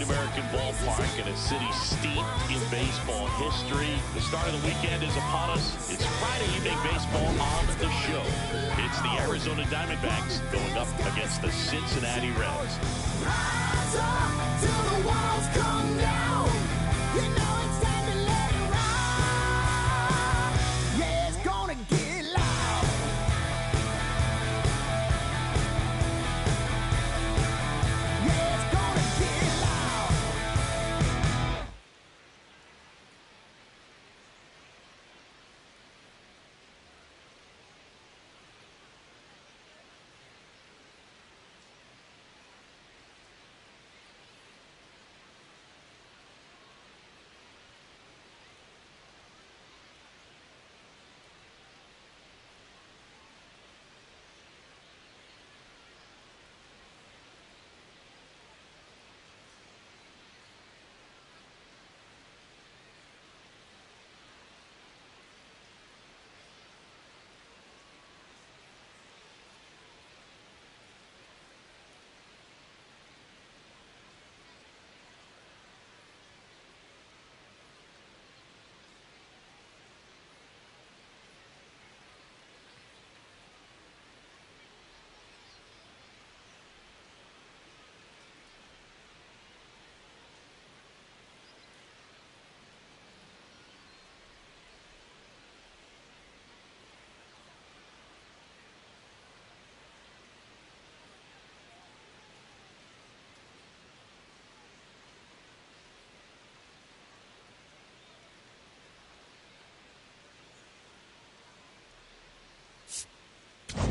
American ballpark in a city steeped in baseball history. The start of the weekend is upon us. It's Friday evening baseball on the show. It's the Arizona Diamondbacks going up against the Cincinnati Reds. Rise up till the walls come down. You know it's time to let it ride. Yeah, it's gonna get loud. Yeah, it's gonna get loud.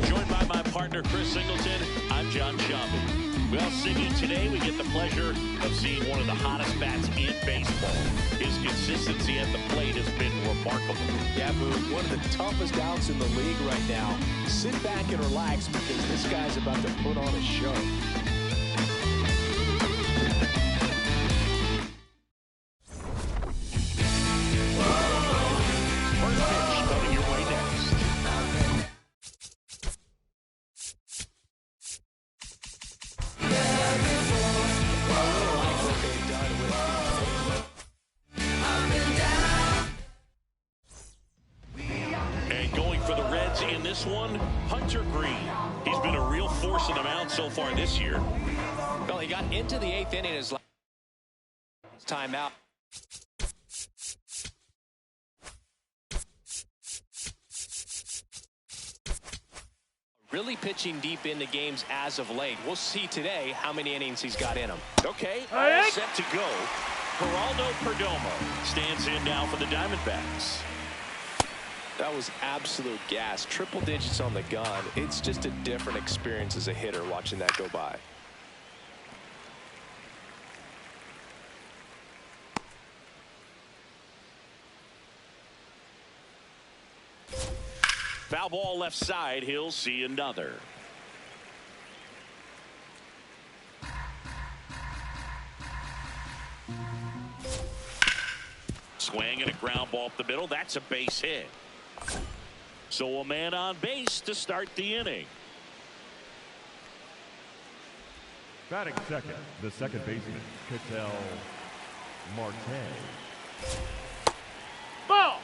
Joined by my partner, Chris Singleton, I'm John Schaubel. Well, Siggy, today we get the pleasure of seeing one of the hottest bats in baseball. His consistency at the plate has been remarkable. Yeah, Boo, one of the toughest outs in the league right now. Sit back and relax because this guy's about to put on a show. First pitch coming your way next. And going for the Reds in this one, Hunter Green. He's been a real force in the mound so far this year. Well, he got into the 8th inning his last timeout. Really pitching deep into games as of late. We'll see today how many innings he's got in him. Okay, all set to go. Geraldo Perdomo stands in now for the Diamondbacks. That was absolute gas. Triple digits on the gun. It's just a different experience as a hitter watching that go by. Foul ball left side. He'll see another. Swing and a ground ball up the middle. That's a base hit. So a man on base to start the inning. Batting second, the second baseman, Ketel Marte. Ball.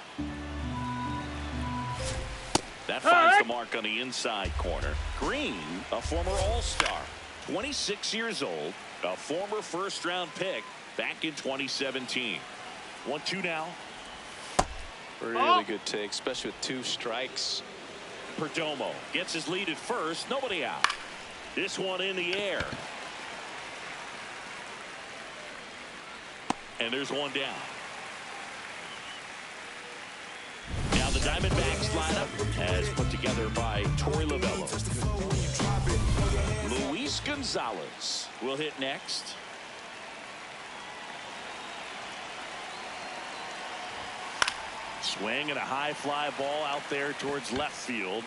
That finds the mark on the inside corner. Green, a former All-Star, 26 years old, a former first-round pick back in 2017. 1-2 now. Really good take, especially with 2 strikes. Perdomo gets his lead at first. Nobody out. This one in the air. And there's one down. Now the Diamondbacks lineup as put together by Torey Lovello. Luis Gonzalez will hit next. Swing and a high fly ball out there towards left field.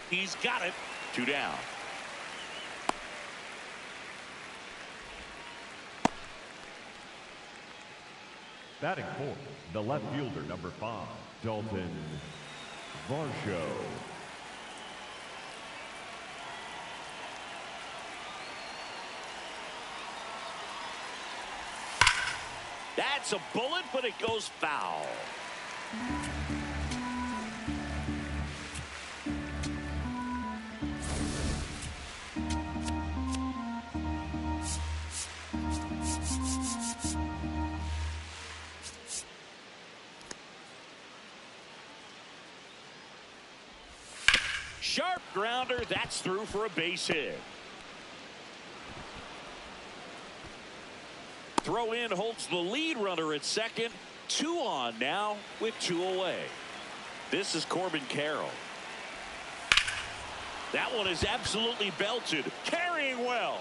He's got it. 2 down. Batting fourth, the left fielder, number 5, Dalton Varsho. That's a bullet, but it goes foul. Sharp grounder. That's through for a base hit. Throw in holds the lead runner at second. 2 on now with 2 away. This is Corbin Carroll. That one is absolutely belted. Carrying well.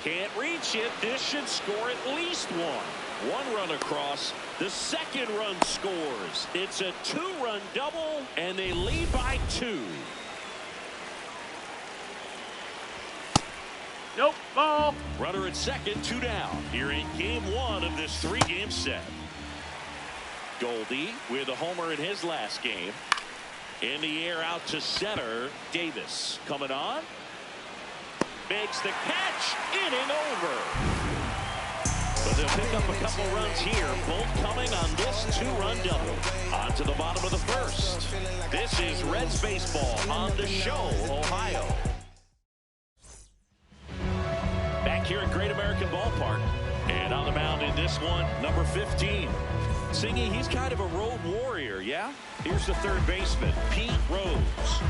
Can't reach it. This should score at least 1. 1 run across. The second run scores. It's a 2-run double, and they lead by 2. Nope, ball. Runner at second, 2 down. Here in game 1 of this 3-game set. Goldie with a homer in his last game. In the air out to center. Davis coming on. Makes the catch. Inning over. But they'll pick up a couple runs here. Both coming on this 2-run double. On to the bottom of the first. This is Reds baseball on the show, Ohio. Back here at Great American Ballpark. And on the mound in this one, number 15. Singy, he's kind of a road warrior, yeah? Here's the third baseman, Pete Rose.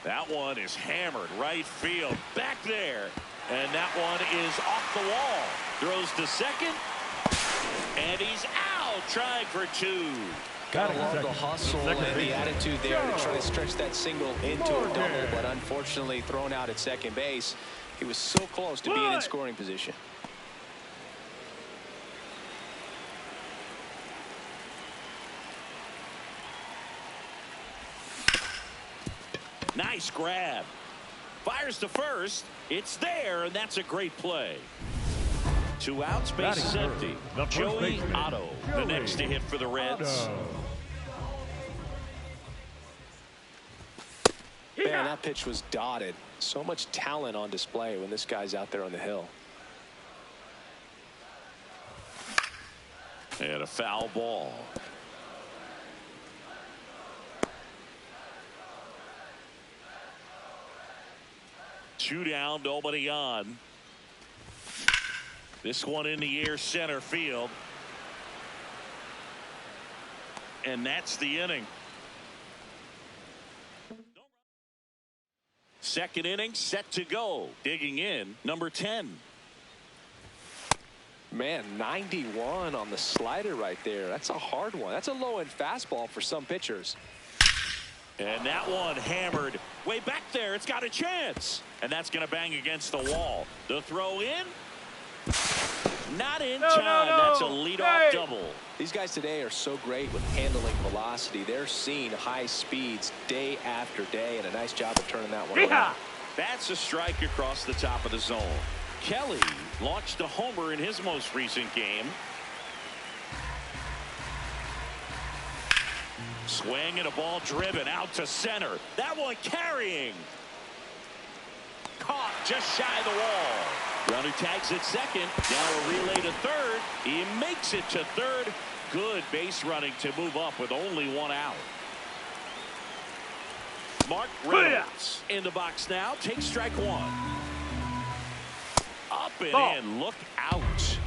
That one is hammered right field. Back there. And that one is off the wall. Throws to second. And he's out trying for 2. Got to love the hustle and the attitude there to try to stretch that single into a double, but unfortunately thrown out at second base. He was so close to being in scoring position. Nice grab. Fires to first. It's there, and that's a great play. 2 outs, base is empty. Joey Otto, the next to hit for the Reds. Man, that pitch was dotted. So much talent on display when this guy's out there on the hill. And a foul ball. Two down, nobody on. This one in the air, center field. And that's the inning. Second inning set to go. Digging in, number 10. Man, 91 on the slider right there. That's a hard one. That's a low-end fastball for some pitchers. And that one hammered way back there. It's got a chance. And that's going to bang against the wall. The throw in. Not in time. That's a leadoff double. These guys today are so great with handling velocity. They're seeing high speeds day after day, and a nice job of turning that one around. That's a strike across the top of the zone. Kelly launched a homer in his most recent game. Swing and a ball driven out to center. That one carrying. Caught just shy of the wall. Runner tags at second. Now a relay to third. He makes it to third. Good base running to move up with only 1 out. Mark Reynolds in the box now. Takes strike 1. Up and in. Look out.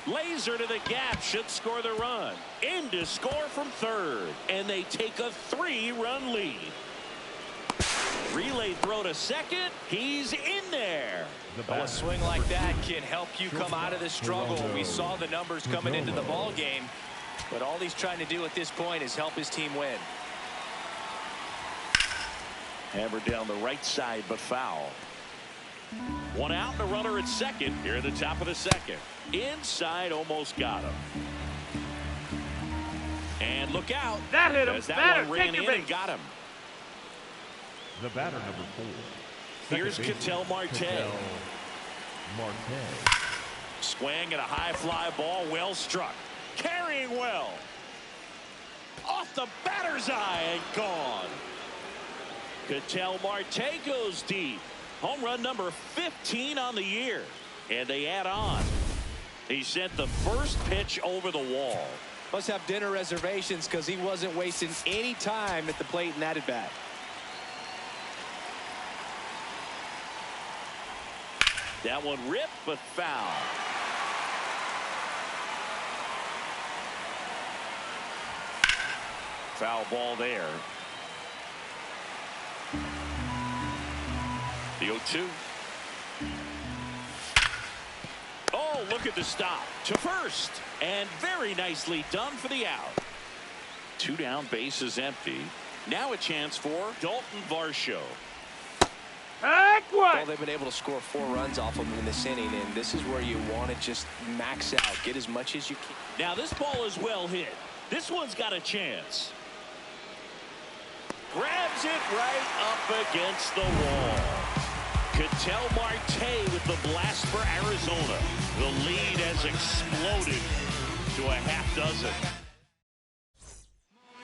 Laser to the gap. Should score the run. In to score from third. And they take a 3-run lead. Relay throw to second. He's in there. Well, a swing like that can help you come out of the struggle. We saw the numbers coming into the ball game, but all he's trying to do at this point is help his team win. Hammered down the right side, but foul. 1 out and a runner at second here at the top of the second. Inside, almost got him. And look out. That hit him. As that one ran in and got him. The batter, number 4. Here's Ketel Marte. Swing and a high fly ball, well struck. Carrying well. Off the batter's eye and gone. Ketel Marte goes deep. Home run number 15 on the year. And they add on. He sent the first pitch over the wall. Must have dinner reservations because he wasn't wasting any time at the plate in that at bat. That one ripped but foul. Foul ball there. The 0-2. Oh, look at the stop to first, and very nicely done for the out. 2 down, bases empty. Now a chance for Dalton Varsho. Well, they've been able to score 4 runs off of him in this inning, and this is where you want to just max out, get as much as you can. Now this ball is well hit. This one's got a chance. Grabs it right up against the wall. Ketel Marte with the blast for Arizona. The lead has exploded to a half dozen.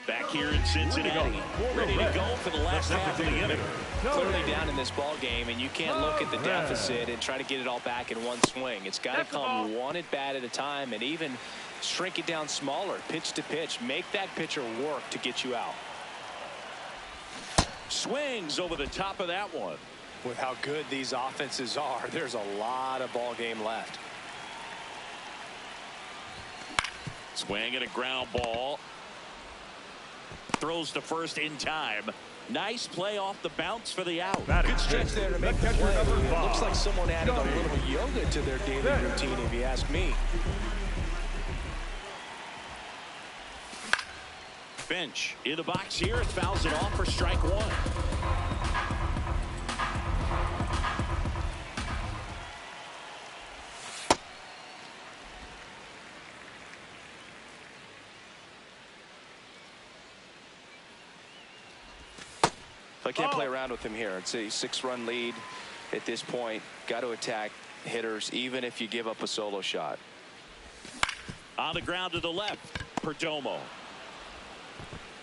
Back here in Cincinnati, ready to go for the last half of the inning. Clearly down in this ball game, and you can't look at the deficit and try to get it all back in one swing. It's got to come one at bat at a time, and even shrink it down smaller, pitch to pitch. Make that pitcher work to get you out. Swings over the top of that one. With how good these offenses are, there's a lot of ball game left. Swing and a ground ball. Throws to first in time. Nice play off the bounce for the out. Good stretch there to make the play. It looks like someone added a little yoga to their daily routine, if you ask me. Finch in the box here. It fouls it off for strike 1. I can't play around with him here. It's a 6-run lead at this point. Got to attack hitters, even if you give up a solo shot. On the ground to the left, Perdomo.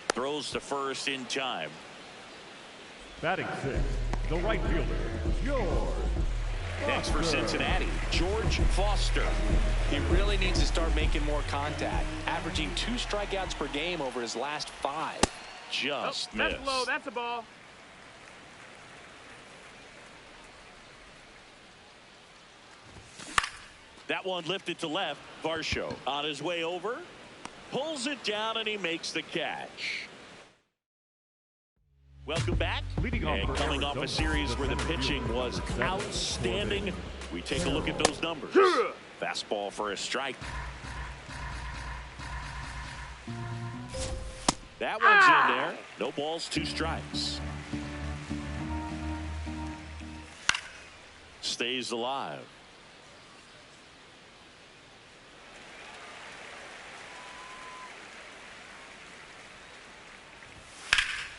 Throws to first in time. Batting 6, the right fielder, George. Next for Cincinnati, George Foster. He really needs to start making more contact, averaging 2 strikeouts per game over his last 5. Just missed. That's low. That's a ball. That one lifted to left. Varsho on his way over. Pulls it down and he makes the catch. Welcome back. And coming off a series where the pitching was outstanding, we take a look at those numbers. Fastball for a strike. That one's in there. No balls, 2 strikes. Stays alive.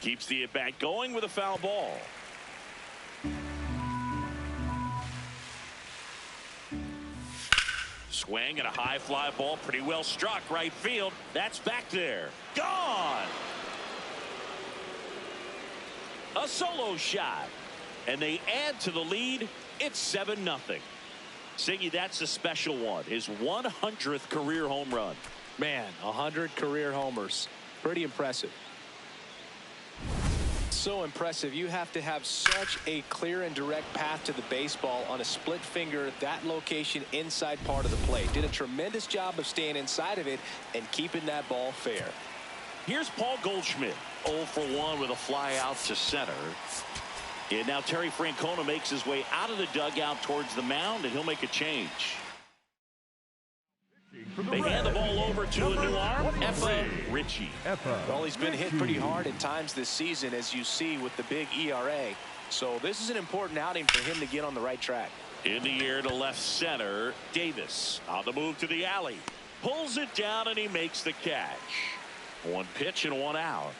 Keeps the at-bat going with a foul ball. Swing and a high fly ball, pretty well struck right field. That's back there. Gone. A solo shot. And they add to the lead. It's 7-0. Siggy, that's a special one. His 100th career home run. Man, 100 career homers. Pretty impressive. So impressive. You have to have such a clear and direct path to the baseball on a split finger, that location inside part of the plate. Did a tremendous job of staying inside of it and keeping that ball fair. Here's Paul Goldschmidt, 0 for 1 with a fly out to center. And now Terry Francona makes his way out of the dugout towards the mound, and he'll make a change. They hand the ball over to a new arm, Effa Ritchie. Well, he's been hit pretty hard at times this season, as you see with the big ERA. So this is an important outing for him to get on the right track. In the air to left center, Davis on the move to the alley. Pulls it down and he makes the catch. 1 pitch and 1 out.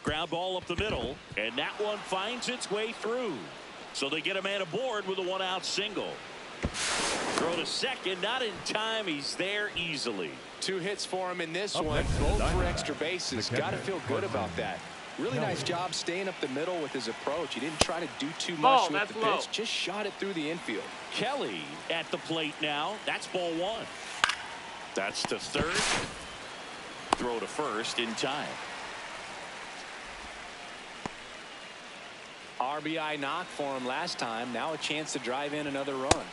Ground ball up the middle, and that one finds its way through. So they get a man aboard with a 1-out single. Throws to second, not in time. He's there easily. 2 hits for him in this Up one, next, both the for extra bases. Got to feel good about that. Really Kelly. nice job staying up the middle with his approach. He didn't try to do too much with the pitch, just shot it through the infield. Kelly at the plate now. That's ball 1. That's to third. Throw to first in time. RBI knock for him last time. Now a chance to drive in another run.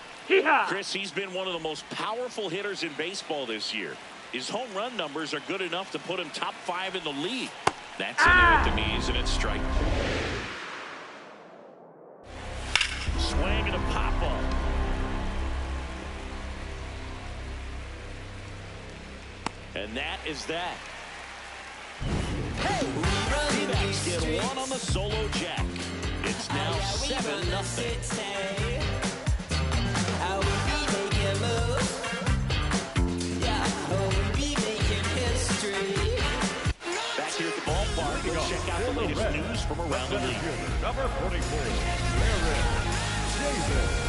Chris, he's been one of the most powerful hitters in baseball this year. His home run numbers are good enough to put him top 5 in the league. That's in there at the knees, and it's strike. Swing and a pop up. And that is that. Peanuts get 1 on the solo jack. It's now 7-0. Back here at the ballpark, we'll check out the latest news from around the league. Number 44, Jason.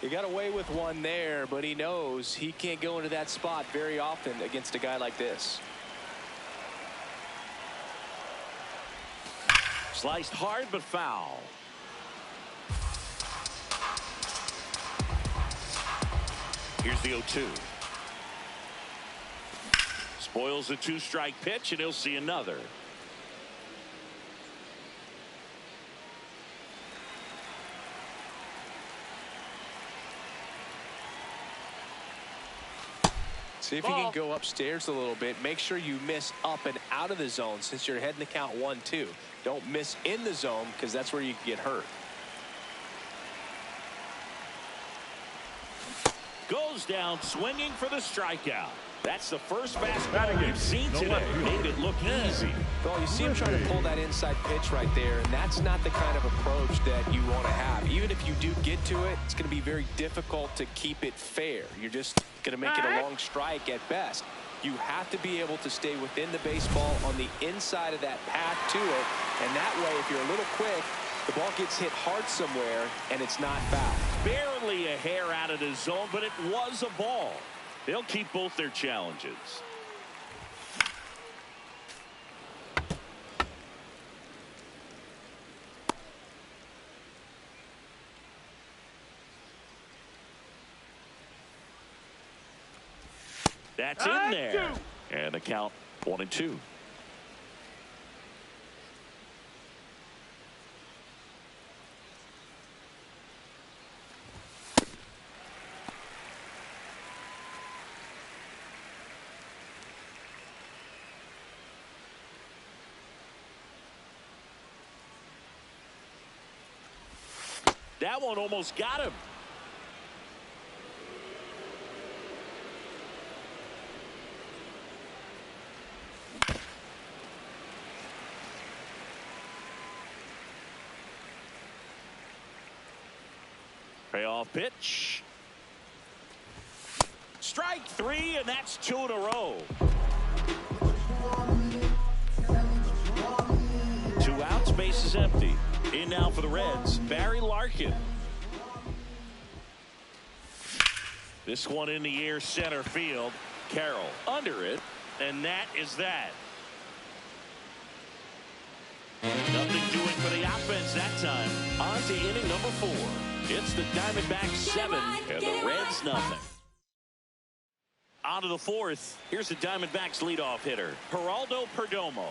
He got away with one there, but he knows he can't go into that spot very often against a guy like this. Sliced hard but foul. Here's the 0-2. Spoils the 2-strike pitch, and he'll see another. See if you can go upstairs a little bit. Make sure you miss up and out of the zone since you're heading the count 1-2. Don't miss in the zone because that's where you can get hurt. Goes down swinging for the strikeout. That's the first fastball we've seen today. Made it look easy. Well, you see him trying to pull that inside pitch right there, and that's not the kind of approach that you want to have. Even if you do get to it, it's going to be very difficult to keep it fair. You're just going to make it a long strike at best. You have to be able to stay within the baseball on the inside of that path to it, and that way, if you're a little quick, the ball gets hit hard somewhere, and it's not foul. Barely a hair out of the zone, but it was a ball. They'll keep both their challenges. That's in there. And the count 1-2. That one almost got him. Payoff pitch. Strike 3, and that's 2 in a row. 2 outs, base is empty. In now for the Reds, Barry Larkin. This one in the air, center field. Carroll under it, and that is that. Nothing doing for the offense that time. On to inning number 4. It's the Diamondbacks 7 and the Reds nothing. On to the 4th. Here's the Diamondbacks leadoff hitter, Geraldo Perdomo.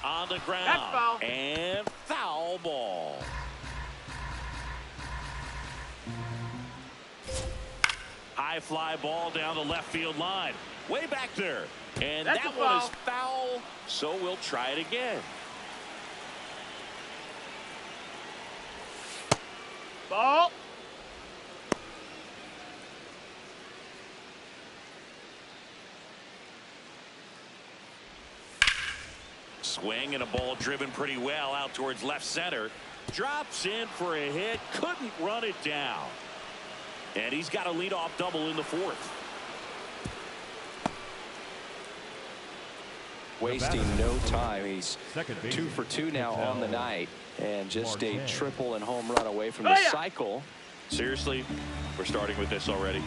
On the ground, and foul ball. High fly ball down the left field line. Way back there. And that one is foul, so we'll try it again. Ball. Swing and a ball driven pretty well out towards left center. Drops in for a hit. Couldn't run it down. And he's got a leadoff double in the 4th. Wasting no time. He's 2 for 2 now on the night, and just a triple and home run away from the cycle. Seriously, we're starting with this already.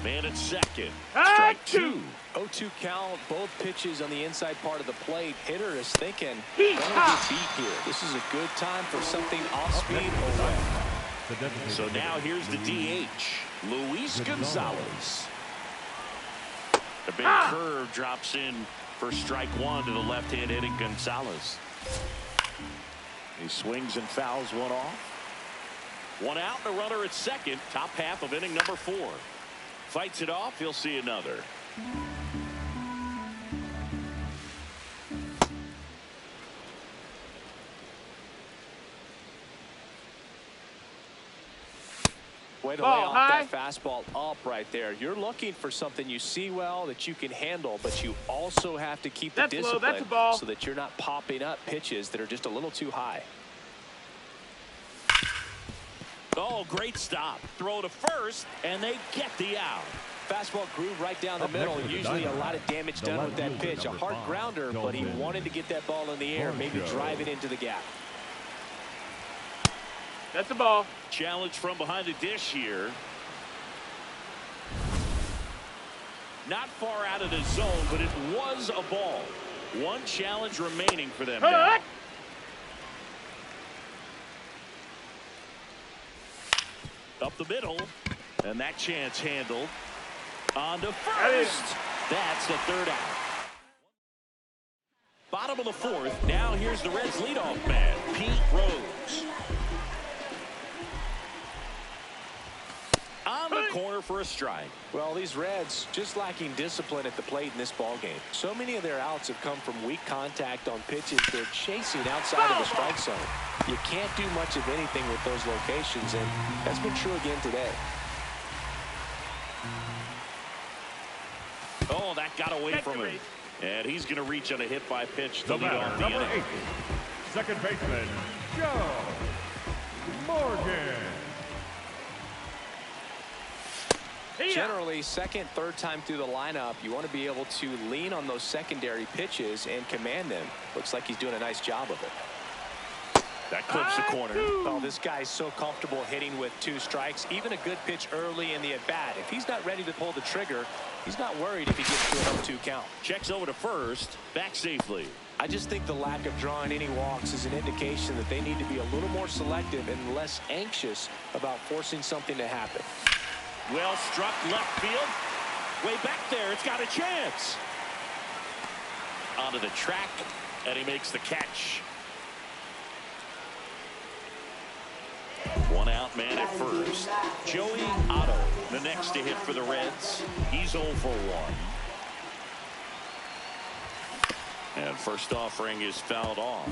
Man at second. Strike 2. 0-2 count, both pitches on the inside part of the plate. Hitter is thinking, don't get beat here. This is a good time for something off speed away. So now here's the DH, Luis Gonzalez. The big curve drops in for strike 1 to the left-hand hitting Gonzalez. He swings and fouls one off. 1 out and a runner at second. Top half of inning number 4. Fights it off. He'll see another. Way to lay off that fastball up right there. You're looking for something you see well that you can handle, but you also have to keep the discipline so that you're not popping up pitches that are just a little too high. Oh, great stop. Throw to first, and they get the out. Fastball groove right down the middle. Usually a lot of damage done with that pitch. A hard grounder, but he wanted to get that ball in the air, maybe drive it into the gap. That's the ball. Challenge from behind the dish here. Not far out of the zone, but it was a ball. One challenge remaining for them now. Up the middle, and that chance handled. On to first. That's the third out. Bottom of the fourth. Now here's the Reds' leadoff man, Pete Rose. On the corner for a strike. Well, these Reds just lacking discipline at the plate in this ball game. So many of their outs have come from weak contact on pitches they're chasing outside of the strike zone. You can't do much of anything with those locations, and that's been true again today. Oh, that got away from him. And he's going to reach on a hit by pitch to lead off the number inning. 8, second baseman, Joe Morgan. Generally, second, third time through the lineup, you want to be able to lean on those secondary pitches and command them. Looks like he's doing a nice job of it. That clips the corner. Oh, this guy's so comfortable hitting with 2 strikes. Even a good pitch early in the at-bat. If he's not ready to pull the trigger, he's not worried if he gets to an 0-2 count. Checks over to first, back safely. I just think the lack of drawing any walks is an indication that they need to be a little more selective and less anxious about forcing something to happen. Well struck left field. Way back there. It's got a chance. Onto the track, and he makes the catch. One out man at first. Joey Otto, the next to hit for the Reds. He's 0 for 1. And first offering is fouled off.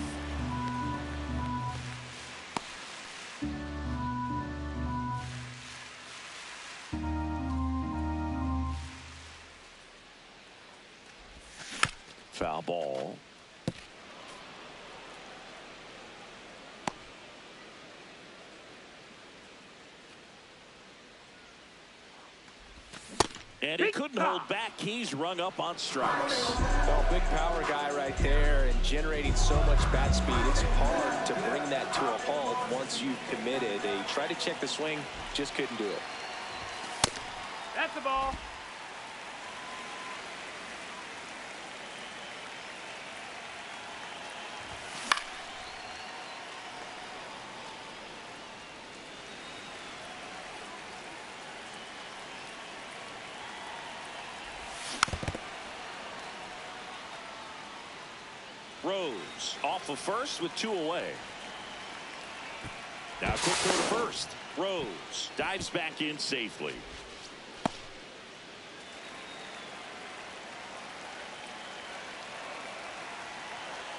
Foul ball. And he couldn't hold back. He's rung up on strikes. Well, big power guy right there and generating so much bat speed. It's hard to bring that to a halt once you've committed. They tried to check the swing, just couldn't do it. That's the ball. Rose off of first with 2 away. Now quick throw to first. Rose dives back in safely.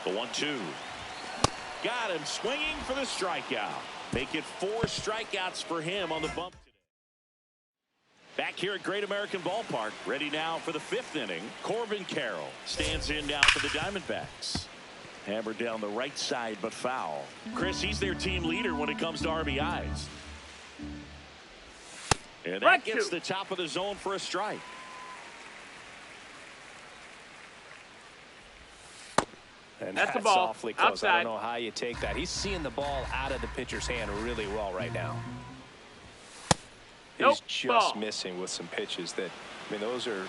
The 1-2. Got him swinging for the strikeout. Make it 4 strikeouts for him on the bump today. Back here at Great American Ballpark, ready now for the 5th inning. Corbin Carroll stands in now for the Diamondbacks. Hammered down the right side, but foul. Chris, he's their team leader when it comes to RBIs. And that gets the top of the zone for a strike. And that's the ball. Awfully close. Outside. I don't know how you take that. He's seeing the ball out of the pitcher's hand really well right now. He's just missing with some pitches that, I mean,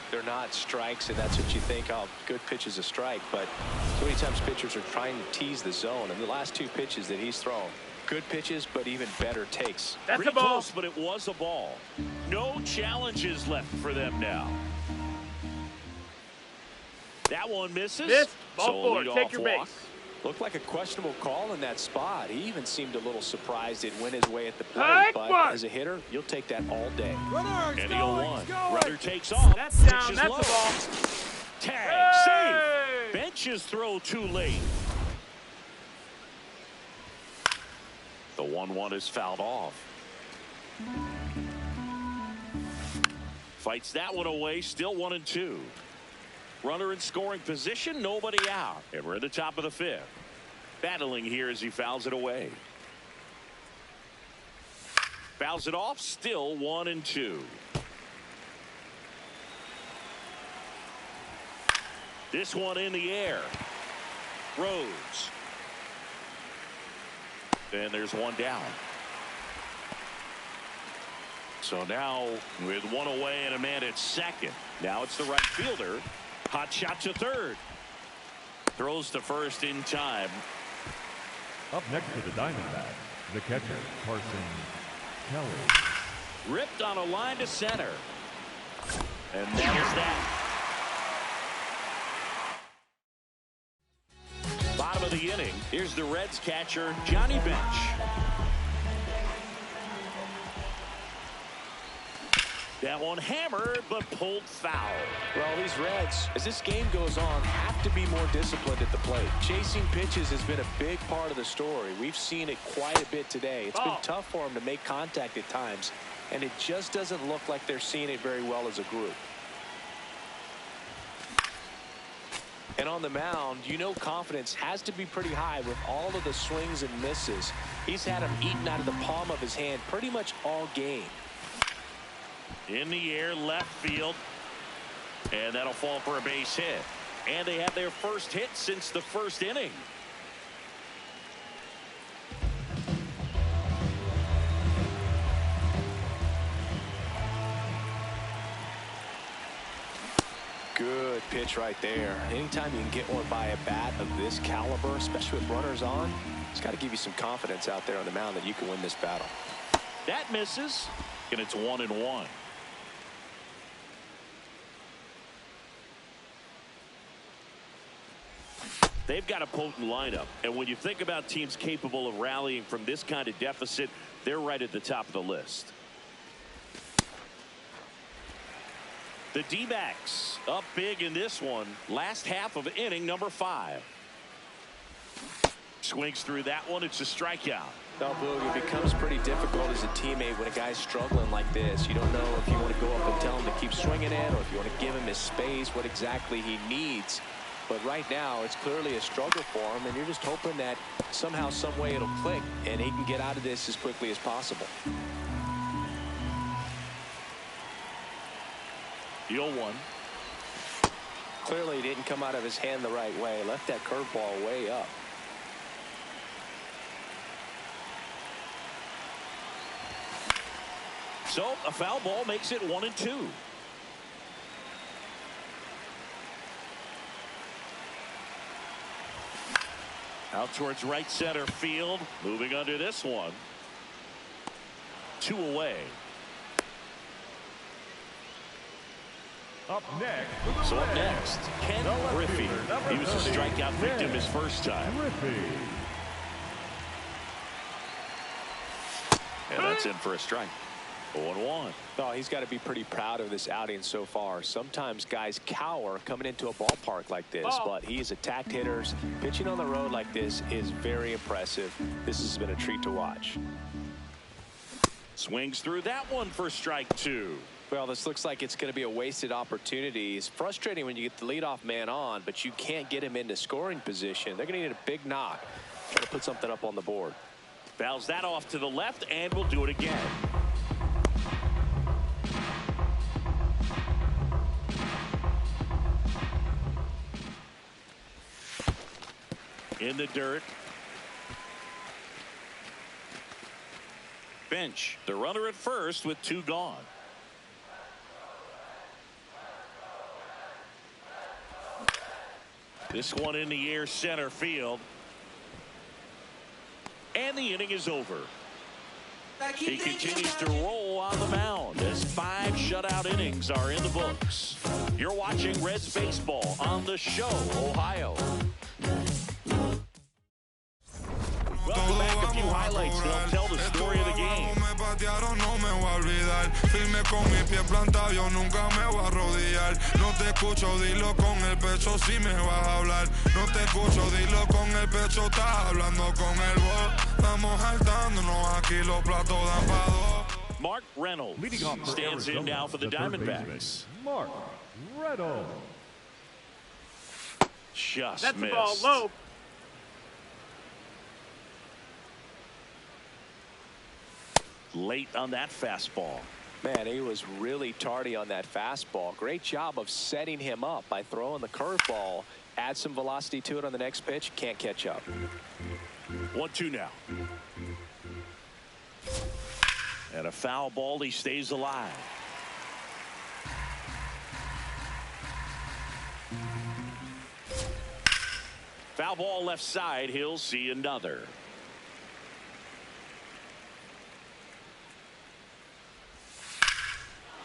they're not strikes, and that's what you think, oh, good pitch is a strike. But so many times pitchers are trying to tease the zone. And the last 2 pitches that he's thrown, good pitches, but even better takes. That's Pretty the ball. close, but it was a ball. No challenges left for them now. That one misses. Missed. Ball So 4. lead Take off your walk. base. Looked like a questionable call in that spot. He even seemed a little surprised it went his way at the plate. Strike But one. as a hitter, you'll take that all day. And the 0-1. Runner takes off. That's down. Pitches That's low. the ball. Tag. Safe. Hey! Benches throw too late. The 1-1 is fouled off. Fights that one away. Still 1-2. Runner in scoring position. Nobody out. And we're at the top of the 5th. Battling here as he fouls it away. Fouls it off. Still 1-2. This one in the air. Rose. And there's one down. So now with one away and a man at second. Now it's the right fielder. Hot shot to third. Throws to first in time. Up next to the Diamondbacks, the catcher, Carson Kelly. Ripped on a line to center. And that is that. Bottom of the inning. Here's the Reds catcher, Johnny Bench. That one hammered, but pulled foul. Well, these Reds, as this game goes on, have to be more disciplined at the plate. Chasing pitches has been a big part of the story. We've seen it quite a bit today. It's been tough for them to make contact at times, and it just doesn't look like they're seeing it very well as a group. And on the mound, you know confidence has to be pretty high with all of the swings and misses. He's had them eaten out of the palm of his hand pretty much all game. In the air, left field. And that'll fall for a base hit. And they have their first hit since the first inning. Good pitch right there. Anytime you can get one by a bat of this caliber, especially with runners on, it's got to give you some confidence out there on the mound that you can win this battle. That misses. And it's 1-1. They've got a potent lineup, and when you think about teams capable of rallying from this kind of deficit, they're right at the top of the list. The D-backs up big in this one. Last half of inning number 5. Swings through that one. It's a strikeout. Now, Boog, it becomes pretty difficult as a teammate when a guy's struggling like this. You don't know if you want to go up and tell him to keep swinging it, or if you want to give him his space, what exactly he needs. But right now, it's clearly a struggle for him, and you're just hoping that somehow, some way it'll click, and he can get out of this as quickly as possible. The 0-1. Clearly, it didn't come out of his hand the right way. Left that curveball way up. So, a foul ball makes it 1-2. Out towards right center field. Moving under this one. 2 away. Up next. So up next, Ken Griffey. He was a strikeout victim his first time. And that's in for a strike. 0-1. Oh, he's got to be pretty proud of this outing so far. Sometimes guys cower coming into a ballpark like this, but he's attacked hitters. Pitching on the road like this is very impressive. This has been a treat to watch. Swings through that one for strike 2. Well, this looks like it's going to be a wasted opportunity. It's frustrating when you get the leadoff man on, but you can't get him into scoring position. They're going to need a big knock, try to put something up on the board. Fouls that off to the left, and will do it again. In the dirt. Bench, the runner at first with 2 gone. This one in the air, center field. And the inning is over. He continues to roll on the mound as 5 shutout innings are in the books. You're watching Reds baseball on the Show, Ohio. Welcome back. A few highlights to help tell the story of the game. No me voy a olvidar, firme con mi pie plantado, yo nunca me voy a arrodillar. No te escucho, dilo con el pecho si me vas a hablar. No te escucho, dilo con el pecho, estás hablando con el voz. Estamos saltándonos aquí, los platos dan pa' dos. Mark Reynolds stands in now for the Diamondbacks. Mark Reynolds. Just That's missed. the ball low. Late on that fastball. Man, he was really tardy on that fastball. Great job of setting him up by throwing the curveball. Add some velocity to it on the next pitch. Can't catch up. 1-2 now. And a foul ball. He stays alive. Foul ball left side. He'll see another.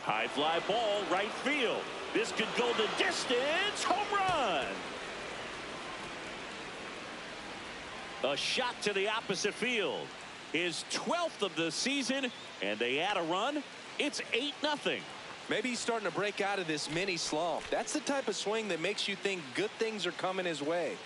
High fly ball, right field. This could go the distance. Home run. A shot to the opposite field. His 12th of the season, and they add a run. It's 8-0. Maybe he's starting to break out of this mini slump. That's the type of swing that makes you think good things are coming his way.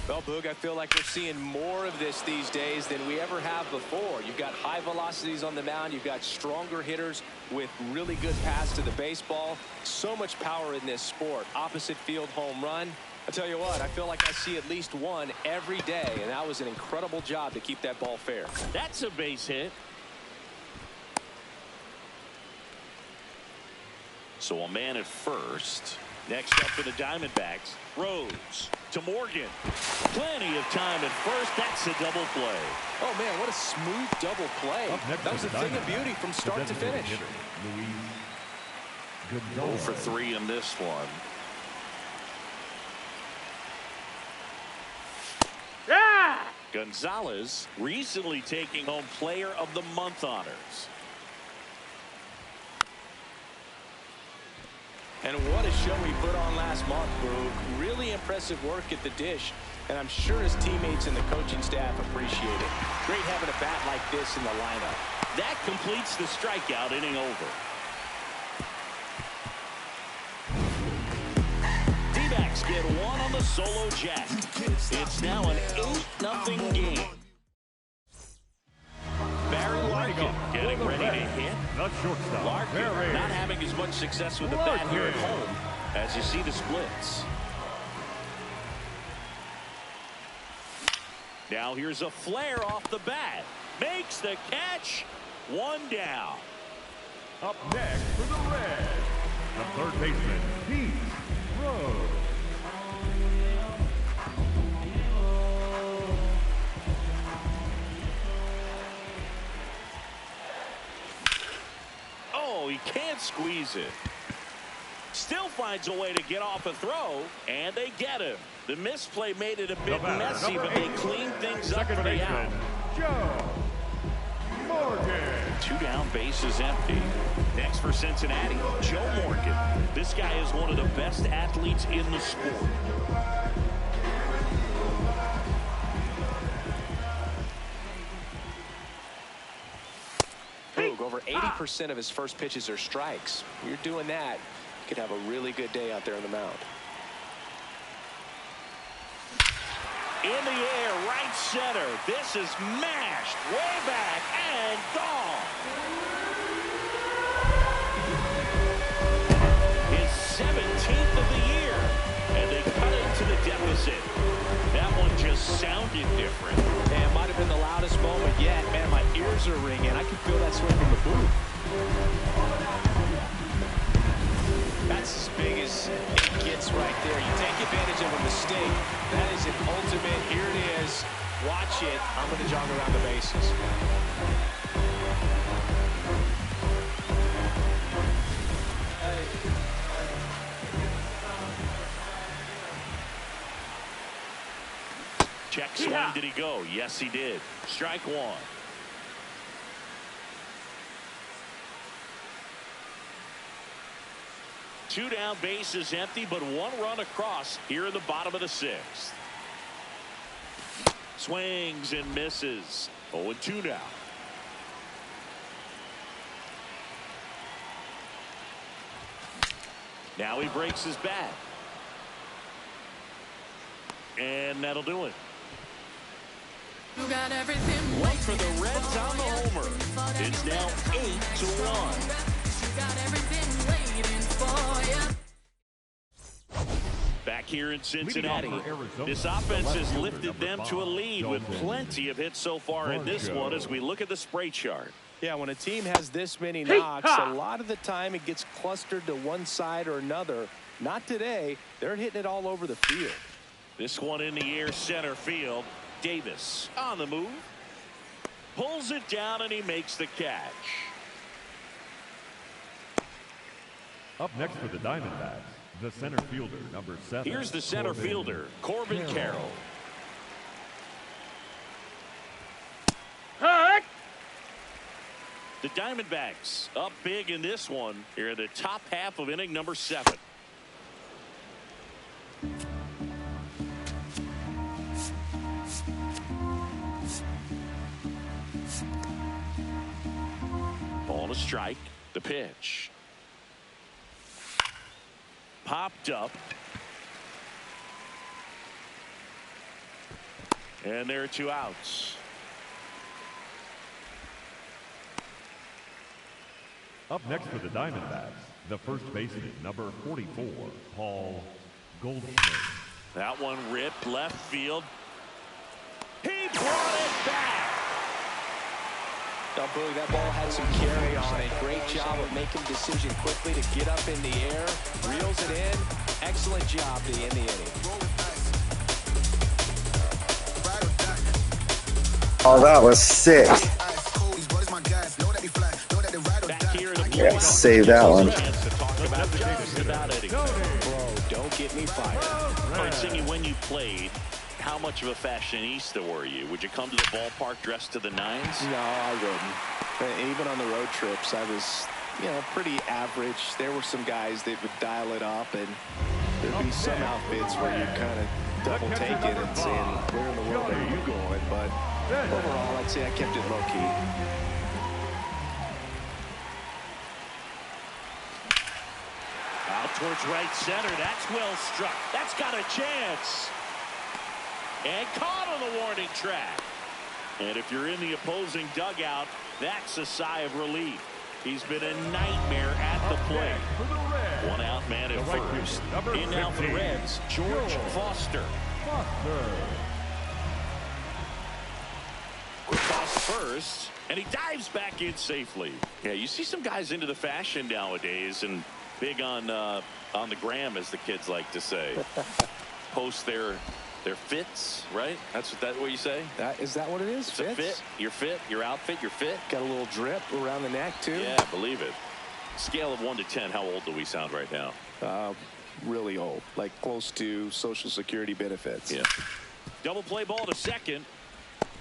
Well, Boog, I feel like we're seeing more of this these days than we ever have before. You've got high velocities on the mound. You've got stronger hitters with really good pass to the baseball. So much power in this sport. Opposite field home run. I tell you what, I feel like I see at least one every day, and that was an incredible job to keep that ball fair. That's a base hit. So a man at first. Next up for the Diamondbacks, Rose to Morgan. Plenty of time at first. That's a double play. Oh, man, what a smooth double play. That was a thing of beauty from start to finish. 0 for 3 in this one. Yeah! Gonzalez recently taking home Player of the Month honors. And what a show he put on last month, Boog. Really impressive work at the dish, and I'm sure his teammates and the coaching staff appreciate it. Great having a bat like this in the lineup. That completes the strikeout, inning over. D-backs get one on the solo jack. It's now an 8-0 game. Barry Larkin getting ready to hit. Larkin not having as much success with the bat here at home as you see the splits. Now here's a flare off the bat. Makes the catch. One down. Up next for the Reds, the third baseman, Pete Rose. Oh, he can't squeeze it. Still finds a way to get off a throw, and they get him. The misplay made it a bit messy, but they clean things up for the out. Joe Morgan. 2 down, bases empty. Next for Cincinnati, Joe Morgan. This guy is one of the best athletes in the sport. Over 80% of his first pitches are strikes. When you're doing that, you could have a really good day out there on the mound. In the air, right center. This is mashed way back and gone. His 17th of the year, and they cut into the deficit. That one just sounded different. And it might have been the loudest moment yet. Man, my ears are ringing. I can feel that swing from the booth. That's as big as it gets right there. You take advantage of a mistake. That is an ultimate. Here it is. Watch it. I'm going to jog around the bases. Check swing. Did he go? Yes, he did. Strike one. Two down, bases empty, but one run across here in the bottom of the 6th. Swings and misses. 0-2 now. Now he breaks his bat. And that'll do it. One for the Reds on the homer. It's now 8-1. Back here in Cincinnati. This offense has lifted them to a lead with plenty of hits so far in this one as we look at the spray chart. Yeah, when a team has this many knocks, a lot of the time it gets clustered to one side or another. Not today. They're hitting it all over the field. This one in the air, center field. Davis on the move. Pulls it down and he makes the catch. Up next for the Diamondbacks, the center fielder, number 7. Here's the center fielder, Corbin Carroll. The Diamondbacks up big in this one here in the top half of inning number 7. Ball to strike. The pitch. Popped up. And there are 2 outs. Up next for the Diamondbacks, the first baseman, number 44, Paul Goldschmidt. That one ripped left field. He brought it back. Now, Billy, that ball had some carry on it. Great job of making the decision quickly to get up in the air. Reels it in. Excellent job to end the inning. Oh, that was sick. Yeah, save that one. Bro, don't get me fired. All right, Singy, when you played, how much of a fashionista were you? Would you come to the ballpark dressed to the nines? No, I wouldn't. Even on the road trips, I was, pretty average. There were some guys that would dial it up, and there'd be some outfits where you kind of double take it and saying, where in the world are you going? But overall, I'd say I kept it low key. Out towards right center. That's well struck. That's got a chance. And caught on the warning track. And if you're in the opposing dugout, that's a sigh of relief. He's been a nightmare at the plate. 1 out, man at first. In now for the Reds, George Foster. Quick toss first, and he dives back in safely. Yeah, you see some guys into the fashion nowadays, and big on the gram, as the kids like to say. Post their fits, right? That's what you say? Is that what it is? It's a fit, your fit, your outfit, your fit. Got a little drip around the neck, too. Yeah, believe it. Scale of 1 to 10, how old do we sound right now? Really old, like close to Social Security benefits. Yeah. Double play ball to second.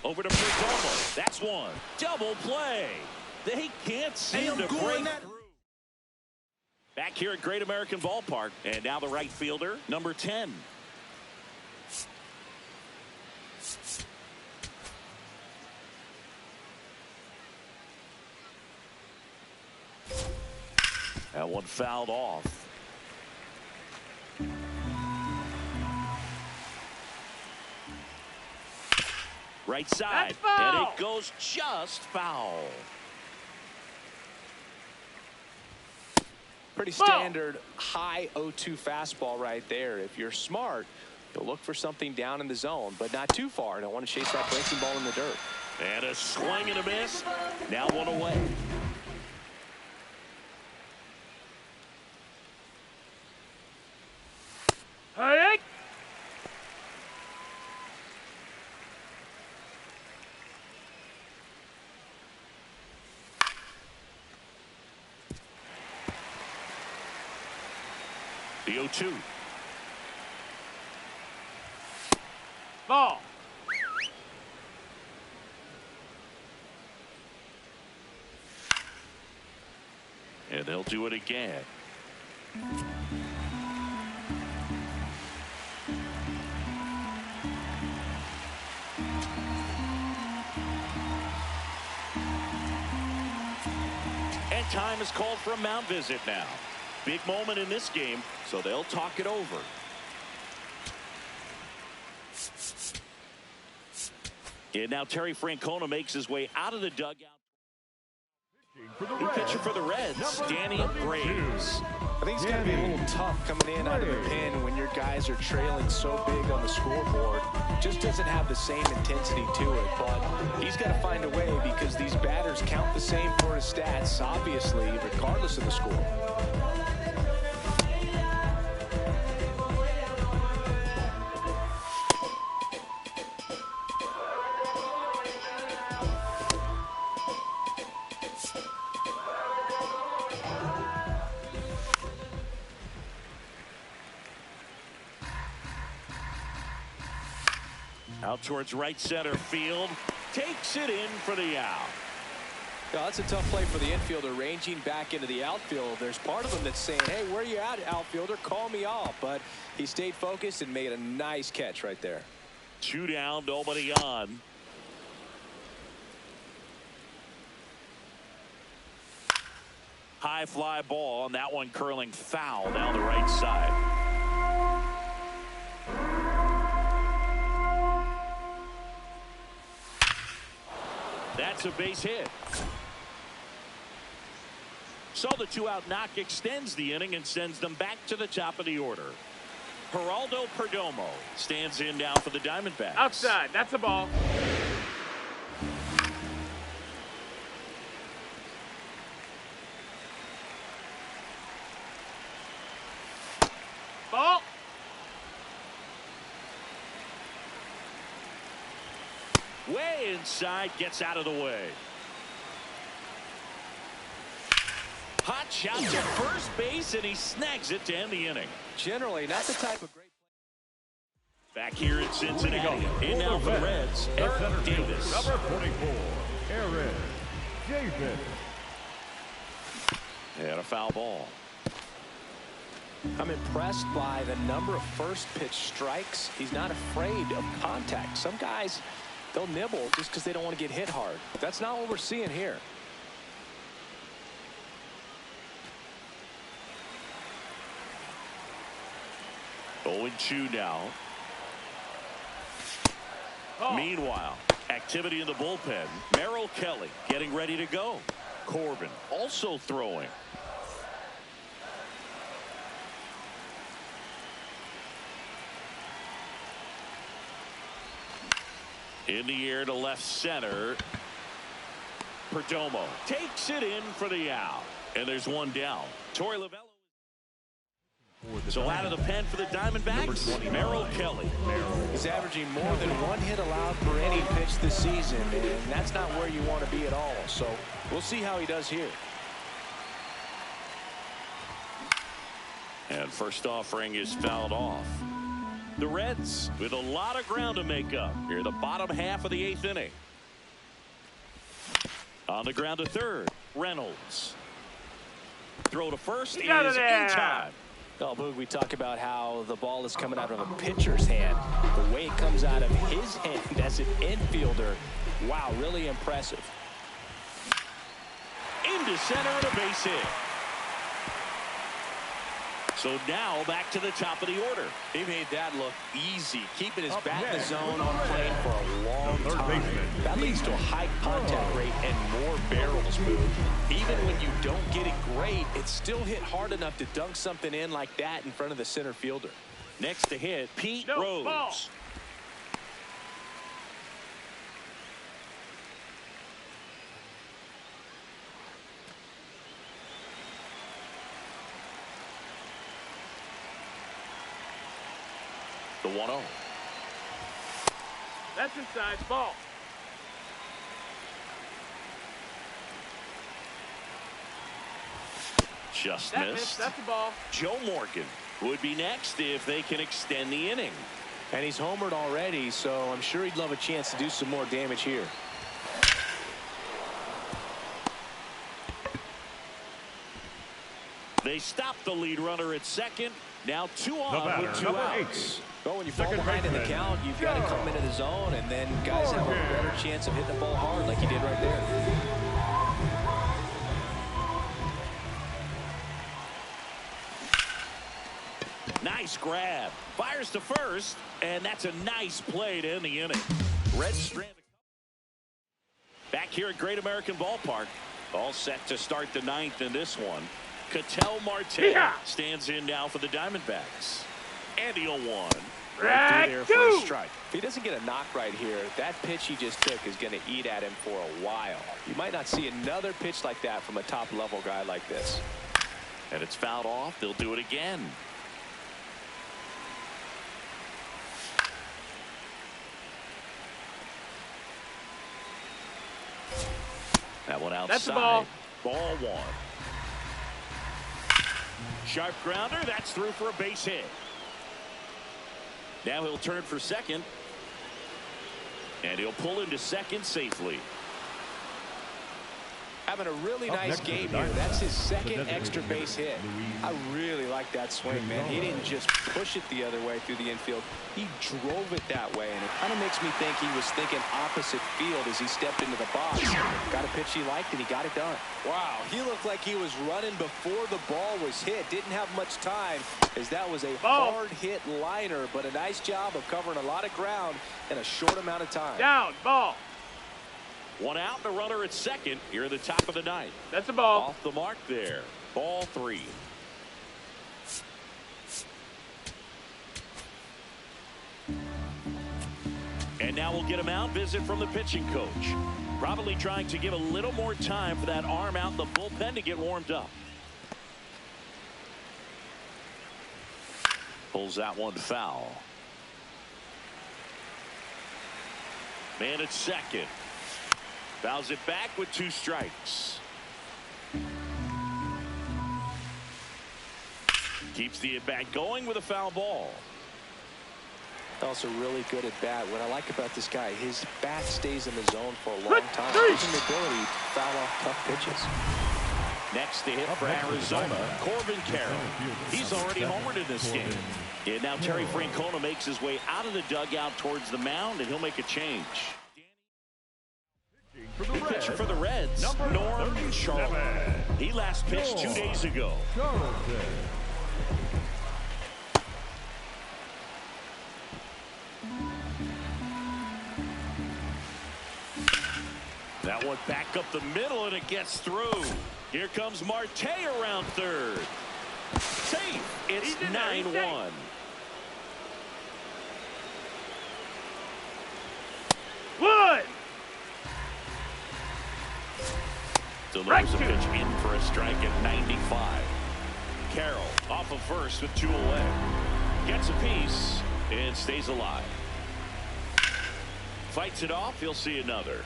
Over to Perdomo. That's one. Double play. They can't seem to break through. Back here at Great American Ballpark. And now the right fielder, number 10. That one fouled off. Right side. And it goes just foul. Pretty standard high 0-2 fastball right there. If you're smart, you'll look for something down in the zone, but not too far. Don't want to chase that breaking ball in the dirt. And a swing and a miss. Now one away. Hey! The 0-2. Ball. And they'll do it again. And time is called for a mound visit now. Big moment in this game, so they'll talk it over. And now Terry Francona makes his way out of the dugout. New pitcher for the Reds, Danny Graves. I think it's going to be a little tough coming in out of the pen when your guys are trailing so big on the scoreboard. Just doesn't have the same intensity to it, but he's got to find a way because these batters count the same for his stats, obviously, regardless of the score. Out towards right center field. Takes it in for the out. Yeah, that's a tough play for the infielder, ranging back into the outfield. There's part of him that's saying, hey, where you at, outfielder? Call me off. But he stayed focused and made a nice catch right there. 2 down, nobody on. High fly ball, and that one curling foul down the right side. That's a base hit. So the 2-out knock extends the inning and sends them back to the top of the order. Geraldo Perdomo stands in now for the Diamondbacks. Outside. That's a ball. Ball. Way inside, gets out of the way. Hot shot to first base, and he snags it to end the inning. Generally, not the type of great. Back here in Cincinnati, in now for the Reds, Eric Davis. Number 44, Eric Davis. And a foul ball. I'm impressed by the number of first pitch strikes. He's not afraid of contact. Some guys, they'll nibble just because they don't want to get hit hard. That's not what we're seeing here. Oh, 0-2 now. Oh. Meanwhile, activity in the bullpen. Merrill Kelly getting ready to go. Corbin also throwing. In the air to left center. Perdomo takes it in for the out. And there's one down. Torey Lovullo. So out of the pen for the Diamondbacks, Merrill Kelly. He's averaging more than 1 hit allowed per inning pitched this season, and that's not where you want to be at all. So we'll see how he does here. And first offering is fouled off. The Reds with a lot of ground to make up here, the bottom half of the 8th inning. On the ground to third, Reynolds. Throw to first is in time. Oh, Boog, we talk about how the ball is coming out of a pitcher's hand. The way it comes out of his hand as an infielder, wow, really impressive. Into center and a base hit. So now back to the top of the order. He made that look easy, keeping his bat in the zone on plane for a long time. That leads to a high contact rate and more barrels moved. Even when you don't get it great, it's still hit hard enough to dunk something in like that in front of the center fielder. Next to hit, Pete Rose. Ball. The 1-0. That's inside. Ball. Just That missed. That's the ball. Joe Morgan would be next if they can extend the inning. And he's homered already, so I'm sure he'd love a chance to do some more damage here. They stop the lead runner at second. Now 2 on with 2 outs. Well, when you fall behind in the count, you've got to come into the zone, and then guys have a better chance of hitting the ball hard like he did right there. Nice grab. Fires to first, and that's a nice play to end the inning. Red strand. Back here at Great American Ballpark, All set to start the ninth in this one. Ketel Marte stands in now for the Diamondbacks. And he'll one. Right through there for a strike. If he doesn't get a knock right here, that pitch he just took is going to eat at him for a while. You might not see another pitch like that from a top-level guy like this. And it's fouled off. They'll do it again. That one outside. That's the ball. Ball one. Sharp grounder. That's through for a base hit. Now he'll turn for second. And he'll pull into second safely. Having a really nice game here. That's his second extra base hit. I really like that swing, man. He didn't just push it the other way through the infield. He drove it that way, and it kind of makes me think he was thinking opposite field as he stepped into the box. Got a pitch he liked, and he got it done. Wow, he looked like he was running before the ball was hit. Didn't have much time, as that was a hard-hit liner, but a nice job of covering a lot of ground in a short amount of time. Down, ball. One out and a runner at second here in the top of the ninth. That's a ball. Off the mark there. Ball three. And now we'll get him out. Visit from the pitching coach. Probably trying to give a little more time for that arm out in the bullpen to get warmed up. Pulls that one foul. Man at second. Fouls it back with 2 strikes. Keeps the at-bat going with a foul ball. Also really good at bat. What I like about this guy, his bat stays in the zone for a long time. Gives him the ability to foul off tough pitches. Next to hit for Arizona, Corbin Carroll. He's already homered in this game. And now Terry Francona makes his way out of the dugout towards the mound, and he'll make a change. Pitcher for the Reds, Norm Charlton. He last pitched 2 days ago. That one back up the middle, and it gets through. Here comes Marte around third. Safe. It's 9-1. Wood. Delivers a pitch in for a strike at 95. Carroll off of first with 2 away. Gets a piece and stays alive. Fights it off. He'll see another.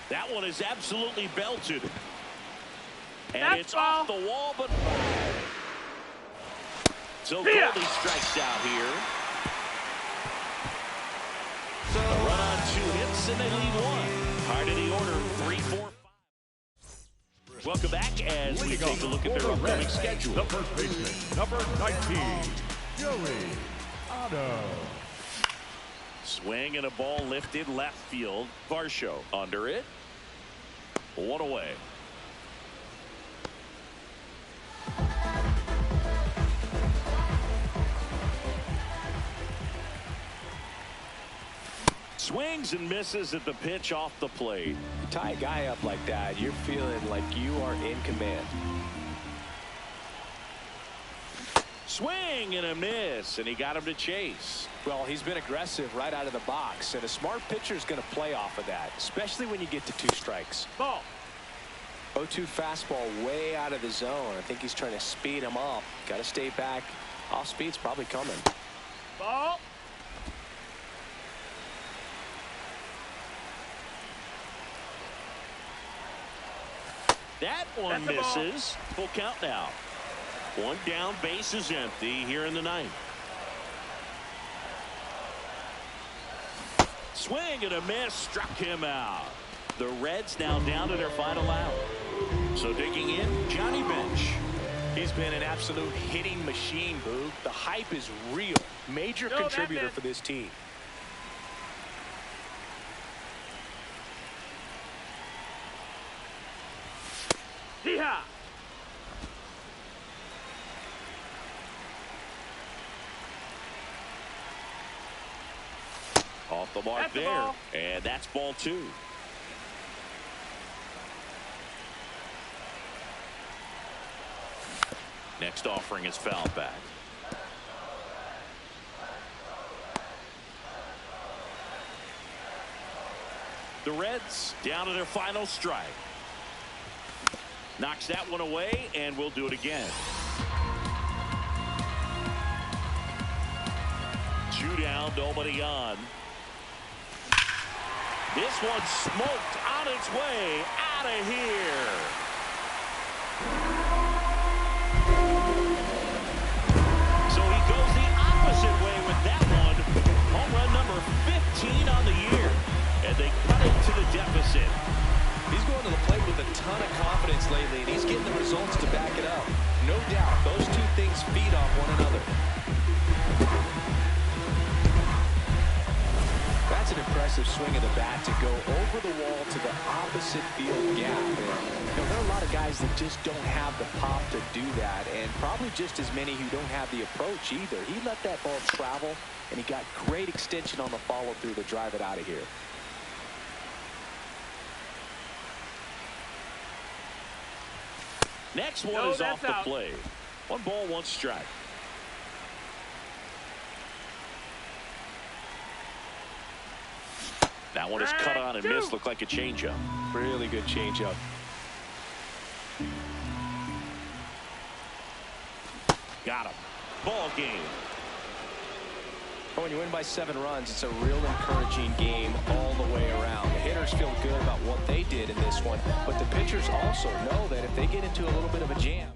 That one is absolutely belted. And it's off the wall, but so Goldie strikes out here. So a run on 2 hits, and they lead 1. Hard in the order, 3, 4, 5. Welcome back as we take a look at their upcoming schedule. The first baseman, number 19, Joey Otto. Swing and a ball lifted left field. Varsho under it. 1 away. Swings and misses at the pitch off the plate. You tie a guy up like that, you're feeling like you are in command. Swing and a miss, and he got him to chase. Well, he's been aggressive right out of the box, and a smart pitcher is going to play off of that, especially when you get to 2 strikes. Ball. 0-2 fastball way out of the zone. I think he's trying to speed him up. Got to stay back. Off speed's probably coming. Ball. That one misses. Full count now. 1 down, base is empty here in the 9th. Swing and a miss, struck him out. The Reds now down to their final out. So digging in, Johnny Bench. He's been an absolute hitting machine, Boog. The hype is real. Major contributor for this team. Hee-haw. Off off the mark there. And that's ball 2. Next offering is foul back. The Reds down to their final strike. Knocks that one away, and we'll do it again. 2 down, nobody on. This one smoked on its way out of here. So he goes the opposite way with that one. Home run number 15 on the year. And they cut it to the deficit. He's going to the plate with a ton of confidence lately, and he's getting the results to back it up. No doubt, those two things feed off one another. That's an impressive swing of the bat to go over the wall to the opposite field gap. And, there are a lot of guys that just don't have the pop to do that, and probably just as many who don't have the approach either. He let that ball travel, and he got great extension on the follow-through to drive it out of here. Next one is off the plate. 1 ball, 1 strike. That one is cut on and missed. Looked like a changeup. Really good changeup. Got him. Ball game. When you win by 7 runs, it's a real encouraging game all the way around. The hitters feel good about what they did in this one, but the pitchers also know that if they get into a little bit of a jam.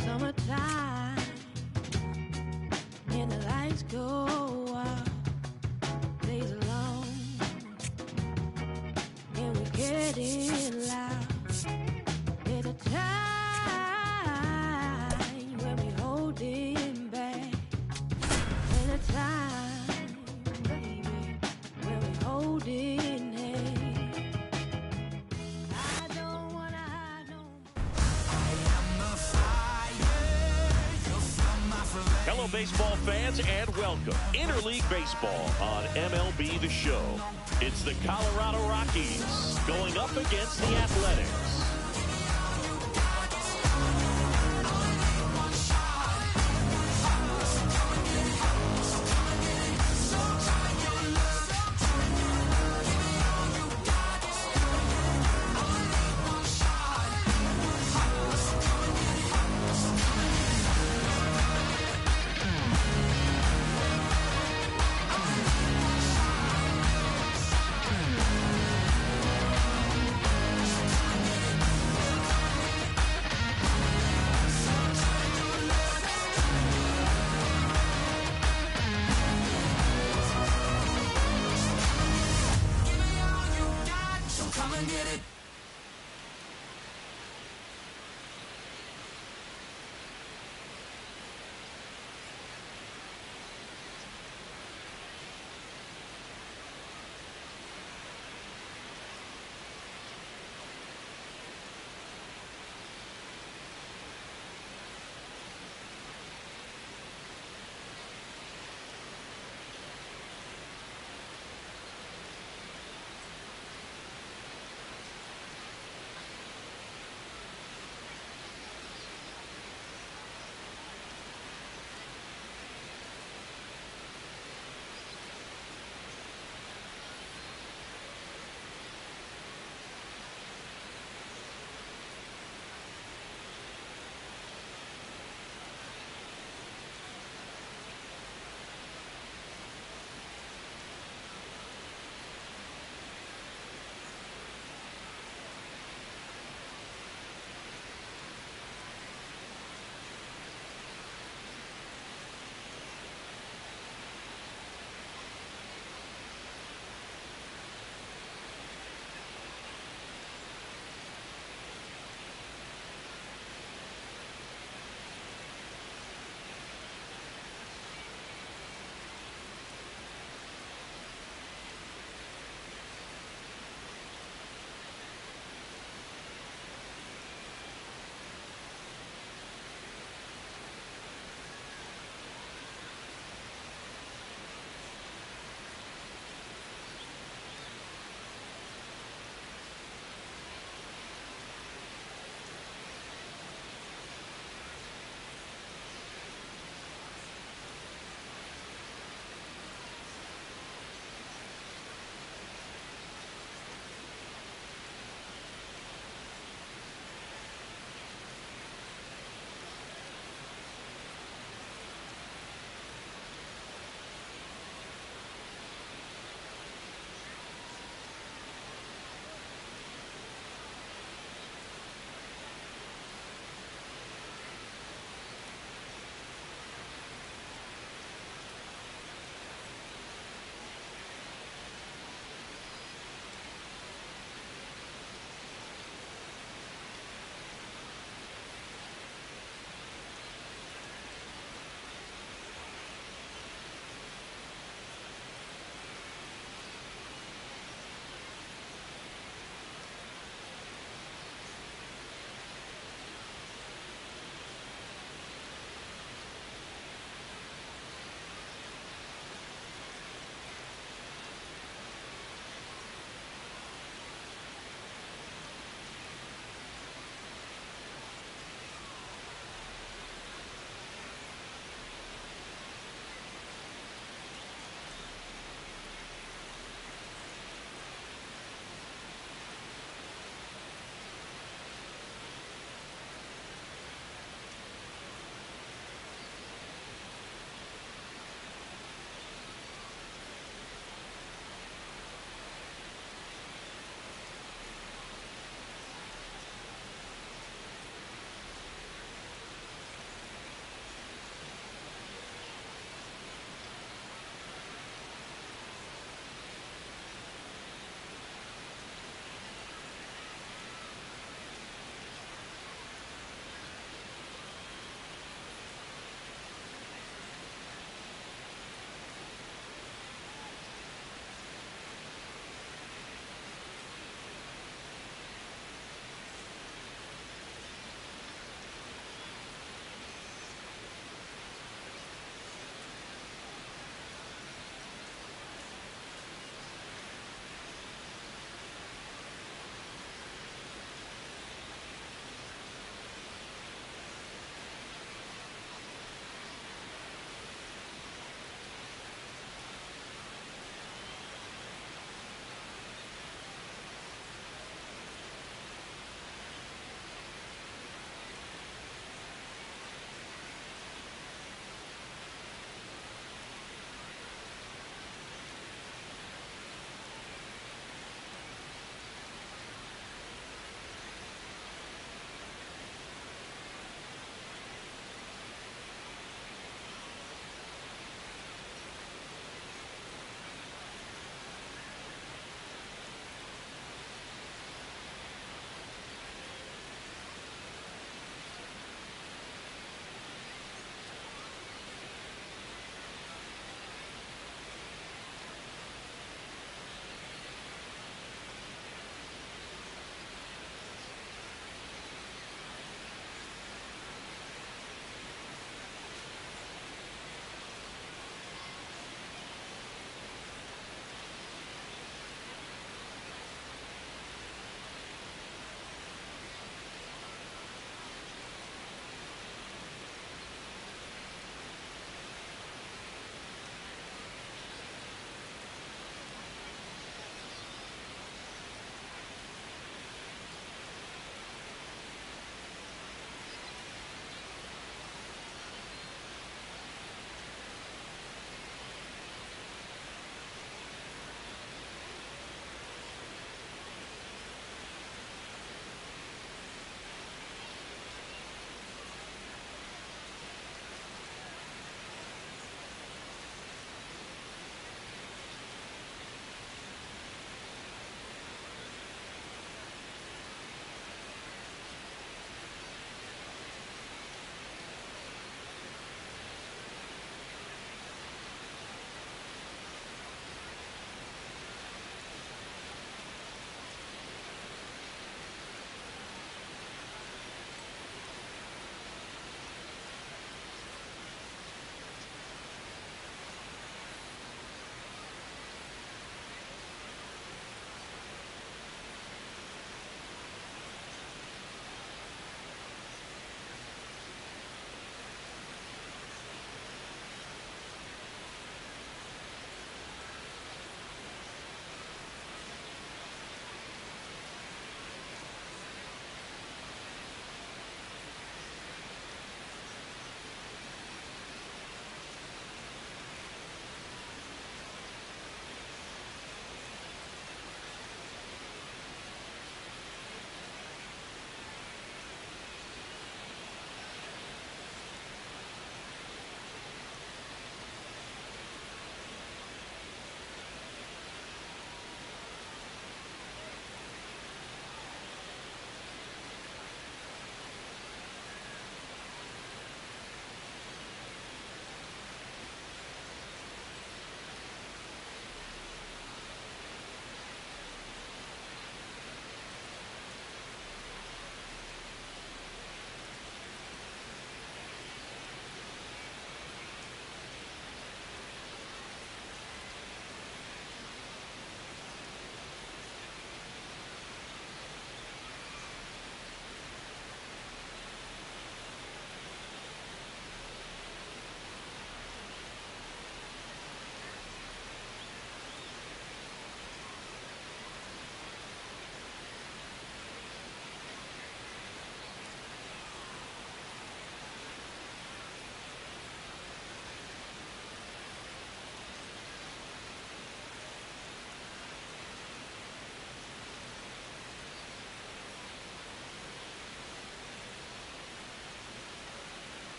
Summertime, and the lights go out, days are long, and we're getting loud. There's a time when we holding back, and a time, baby, when we holding hands. I don't wanna hide no more. Hello, baseball fans, and welcome. Interleague Baseball on MLB The Show. It's the Colorado Rockies going up against the Athletics.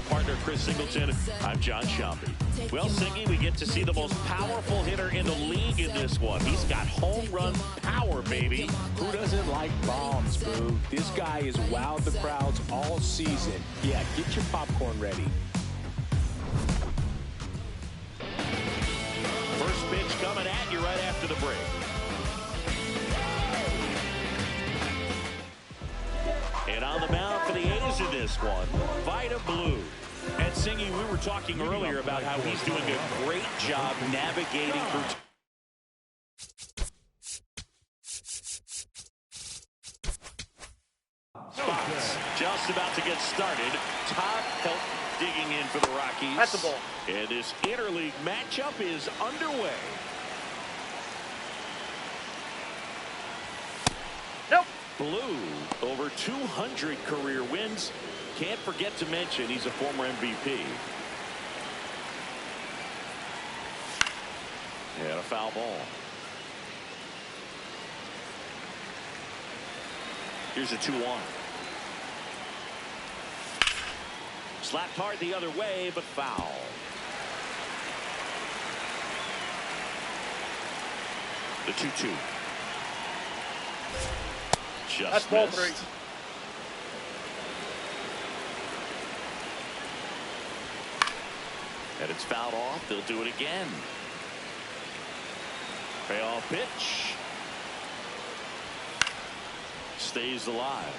my partner, Chris Singleton. I'm John Shambi. Well, Singy, we get to see the most powerful hitter in the league in this one. He's got home run power, baby. Who doesn't like bombs, boo? This guy has wowed the crowds all season. Yeah, get your popcorn ready. First pitch coming at you right after the break. And on the mound for the A's in this one, Vida Blue. And Singy, we were talking earlier about how he's doing a great job navigating through. Spots just about to get started. Top help digging in for the Rockies. That's the ball. And this interleague matchup is underway. Nope. Blue, over 200 career wins. Can't forget to mention he's a former MVP. And a foul ball. Here's a 2-1. Slapped hard the other way, but foul. The 2-2. Just That's ball missed. 3. And it's fouled off. They'll do it again. Payoff pitch. Stays alive.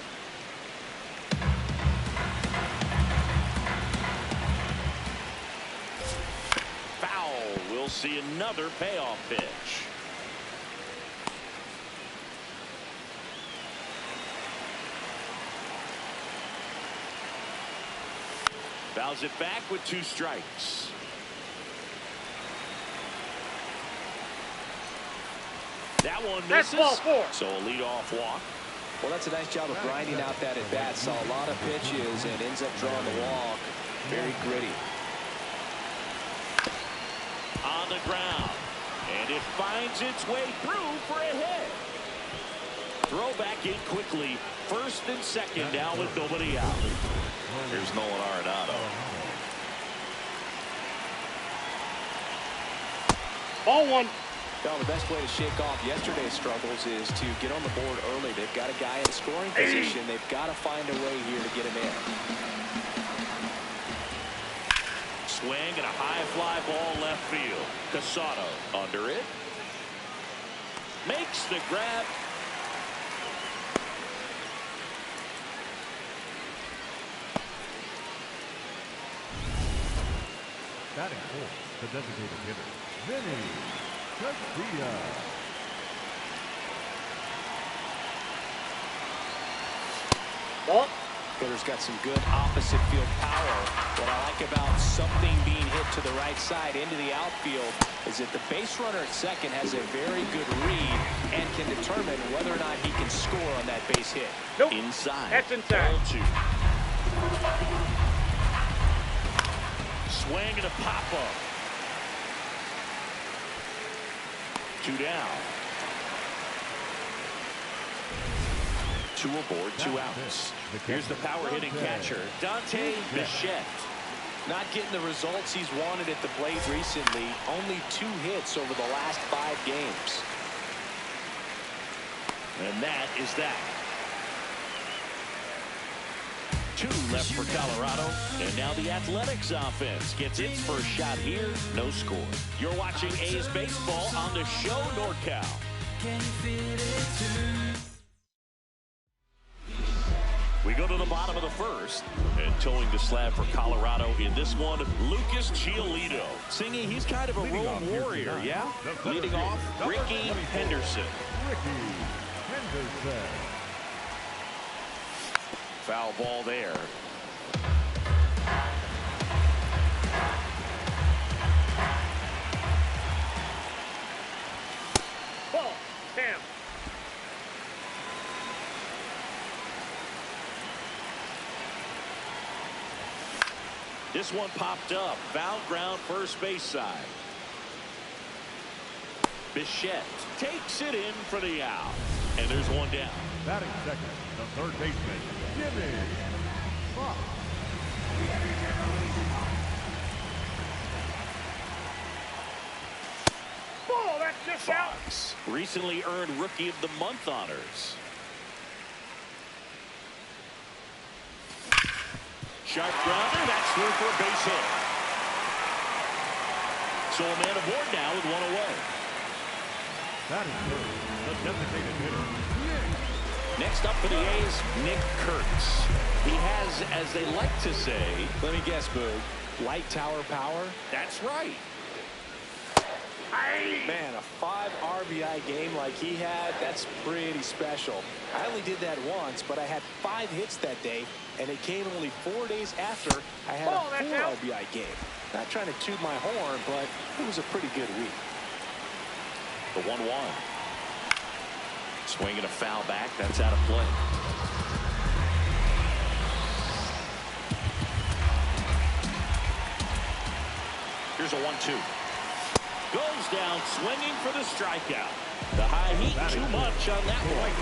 Foul. We'll see another payoff pitch. Fouls it back with 2 strikes. That one misses. That's ball 4. So a leadoff walk. Well, that's a nice job of grinding out that at bat. Saw a lot of pitches and ends up drawing the walk. Very gritty. On the ground. And it finds its way through for a hit. Throw back in quickly. First and second down with nobody out. Here's Nolan Arenado. Ball 1. Well, the best way to shake off yesterday's struggles is to get on the board early. They've got a guy in scoring position. They've got to find a way here to get him in. Swing and a high fly ball left field. Casado under it. Makes the grab. Batting fourth, the designated hitter, Vinny Castilla. Ball. Hitter's got some good opposite field power. What I like about something being hit to the right side into the outfield is that the base runner at second has a very good read and can determine whether or not he can score on that base hit. Nope. Inside. That's inside. Ball 2. Swing and a pop-up. 2 down. 2 aboard, 2 outs. Here's the power-hitting catcher, Dante Bichette. Not getting the results he's wanted at the plate recently. Only 2 hits over the last 5 games. And that is that. 2 left for Colorado. And now the Athletics offense gets its first shot here. No score. You're watching A's baseball on the Show NorCal. We go to the bottom of the first. And towing the slab for Colorado in this one, Lucas Giolito. Singy, he's kind of a road warrior, yeah? Leading off, Ricky Henderson. Foul ball there. Ball. 10. This one popped up. Foul ground first base side. Bichette takes it in for the out. And there's one down. Batting second, the third baseman, Jimmy Fox. Ball, that's just out. Fox recently earned Rookie of the Month honors. Sharp grounder, that's through for a base hit. So a man aboard now with one away. That is the designated hitter. Next up for the A's, Nick Kurtz. He has, as they like to say, Let me guess, Boog. Light tower power? that's right. Man, a 5 RBI game like he had, that's pretty special. I only did that once, but I had 5 hits that day, and it came only 4 days after I had a 4 RBI game. Not trying to toot my horn, but it was a pretty good week. The 1-1. Swinging a foul back. That's out of play. Here's a 1-2. Goes down swinging for the strikeout. The high heat too much on that one.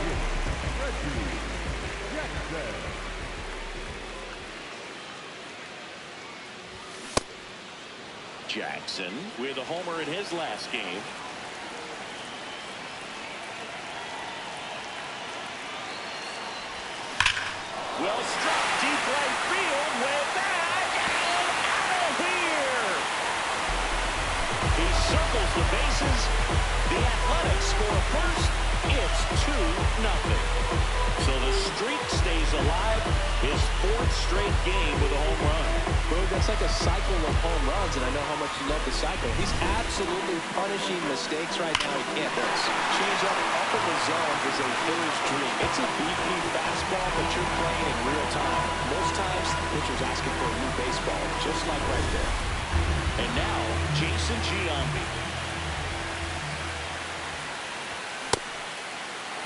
Jackson with a homer in his last game. Well struck, deep right field, way back, and out of here. He circles the bases. The Athletics score first. It's 2-0. So the streak stays alive. His 4th straight game with a home run. Bro, that's like a cycle of home runs, and I know how much you love the cycle. He's absolutely punishing mistakes right now. He can't miss. Change up in the zone is a hitter's dream. It's a BP fastball, but you're playing in real time. Most times, the pitcher's asking for a new baseball, just like right there. And now, Jason Giambi.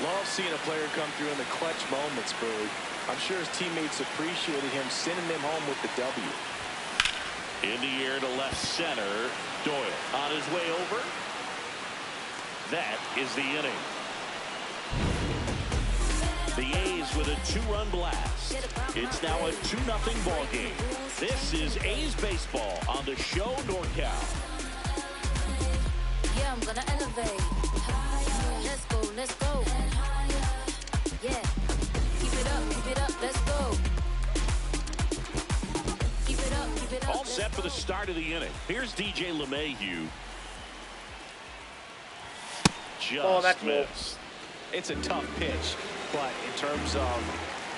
Love seeing a player come through in the clutch moments, Boog. I'm sure his teammates appreciated him sending them home with the W. In the air to left center. Doyle on his way over. That is the inning. The A's with a 2-run blast. It's now a 2-0 ball game. This is A's baseball on the show NorCal. Yeah, I'm gonna elevate. Let's go, let's go. Yeah, keep it up, let's go. Keep it up. All set for the start of the inning. Here's DJ LeMahieu. Just missed. It's a tough pitch, but in terms of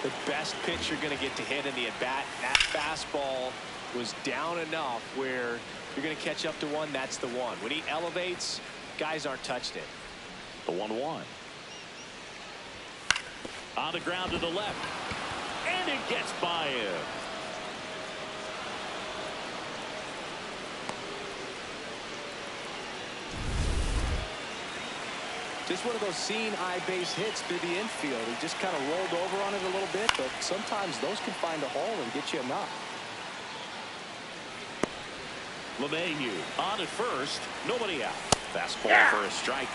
the best pitch you're going to get to hit in the at-bat, that fastball was down enough where you're going to catch up to one. That's the one. When he elevates, guys aren't touching it. The 1-1. On the ground to the left. And it gets by him. Just one of those seeing eye base hits through the infield. He just kind of rolled over on it a little bit, but sometimes those can find a hole and get you a knock. LeMahieu on at first. Nobody out. Fastball for a strike.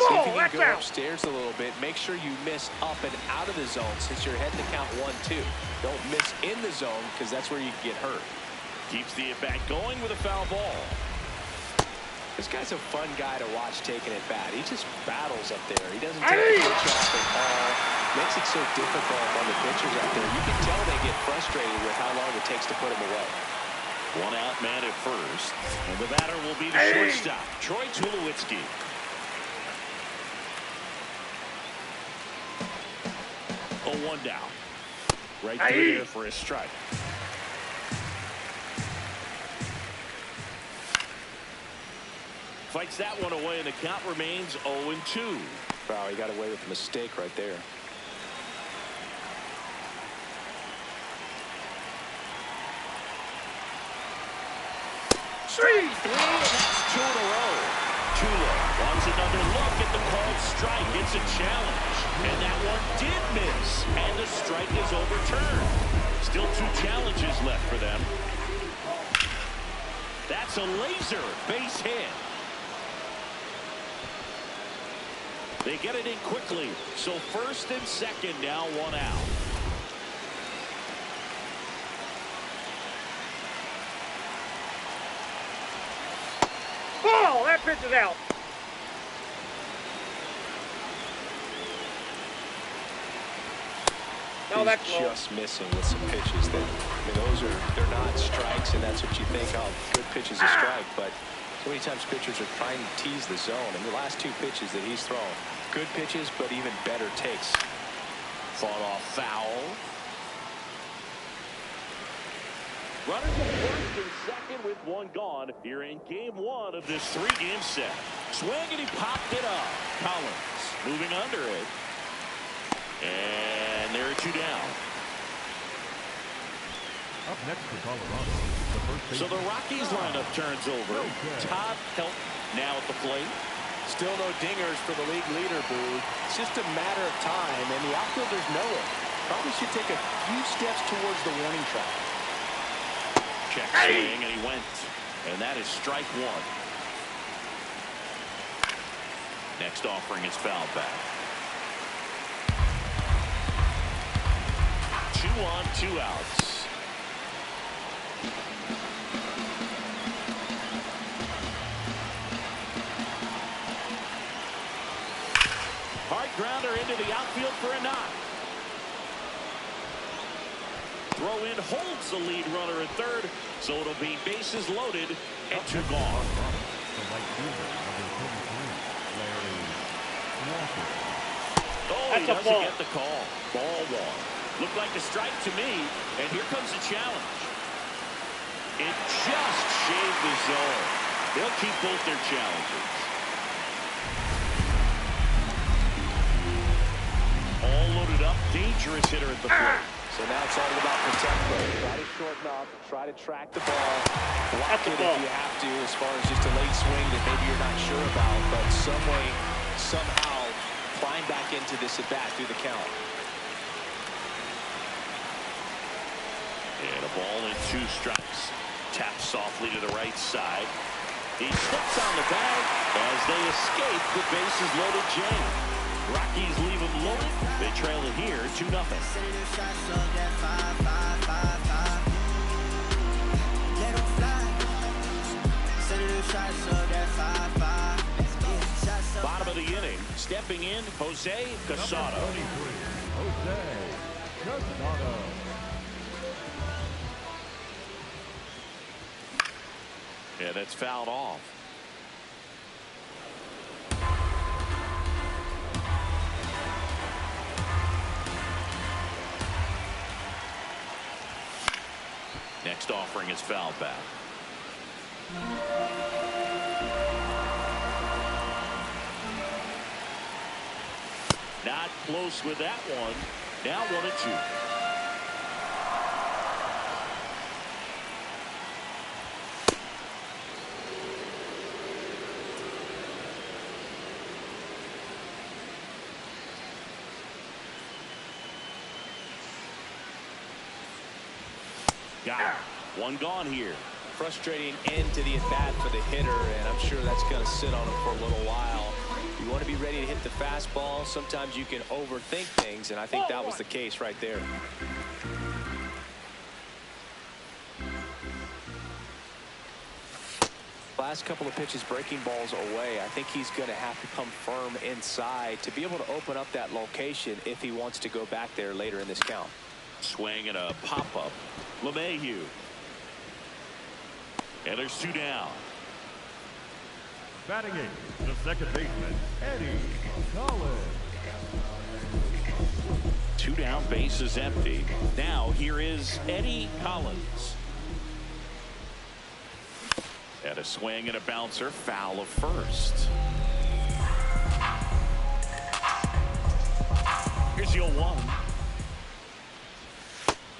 See if you can go upstairs a little bit. Make sure you miss up and out of the zone since you're heading to count 1-2. Don't miss in the zone because that's where you can get hurt. Keeps the at-bat going with a foul ball. This guy's a fun guy to watch taking it bat. He just battles up there. He doesn't take the pitch off at all. Makes it so difficult on the pitchers out there. You can tell they get frustrated with how long it takes to put him away. One out man at first. And the batter will be the shortstop, Troy Tulowitzki. A 1 down. Right through there for a strike. Fights that one away, and the count remains 0-2. Wow, he got away with a mistake right there. Three, and that's 2 in a row. Tulo wants another look at the called strike. It's a challenge, and that one did miss, and the strike is overturned. Still 2 challenges left for them. That's a laser base hit. They get it in quickly. So first and second, now one out. Ball! That pitch is out. No, that's just missing with some pitches that, I mean, they're not strikes, and that's what you think, oh, good pitch is a strike, but so many times pitchers are trying to tease the zone, and the last two pitches that he's thrown, good pitches, but even better takes. Fought off foul. Runners at first and second with one gone here in game one of this three-game set. Swing, and he popped it up. Collins moving under it. And there are two down. Up next for Colorado, so the Rockies lineup turns over. Todd Help now at the plate. Still no dingers for the league leader, Boo. It's just a matter of time, and the outfielders know it. Probably should take a few steps towards the warning track. Check swing, and he went. And that is strike one. Next offering is fouled back. 2 on, 2 outs. Hard grounder into the outfield for a knock. Throw in holds the lead runner at third, so it'll be bases loaded and 2 gone. Oh, he doesn't get the call. Ball one. Looked like a strike to me, and here comes the challenge. It just shaved the zone. They'll keep both their challenges. All loaded up, dangerous hitter at the plate. So now it's all about protect mode. Try to shorten up, try to track the ball, block it if you have to, as far as just a late swing that maybe you're not sure about, but some way, somehow, climb back into this at bat through the count. And a ball and 2 strikes. Taps softly to the right side. He slips on the bag as they escape the bases loaded Jane. Rockies leave him loaded. They trail it here 2-0. Bottom of the inning. Stepping in, Jose Casado. Jose Casado. Yeah, that's fouled off. Next offering is fouled back. Not close with that one. Now 1-2. Got it. 1 gone here. Frustrating end to the at-bat for the hitter, and I'm sure that's going to sit on him for a little while. You want to be ready to hit the fastball. Sometimes you can overthink things, and I think that was the case right there. Last couple of pitches breaking balls away. I think he's going to have to come firm inside to be able to open up that location if he wants to go back there later in this count. Swing and a pop-up. LeMahieu. And there's 2 down. Batting in, the second baseman, Eddie Collins. 2 down, base is empty. Now here is Eddie Collins. And a swing and a bouncer, foul of first. Here's the 0-1.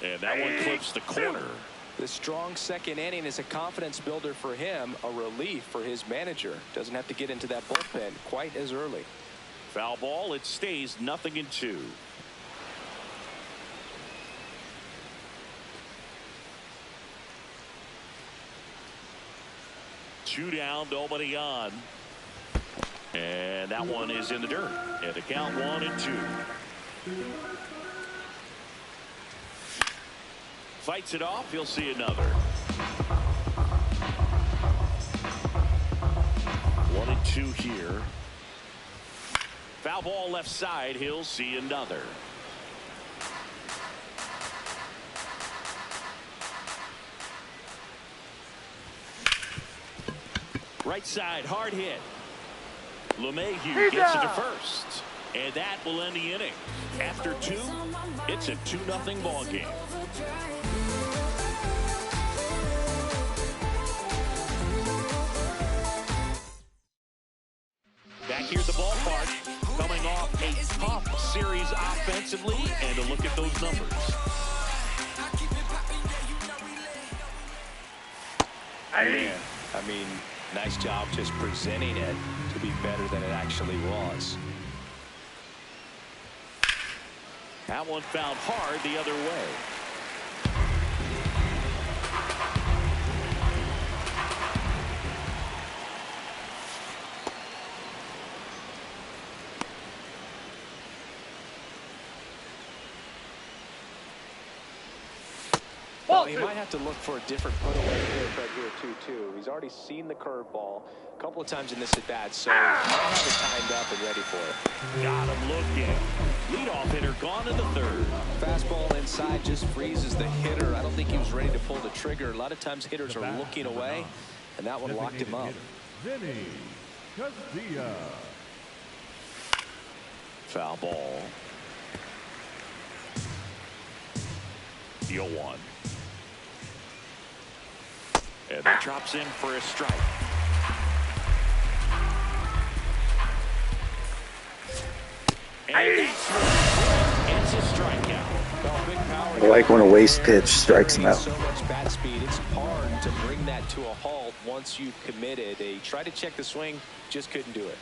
And that one clips the corner. The strong second inning is a confidence builder for him, a relief for his manager. Doesn't have to get into that bullpen quite as early. Foul ball, it stays 0-2. Two down, nobody on. And that one is in the dirt. And the count 1-2. Fights it off. He'll see another. 1-2 here. Foul ball left side. He'll see another. Right side, hard hit. LeMahieu gets it to first. And that will end the inning. After 2, it's a 2-0 ball game. Back here at the ballpark, coming off a tough series offensively, and a look at those numbers. I mean, nice job just presenting it to be better than it actually was. That one fouled hard the other way. Well, he might have to look for a different put-away pitch right here, too. He's already seen the curveball a couple of miles in this at-bat, so he might have it timed up and ready for it. Got him looking. Leadoff hitter gone in the third. Fastball inside just freezes the hitter. I don't think he was ready to pull the trigger. A lot of times hitters are looking away, and that one locked him up. Foul ball. The 0-1. And that drops in for a strike. And that's it's a strikeout. I like when a waste pitch strikes him out. So much bat speed, it's hard to bring that to a halt once you've committed. They tried to check the swing, just couldn't do it.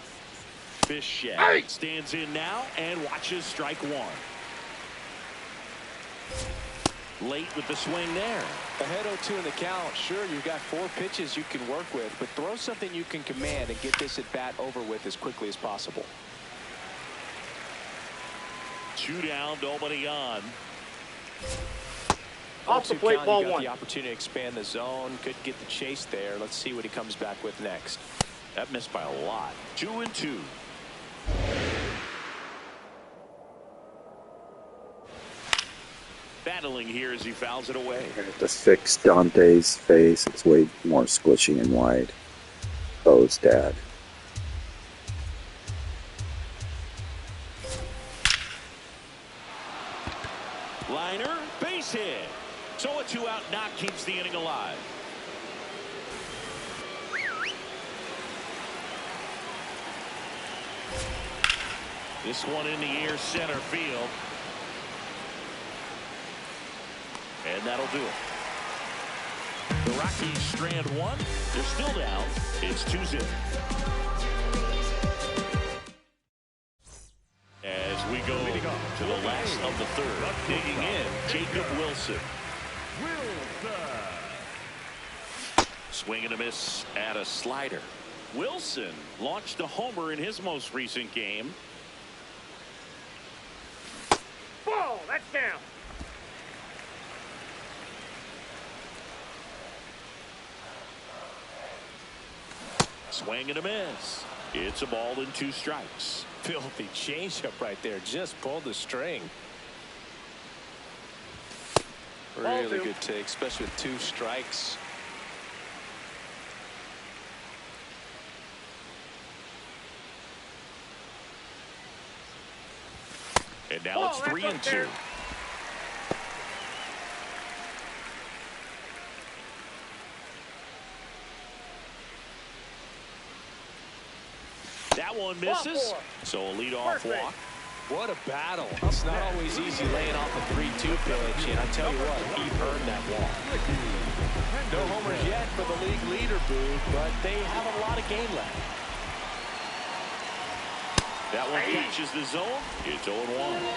Bichette stands in now and watches strike 1. Late with the swing there. Ahead 0-2 in the count. Sure, you've got 4 pitches you can work with, but throw something you can command and get this at bat over with as quickly as possible. 2 down, nobody on. Off the plate, ball 1. The opportunity to expand the zone. Could get the chase there. Let's see what he comes back with next. That missed by a lot. 2-2. Battling here as he fouls it away. I have to fix Dante's face. It's way more squishy and wide. Bo's dad. Liner, base hit. So a 2-out knock keeps the inning alive. This one in the air, center field. And that'll do it. The Rockies strand 1. They're still down. It's 2-0. As we go to the last of the third, digging in, Jacob Wilson. Swing and a miss at a slider. Wilson launched a homer in his most recent game. Ball, that's down. Swing and a miss. It's a ball and 2 strikes. Filthy changeup right there. Just pulled the string. Really good take, especially with 2 strikes. And now it's 3-2. That one misses. So a leadoff walk. What a battle. It's not always easy laying off a 3-2 pitch, and I tell you what, he earned that walk. No homers yet for the league leader, Boo, but they have a lot of game left. That one reaches the zone. It's 0-1.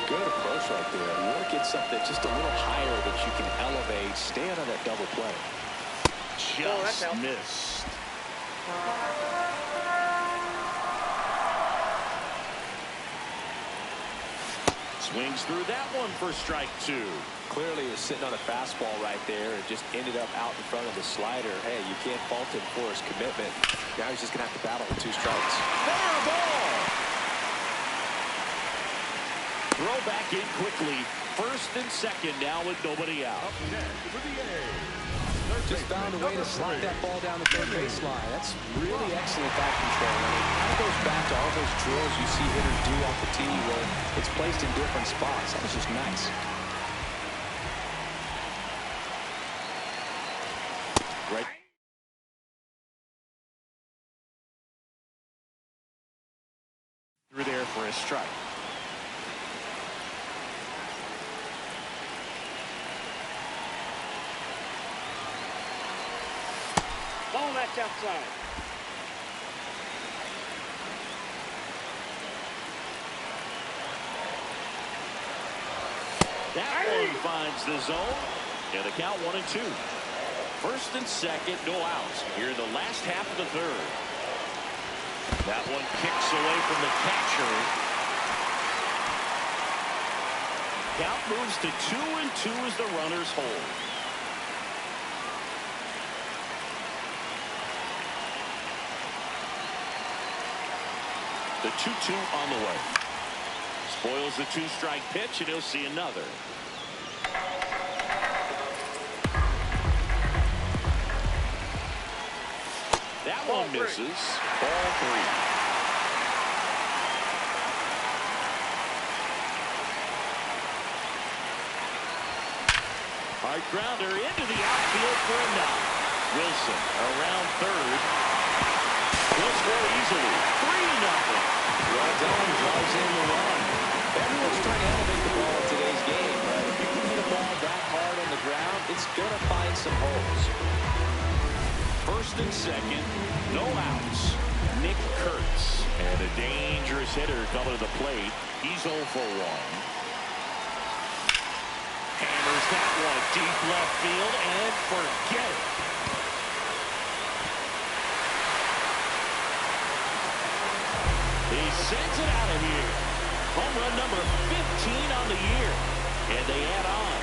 Good approach right there. You want to get something just a little higher that you can elevate. Stay out of that double play. Just missed. Swings through that one for strike 2. Clearly is sitting on a fastball right there and just ended up out in front of the slider. Hey, you can't fault him for his commitment. Now he's just going to have to battle with 2 strikes. Fair ball. Throw back in quickly. First and second now with nobody out. Up next for the A's. Just found a way to slide that ball down the third baseline. That's really excellent back control. And it kind of goes back to all those drills you see hitters do off the tee where it's placed in different spots. That was just nice. Right. Through there for a strike. Ball, that's outside. That one finds the zone. And the count 1-2. First and second, no outs here in the last half of the third. That one kicks away from the catcher. Count moves to 2-2 as the runners hold. The 2-2 on the way. Spoils the 2-strike pitch, and he'll see another. That one misses. Ball 3. Hard grounder into the outfield for a knock. Wilson around third. He'll score easily. 3-0. Well done. Drives in the run. Everyone's trying to elevate the ball in today's game, but if you can hit a ball that hard on the ground, it's going to find some holes. First and second, no outs. Nick Kurtz. And a dangerous hitter coming to the plate. He's 0 for 1. Hammers that one deep left field and forget it. He sends it out of here. Home run number 15 on the year. And they add on.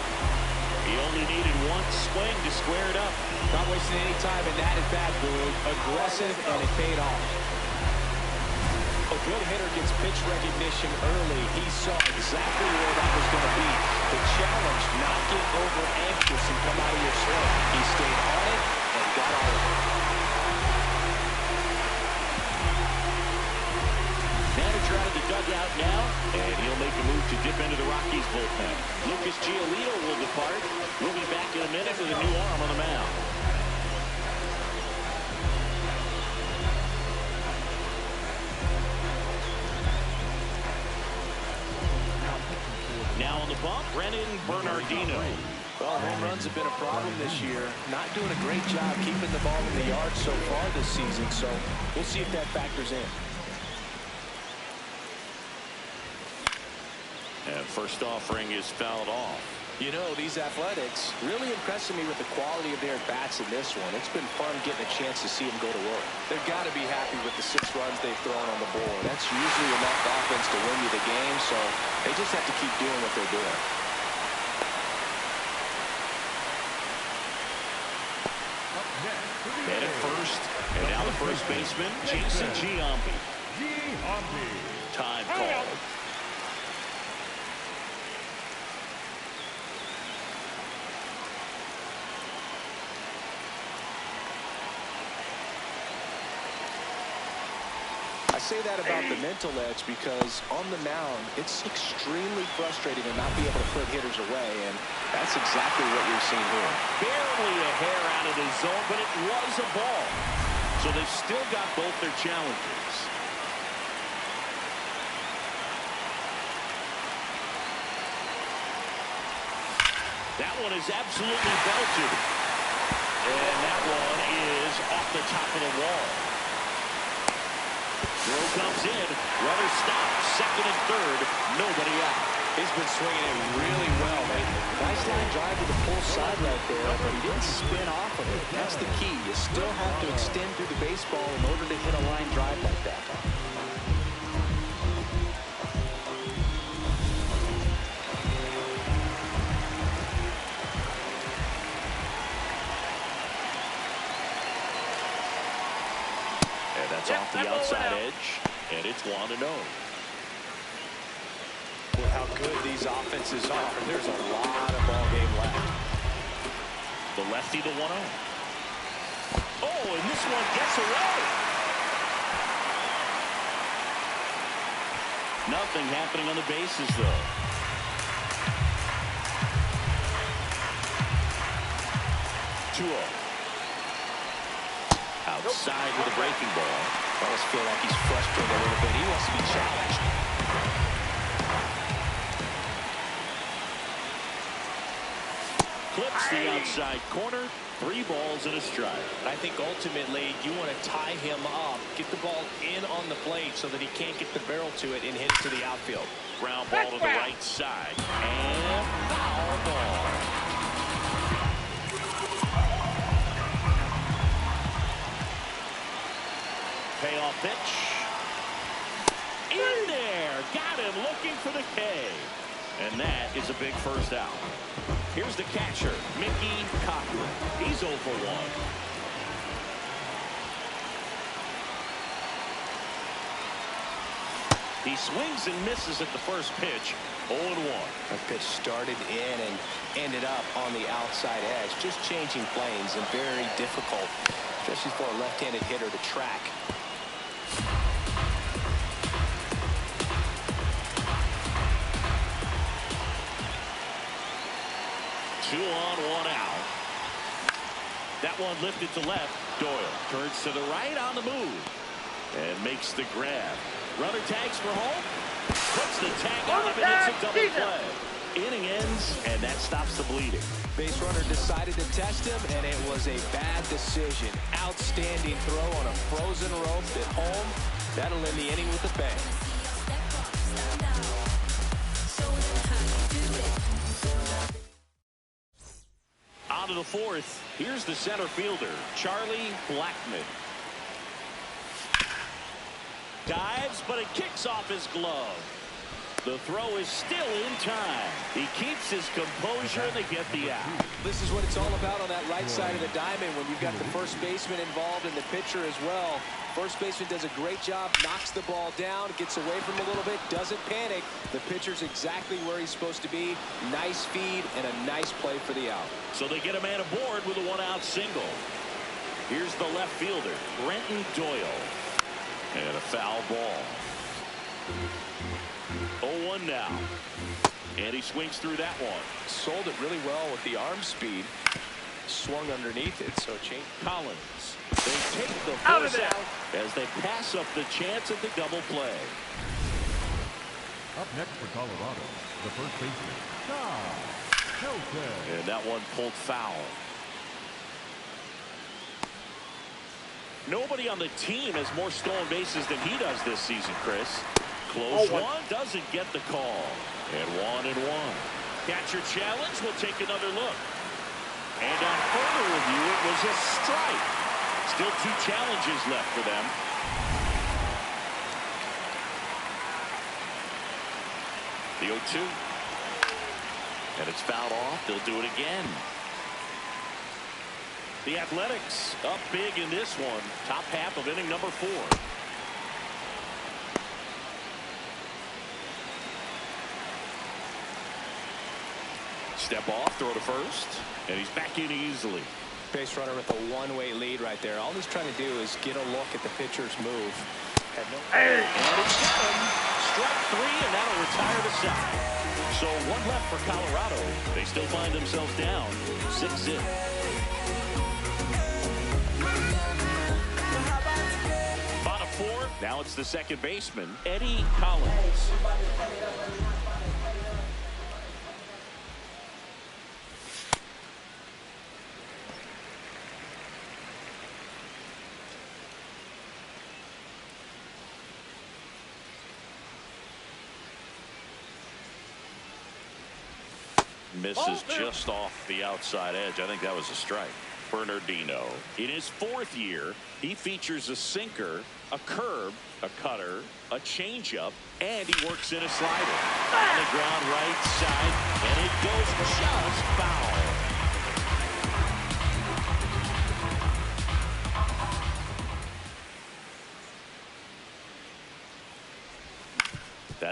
He only needed one swing to square it up. Not wasting any time in that at bat, Boog. Aggressive, and it paid off. A good hitter gets pitch recognition early. He saw exactly where that was going to be. The challenge, not get over anxious and come out of your swing. He stayed on it and got all of it. Manager out of the dugout now, and he'll make a move to dip into the Rockies bullpen. Lucas Giolito will depart. We'll be back in a minute with a new arm on the mound. Now on the bump, Brennan Bernardino. Well, home runs have been a problem this year. Not doing a great job keeping the ball in the yard so far this season, so we'll see if that factors in. And first offering is fouled off. You know, these Athletics really impressing me with the quality of their bats in this one. It's been fun getting a chance to see them go to work. They've got to be happy with the 6 runs they've thrown on the board. That's usually enough offense to win you the game, so they just have to keep doing what they're doing. And at first, and now the first baseman, Jason Giambi. Time call. I say that about the mental edge because on the mound, it's extremely frustrating to not be able to put hitters away, and that's exactly what you're seeing here. Barely a hair out of the zone, but it was a ball. So they've still got both their challenges. That one is absolutely belted. And that one is off the top of the wall. Throw comes in. Runner stops. Second and third. Nobody out. He's been swinging it really well, man. Nice line drive to the full side right there, but he didn't spin off of it. That's the key. You still have to extend through the baseball in order to hit a line drive like that. It's off the outside edge, and it's 1-0. With how good these offenses are, there's a lot of ball game left. The lefty, the 1-0. Oh, and this one gets away. Nothing happening on the bases, though. Outside with a breaking ball. I almost feel like he's frustrated a little bit. He wants to be challenged. Clips the outside corner. 3 balls and a strike. I think ultimately you want to tie him up, get the ball in on the plate so that he can't get the barrel to it and hit it to the outfield. Ground ball to the right side. And foul ball. Payoff pitch. In there. Got him looking for the K. And that is a big first out. Here's the catcher, Mickey Cochran. He's 0 for 1. He swings and misses at the first pitch. 0-1. That pitch started in and ended up on the outside edge. Just changing planes and very difficult, especially for a left-handed hitter to track. 2 on, 1 out. That one lifted to left. Doyle turns to the right on the move and makes the grab. Runner tags for home. Puts the tag on him and hits a double play. Inning ends, and that stops the bleeding. Base runner decided to test him, and it was a bad decision. Outstanding throw on a frozen rope at home. That'll end the inning with a bang. On to the 4th. Here's the center fielder, Charlie Blackmon. Dives, but it kicks off his glove. The throw is still in time. He keeps his composure, and they get the out. This is what it's all about on that right side of the diamond when you've got the first baseman involved and the pitcher as well. First baseman does a great job, knocks the ball down, gets away from him a little bit, doesn't panic. The pitcher's exactly where he's supposed to be. Nice feed and a nice play for the out. So they get a man aboard with a 1-out single. Here's the left fielder, Brenton Doyle. And a foul ball. 0-1 now. And he swings through that one. Sold it really well with the arm speed. Swung underneath it, so change. Collins. They take the force out as they pass up the chance at the double play. Up next for Colorado, the first baseman, and that one pulled foul. Nobody on the team has more stolen bases than he does this season, Chris. Close one, doesn't get the call. And 1-1. Catcher challenge, will take another look. And on further review, it was a strike. Still 2 challenges left for them. The 0-2. And it's fouled off. They'll do it again. The Athletics up big in this one. Top half of inning number 4. Step off, throw to first, and he's back in easily. Base runner with a one-way lead right there. All he's trying to do is get a look at the pitcher's move. And it's got him. Strike 3, and that'll retire the side. So 1 left for Colorado. They still find themselves down 6-0. Bottom 4. Now it's the second baseman, Eddie Collins. Misses just off the outside edge. I think that was a strike. Bernardino. In his 4th year, he features a sinker, a curve, a cutter, a changeup, and he works in a slider. On the ground right side, and it goes just foul.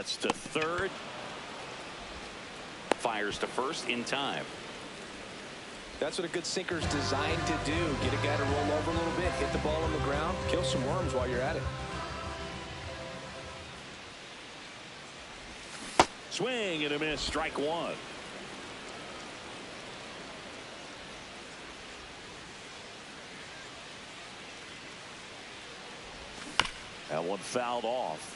Cuts to third. Fires to first in time. That's what a good sinker's designed to do. Get a guy to roll over a little bit, hit the ball on the ground, kill some worms while you're at it. Swing and a miss. Strike one. That one fouled off.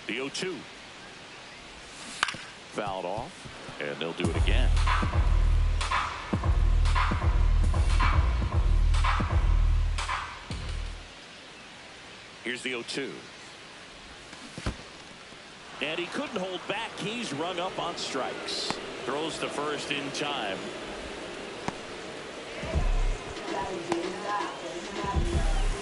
The 0-2. Fouled off, and they'll do it again. Here's the 0-2. And he couldn't hold back. He's rung up on strikes. Throws to first in time.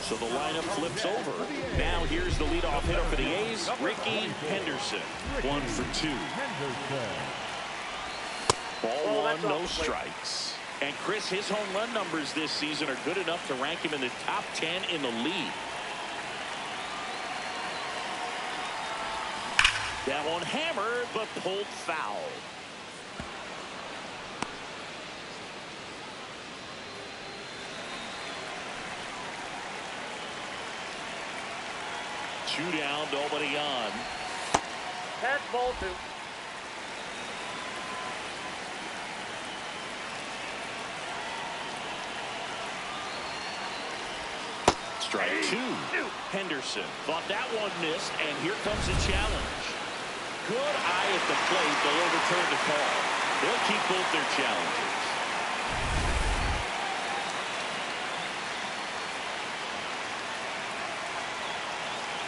So the lineup flips over. Now here's the leadoff hitter for the A's, Ricky Henderson. 1 for 2. Ball one, no strikes. And Chris, his home run numbers this season are good enough to rank him in the top 10 in the league. That one hammered, but pulled foul. Two down, nobody on. That's ball two. Strike two. Henderson thought that one missed, and here comes a challenge. Good eye at the plate. They'll overturn the call. They'll keep both their challenges.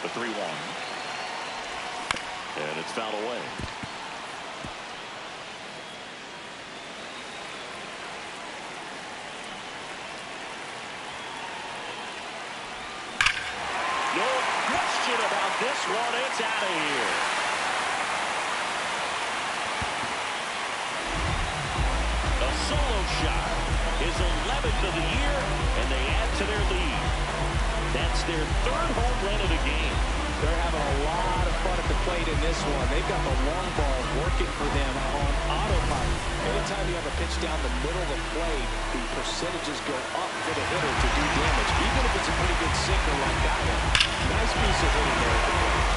The 3-1. And it's fouled away. No question about this one. It's out of here. A solo shot. His 11th of the year, and they add to their lead. That's their third home run of the game. They're having a lot of fun at the plate in this one. They've got the long ball working for them on autopilot. Anytime you have a pitch down the middle of the plate, the percentages go up for the hitter to do damage, even if it's a pretty good sinker like that one. Nice piece of hitting there at the plate.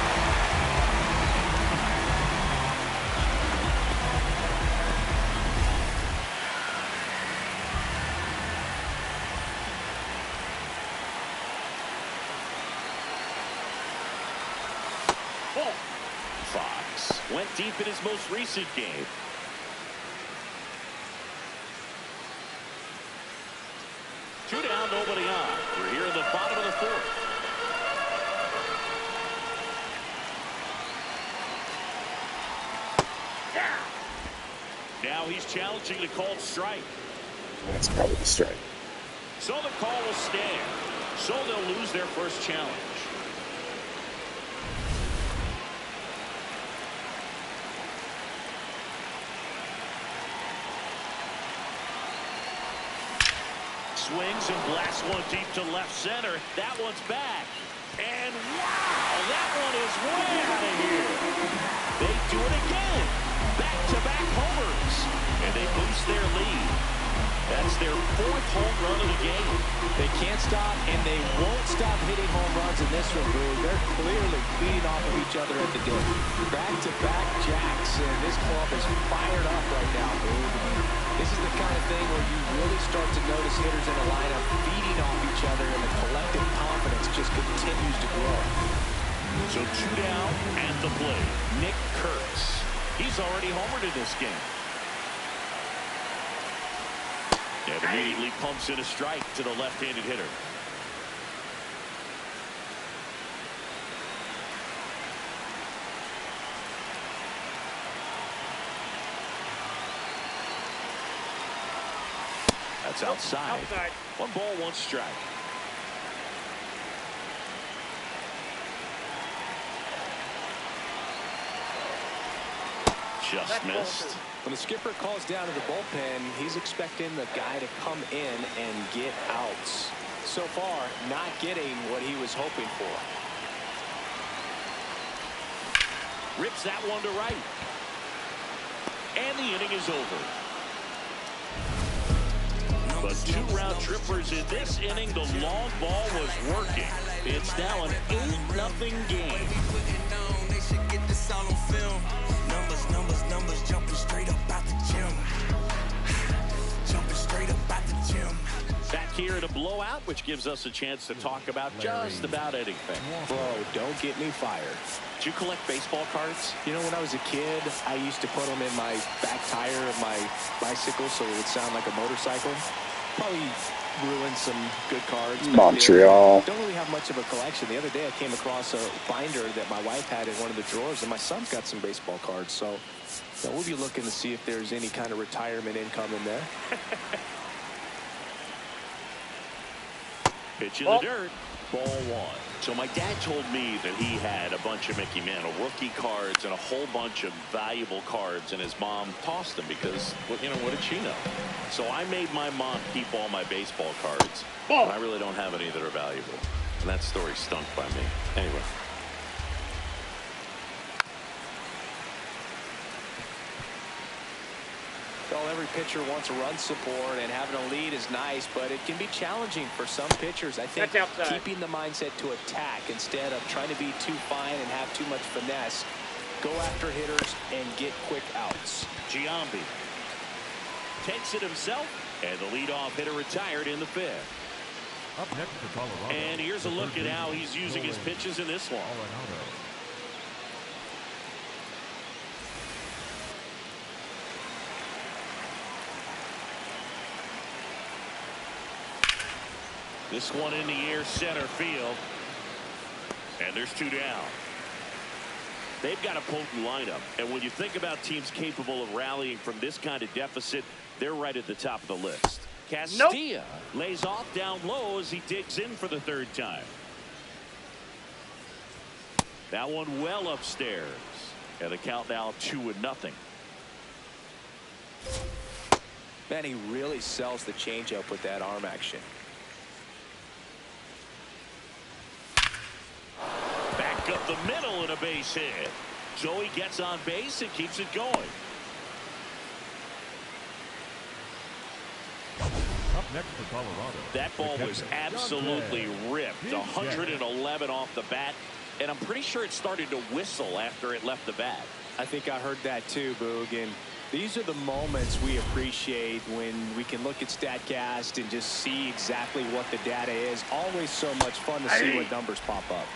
Fox went deep in his most recent game. Two down, nobody on. We're here in the bottom of the fourth. Now he's challenging the called strike. That's probably the strike. So the call will stand. So they'll lose their first challenge. Swings and blasts one deep to left center. That one's back. And wow, that one is way out of here. They do it again. Back-to-back homers. And they boost their lead. That's their fourth home run of the game. They can't stop, and they won't stop hitting home runs in this one, Brew. They're clearly feeding off of each other at the dip. Back-to-back jacks, and this club is fired up right now, Brew. This is the kind of thing where you really start to notice hitters in a lineup feeding off each other, and the collective confidence just continues to grow. So two down at the plate. Nick Kurtz. He's already homered in this game. And immediately pumps in a strike to the left-handed hitter. That's outside. One ball, one strike. Just missed. When the skipper calls down to the bullpen, he's expecting the guy to come in and get outs. So far, not getting what he was hoping for. Rips that one to right. And the inning is over. But 2 round trippers in this inning. The long ball was working. It's now an 8-0 game. They should get this all on film. Numbers, jumping straight up out the gym. Jumping straight up out the gym. Back here in a blowout, which gives us a chance to talk about just about anything. Bro, don't get me fired. Did you collect baseball cards? You know, when I was a kid, I used to put them in my back tire of my bicycle so it would sound like a motorcycle. Probably ruined some good cards. Montreal. Don't really have much of a collection. The other day I came across a binder that my wife had in one of the drawers, and my son's got some baseball cards. So we'll be looking to see if there's any kind of retirement income in there. Pitch in the dirt. Ball 1. So my dad told me that he had a bunch of Mickey Mantle rookie cards and a whole bunch of valuable cards, and his mom tossed them because, well, you know, what did she know? So I made my mom keep all my baseball cards. But I really don't have any that are valuable. And that story stunk by me. Anyway. Well, every pitcher wants a run support, and having a lead is nice, but it can be challenging for some pitchers. I think keeping the mindset to attack instead of trying to be too fine and have too much finesse. Go after hitters and get quick outs. Giambi takes it himself, and the leadoff hitter retired in the 5th. Up next for Colorado. And here's a look at how he's using his pitches in this one. This one in the air, center field. And there's 2 down. They've got a potent lineup. And when you think about teams capable of rallying from this kind of deficit, they're right at the top of the list. Castilla lays off down low as he digs in for the 3rd time. That one well upstairs. And the count now 2-0. Man, he really sells the changeup with that arm action. Back up the middle and a base hit. So he gets on base and keeps it going. Up next for Colorado. That ball was absolutely ripped. 111 off the bat. And I'm pretty sure it started to whistle after it left the bat. I think I heard that too, Boog. And these are the moments we appreciate when we can look at StatCast and just see exactly what the data is. Always so much fun to see what numbers pop up.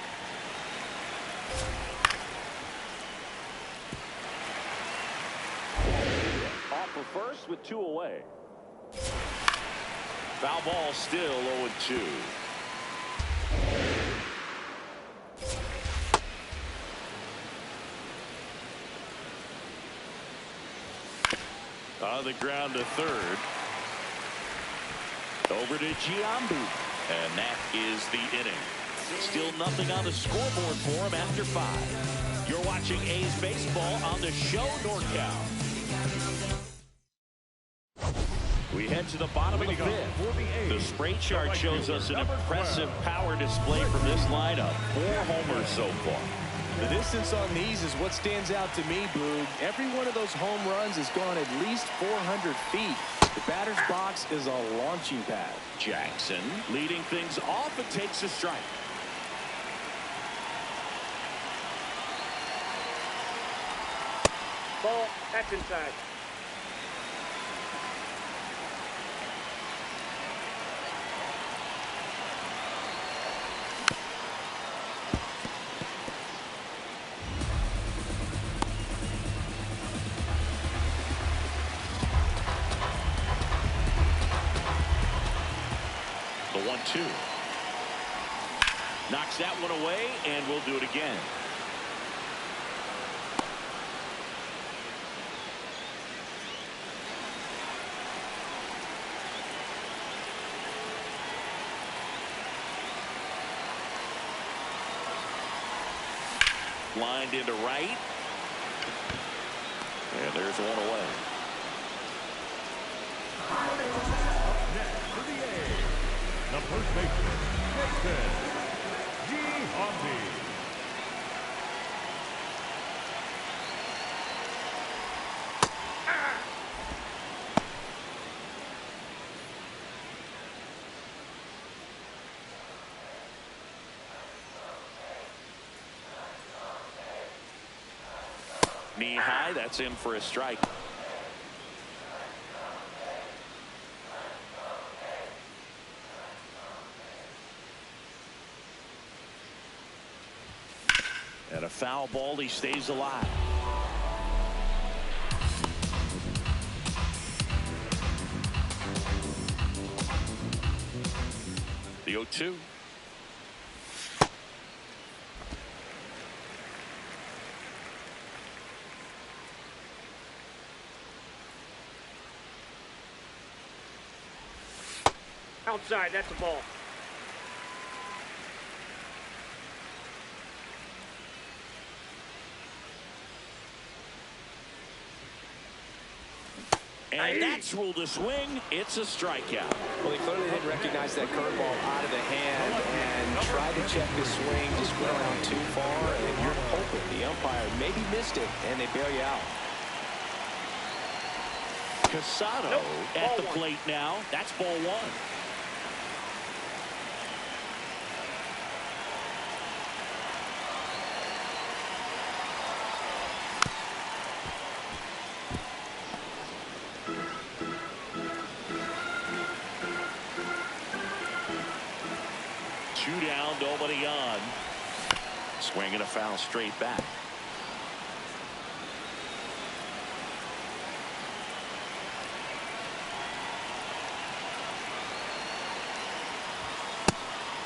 Off for first with 2 away. Foul ball still 0-2. On the ground to 3rd. Over to Giambi. And that is the inning. Still nothing on the scoreboard for him after 5. You're watching A's baseball on the show NorCal. We head to the bottom of the 5th. The spray chart shows us an impressive power display from this lineup. 4 homers so far. The distance on these is what stands out to me, Boog. Every one of those home runs has gone at least 400 feet. The batter's box is a launching pad. Jackson leading things off and takes a strike. Ball, that's inside. The 1-2. Knocks that one away, and we'll do it again. Lined into right. And there's one away. Next for the A's, the first baseman, Jason G. Knee high, that's in for a strike. And a foul ball, he stays alive. The 0-2. Outside, that's a ball. And that's ruled a swing. It's a strikeout. Well, he clearly didn't recognize that curveball out of the hand and tried to check the swing, just went around too far, and you're hoping the umpire maybe missed it, and they bail you out. Casado at the plate now. That's ball one. Two down, nobody on. Swing and a foul straight back.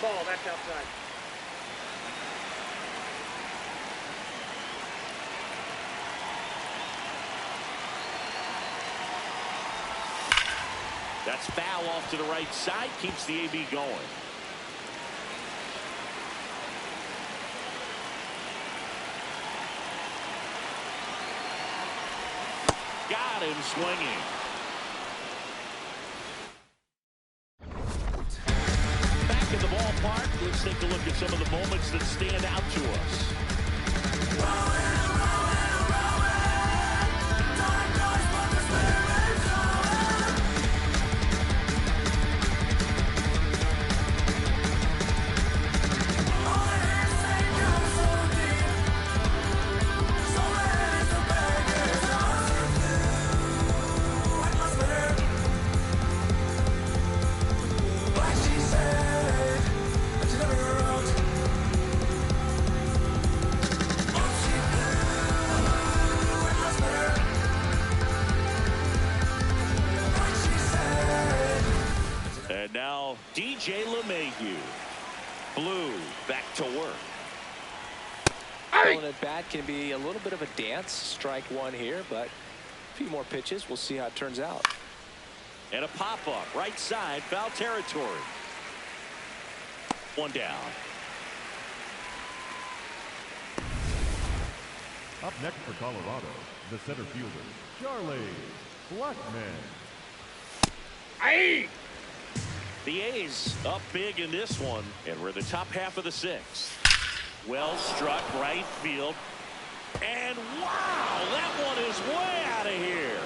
Ball, that's outside. That's foul off to the right side. Keeps the AB going. Got him swinging. Back in the ballpark, let's take a look at some of the moments that stand out to us. And now DJ LeMahieu. Blue back to work. Throwing at bat can be a little bit of a dance. Strike one here, but a few more pitches. We'll see how it turns out. And a pop-up right side, foul territory. One down. Up next for Colorado, the center fielder, Charlie Blackmon. Aye. The A's up big in this one, and we're in the top half of the sixth. Well struck right field. And wow, that one is way out of here.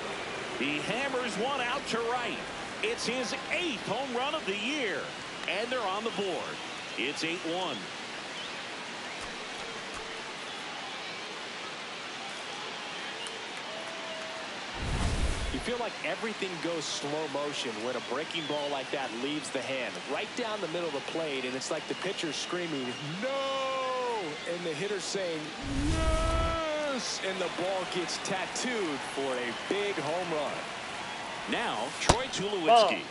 He hammers one out to right. It's his 8th home run of the year, and they're on the board. It's 8-1. You feel like everything goes slow motion when a breaking ball like that leaves the hand right down the middle of the plate, and it's like the pitcher screaming no, and the hitter saying yes, and the ball gets tattooed for a big home run. Now Troy Tulowitzki.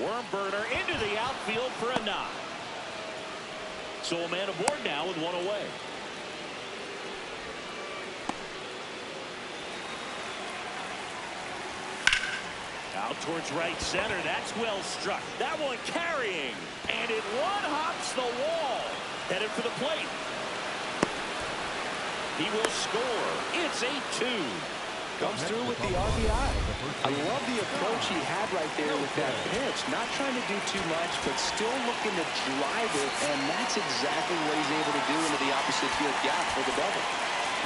Worm burner into the outfield for a knock. So a man aboard now with one away. Out towards right center. That's well struck. That one carrying. And it one-hops the wall. Headed for the plate. He will score. It's 8-2. Comes through with the RBI. I love the approach he had right there with that pitch. Not trying to do too much, but still looking to drive it, and that's exactly what he's able to do into the opposite field gap for the double.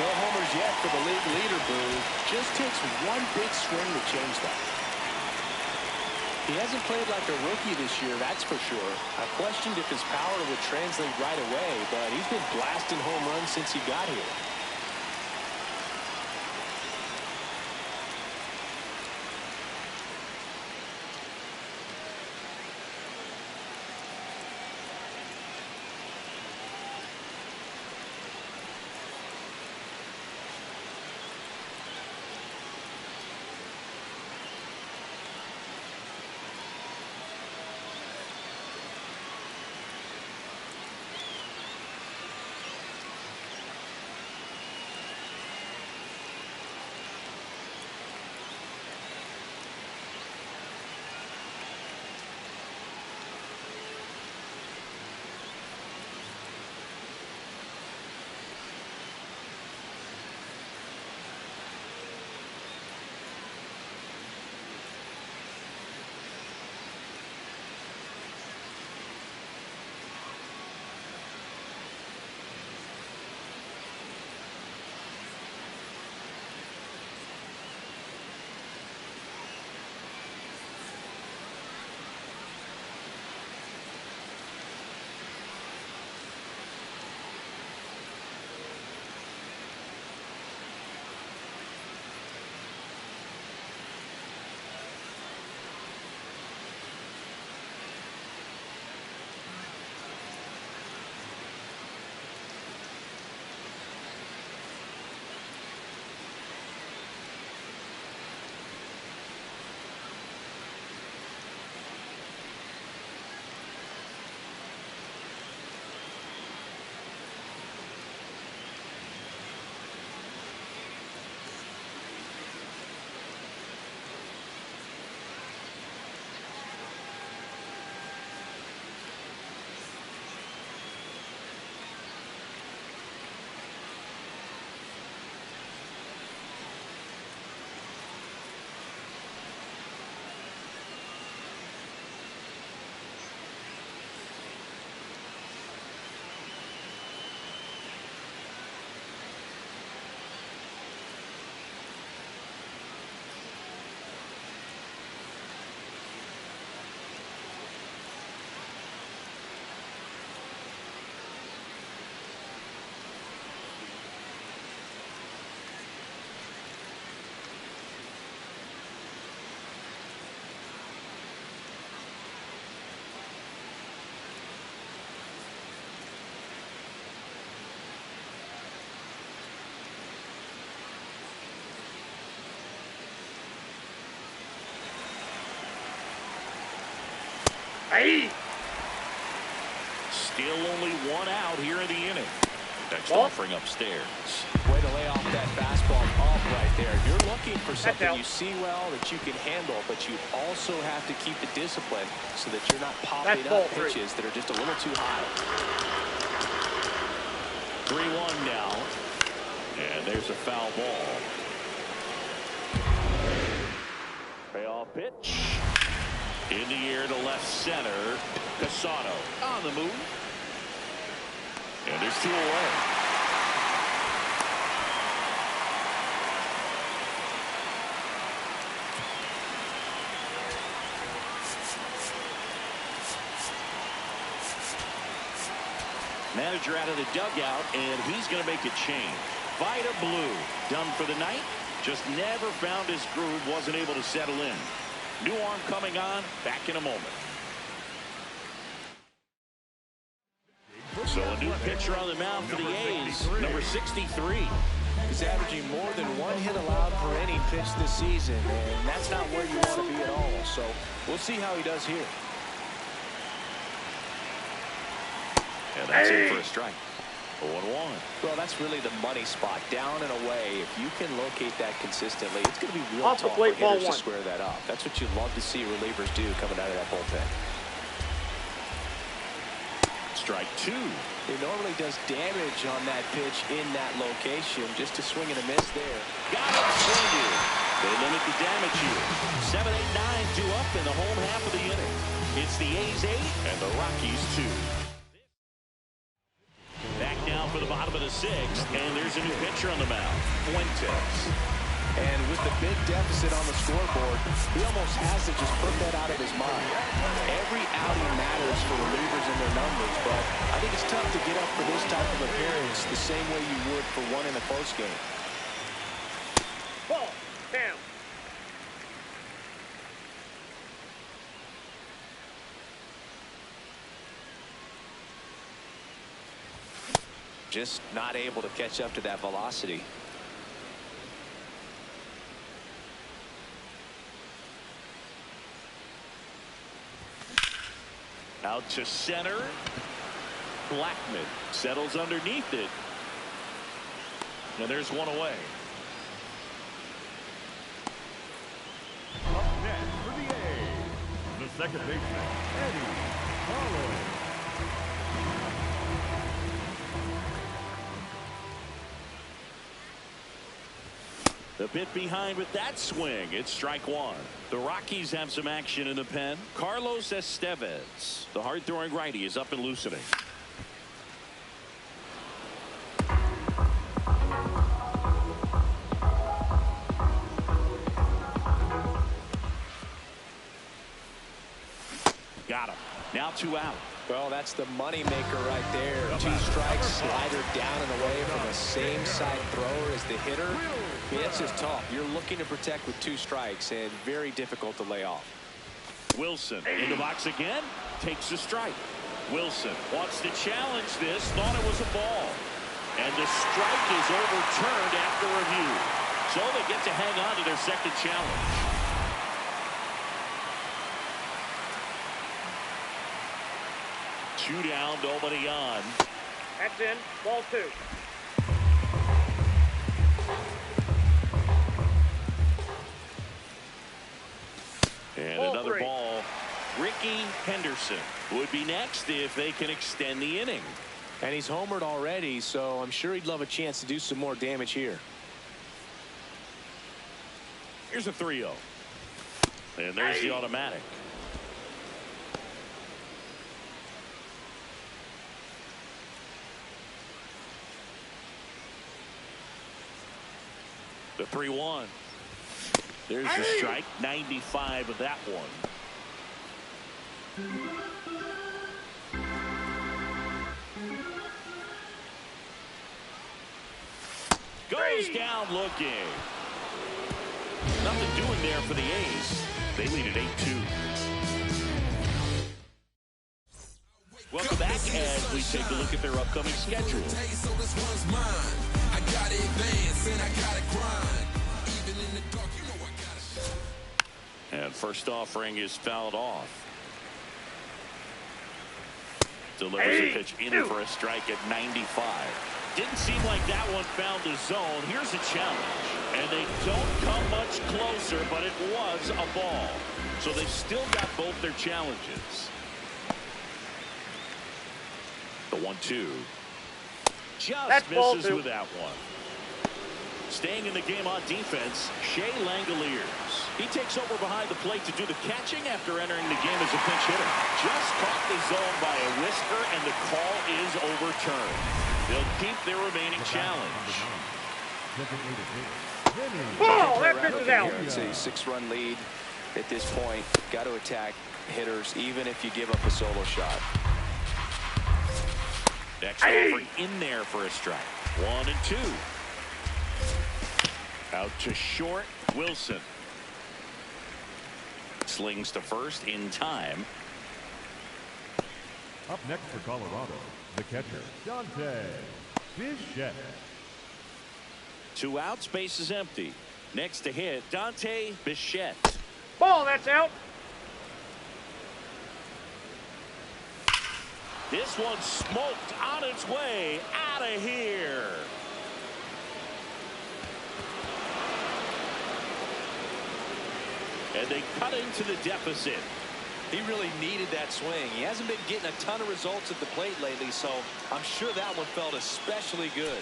No homers yet for the league leader, Boo. Just takes one big swing to change that. He hasn't played like a rookie this year, that's for sure. I questioned if his power would translate right away, but he's been blasting home runs since he got here. Hey! Still only one out here in the inning. Next offering upstairs. Way to lay off that fastball up right there. You're looking for something you see well that you can handle, but you also have to keep the discipline so that you're not popping up pitches that are just a little too high. 3-1 now. And there's a foul ball. Payoff pitch. In the air to left center. Casado on the move. And there's 2 away. Manager out of the dugout, and he's going to make a change. Vida Blue done for the night. Just never found his groove, wasn't able to settle in. New arm coming on, back in a moment. So a new pitcher on the mound for the A's, number 63. He's averaging more than 1 hit allowed per inning pitched this season, and that's not where you want to be at all. So we'll see how he does here. And that's it for a strike. 0-1. Well, that's really the money spot, down and away. If you can locate that consistently, it's going to be real tough for hitters to square that up. That's what you'd love to see relievers do coming out of that bullpen. strike two. It normally does damage on that pitch in that location. Just a swing and a miss there. Got him swinging. They limit the damage here. 7, 8, 9, 2 up in the home half of the inning. It's the A's 8 and the Rockies 2. Back now for the bottom of the sixth, and there's a new pitcher on the mound, Fuentes. And with the big deficit on the scoreboard, he almost has to just put that out of his mind. Every outing matters for relievers and their numbers, but I think it's tough to get up for this type of appearance the same way you would for one in a close game. Ball. Down. Just not able to catch up to that velocity. Out to center. Blackman settles underneath it. And there's one away. Up next for the A's, the second baseman, Eddie Carlos. A bit behind with that swing. It's strike one. The Rockies have some action in the pen. Carlos Estevez, the hard-throwing righty, is up and loosening. Got him. Now 2 out. Well, that's the money maker right there. 2 strikes, slider down and away from the same side thrower as the hitter. I mean, that's just tough. You're looking to protect with 2 strikes and very difficult to lay off. Wilson in the box again, takes a strike. Wilson wants to challenge this, thought it was a ball. And the strike is overturned after review. So they get to hang on to their second challenge. 2 down, nobody on. That's in. Ball 2. And Ball another 3. ball. Ricky Henderson would be next if they can extend the inning. And he's homered already, so I'm sure he'd love a chance to do some more damage here. Here's a 3-0. And there's the automatic. The 3-1. There's the strike. 95 of that one. Goes down looking. Nothing doing there for the A's. They lead at 8-2. Welcome back as we take a look at their upcoming schedule. And first offering is fouled off. Delivers a pitch in for a strike at 95. Didn't seem like that one found the zone. Here's a challenge. And they don't come much closer, but it was a ball. So they've still got both their challenges. The 1-2. Just misses with that one. Staying in the game on defense, Shea Langoliers. He takes over behind the plate to do the catching after entering the game as a pinch hitter. Just caught the zone by a whisker, and the call is overturned. They'll keep their remaining challenge. Ball! That pitch is out. It's a 6-run lead at this point. Got to attack hitters, even if you give up a solo shot. Next offering in there for a strike. 1-2. Out to short, Wilson. Slings to first in time. Up next for Colorado, the catcher, Dante Bichette. 2 outs, base is empty. Next to hit, Dante Bichette. Ball, that's out. This one smoked on its way out of here. And they cut into the deficit. He really needed that swing. He hasn't been getting a ton of results at the plate lately, so I'm sure that one felt especially good.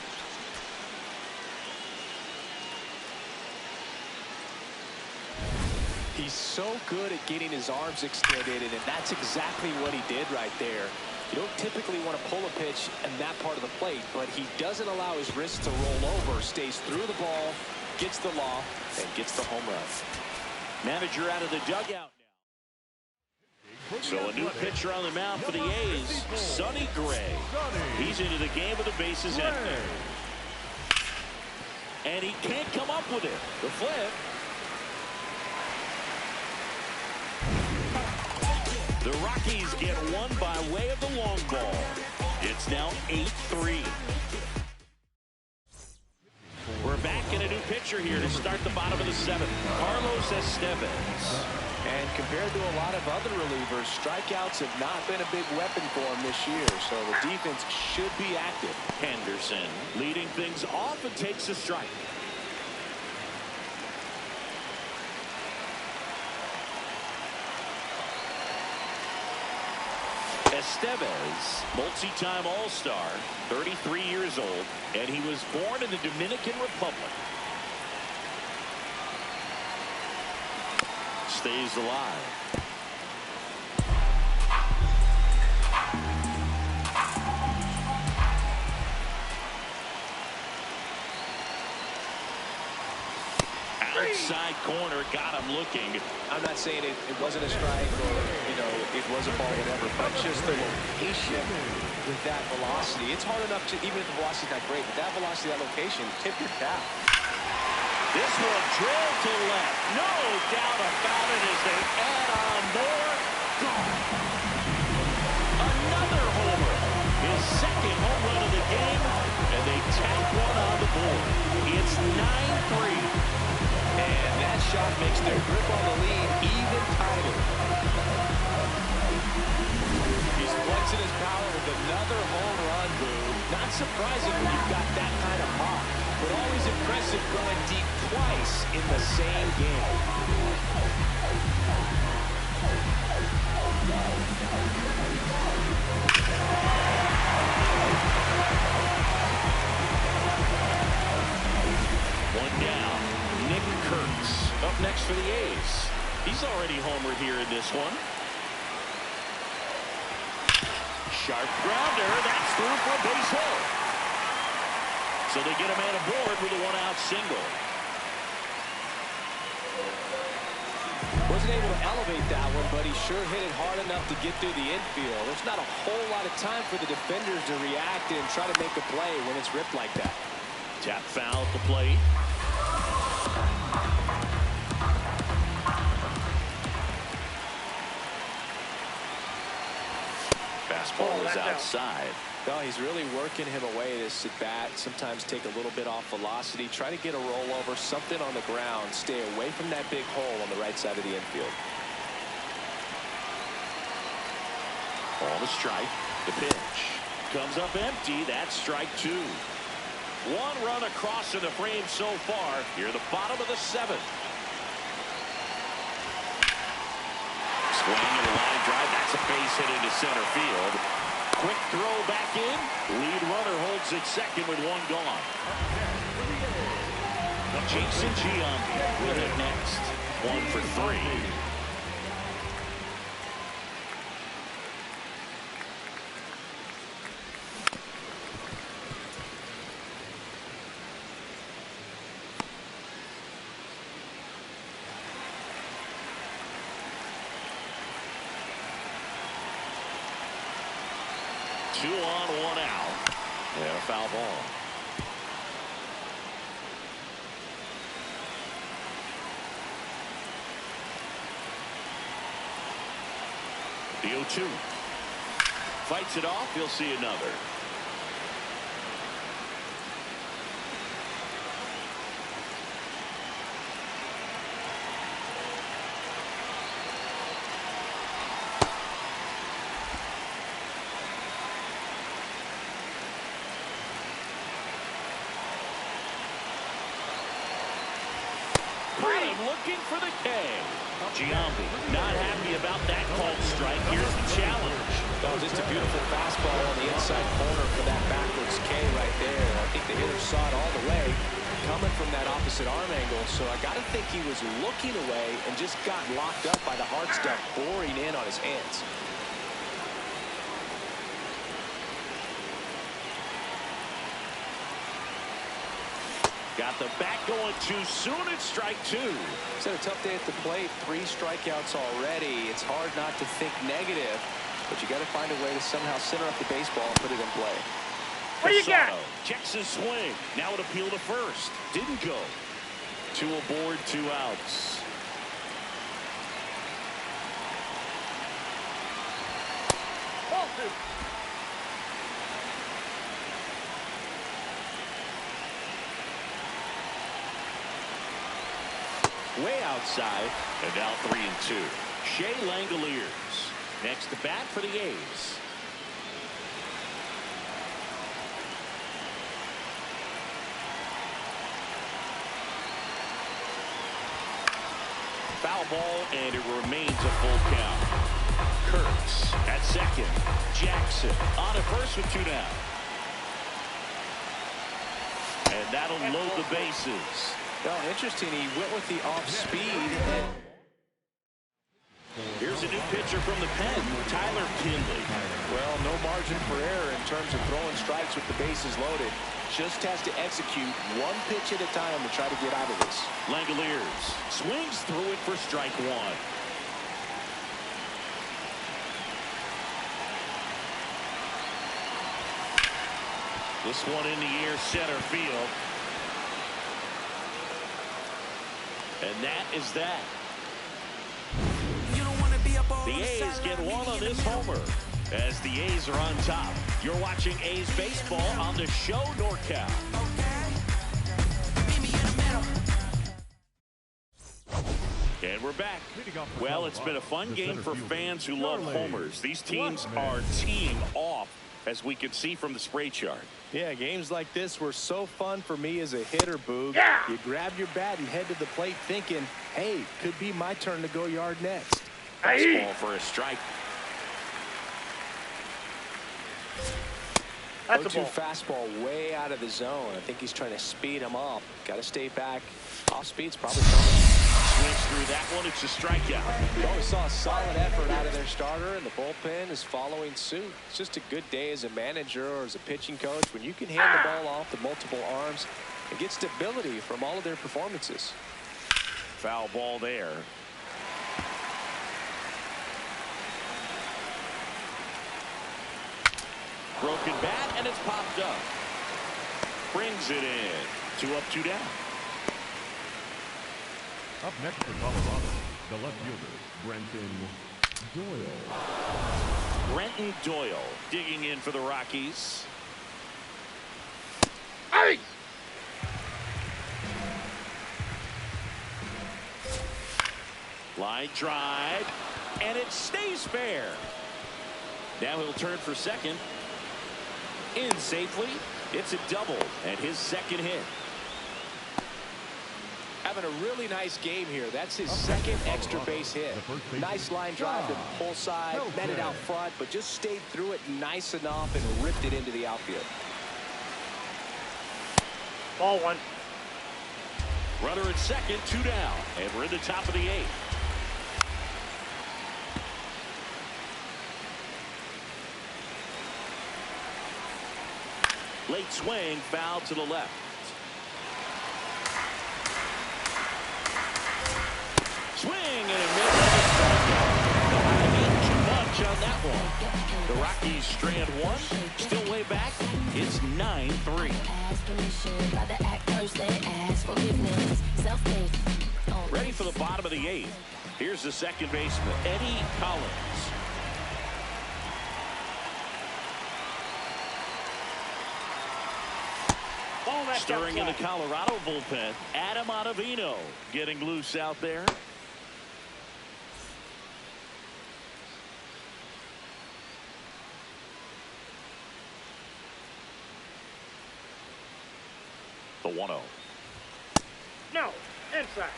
He's so good at getting his arms extended, and that's exactly what he did right there. You don't typically want to pull a pitch in that part of the plate, but he doesn't allow his wrist to roll over, stays through the ball, gets the lob, and gets the home run. Manager out of the dugout. So a new pitcher on the mound for the A's, Sonny Gray. He's into the game with the bases empty. And he can't come up with it. The flip. The Rockies get one by way of the long ball. It's now 8-3. We're back in a new pitcher here to start the bottom of the seventh. Carlos Estevez. And compared to a lot of other relievers, strikeouts have not been a big weapon for him this year, so the defense should be active. Henderson leading things off and takes a strike. Estevez, multi-time All-Star, 33 years old, and he was born in the Dominican Republic. Stays alive. Outside corner, got him looking. I'm not saying it wasn't a strike or, it was a ball, whatever, but just the location with that velocity. It's hard enough to, even if the velocity's not great, but that velocity, that location, tip your cap. This one drilled to left. No doubt about it as they add on more. Gone. Another homer. His second home run of the game, and they tack one on the board. It's 9-3. And that shot makes their grip on the lead even tighter. He's flexing his power with another home run, Boo. Not surprising when you've got that kind of pop, but always impressive going deep twice in the same game. One down. Nick Kurtz up next for the A's. He's already homered here in this one. Sharp grounder. That's through for a base hit. So they get a man aboard with a one-out single. Wasn't able to elevate that one, but he sure hit it hard enough to get through the infield. There's not a whole lot of time for the defenders to react and try to make a play when it's ripped like that. Tap foul at the plate. Fastball is outside. No, he's really working him away this at bat. Sometimes take a little bit off velocity. Try to get a rollover, something on the ground. Stay away from that big hole on the right side of the infield. Ball to strike. The pitch comes up empty. That's strike two. One run across in the frame so far. Here at the bottom of the seventh. Swing and a line drive. That's a base hit into center field. Quick throw back in. Lead runner holds at second with one gone. Jason Giambi with it next. 1 for 3. Two on, one out. And a foul ball. The 0-2. Fights it off. He'll see another. Looking for the K. Giambi not happy about that called strike. Here's the challenge. Oh, just a beautiful fastball on the inside corner for that backwards K right there. I think the hitter saw it all the way, coming from that opposite arm angle. So I got to think he was looking away and just got locked up by the hard stuff boring in on his hands. Got the bat going too soon. It's strike two. It's had a tough day at the plate. 3 strikeouts already. It's hard not to think negative, but you got to find a way to somehow center up the baseball and put it in play. What do you got? Checks his swing. Now an appeal to first. Didn't go. 2 aboard, 2 outs. Ball 2. Way outside, and now 3-2. Shea Langoliers next to bat for the A's. Foul ball, and it remains a full count. Kurtz at second. Jackson on at first with 2 down. And that'll load the bases. No, interesting. He went with the off speed. Here's a new pitcher from the pen, Tyler Kinley. Well, no margin for error in terms of throwing strikes with the bases loaded. Just has to execute 1 pitch at a time to try to get out of this. Langoliers swings through it for strike 1. This one in the air, center field. And that is that. The A's get 1 on this homer as the A's are on top. You're watching A's baseball on the Show NorCal. And we're back. Well, it's been a fun game for fans who love homers. These teams are teeing off, as we can see from the spray chart. Yeah, games like this were so fun for me as a hitter, Boog. Yeah. You grab your bat and head to the plate thinking, hey, could be my turn to go yard next. Fastball for a strike. That's a 0-2 ball. fastball way out of the zone. I think he's trying to speed him up. Got to stay back. Off speed's probably coming. Swings through that one. It's a strikeout. We always saw a solid effort out of their starter, and the bullpen is following suit. It's just a good day as a manager or as a pitching coach when you can hand the ball off to multiple arms and get stability from all of their performances. Foul ball there. Broken bat, and it's popped up. Brings it in. 2 up, 2 down. Up next for Colorado, the left fielder, Brenton Doyle. Brenton Doyle digging in for the Rockies. Hey! Line drive, and it stays fair. Now he'll turn for second. In safely. It's a double, and his second hit. Having a really nice game here. That's his second extra base hit. Nice line drive to the pull side, met it out front, but just stayed through it nice enough and ripped it into the outfield. Ball 1. Runner at second, 2 down, and we're in the top of the 8th. Late swing, foul to the left. Swing and a mid-level strikeout. Too much on that one. The Rockies strand 1, still way back. It's 9-3. Ready for the bottom of the 8th. Here's the second baseman, Eddie Collins. Stirring in the Colorado bullpen, Adam Ottavino getting loose out there. The 1-0. No, inside.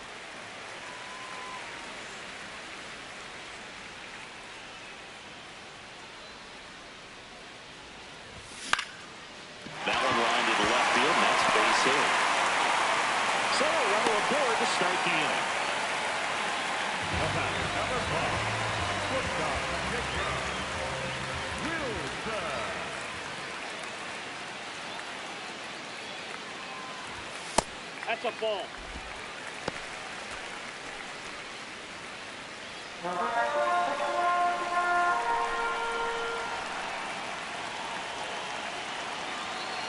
start the inning. The batter, number 5, shortstop, Wilson. That's a ball.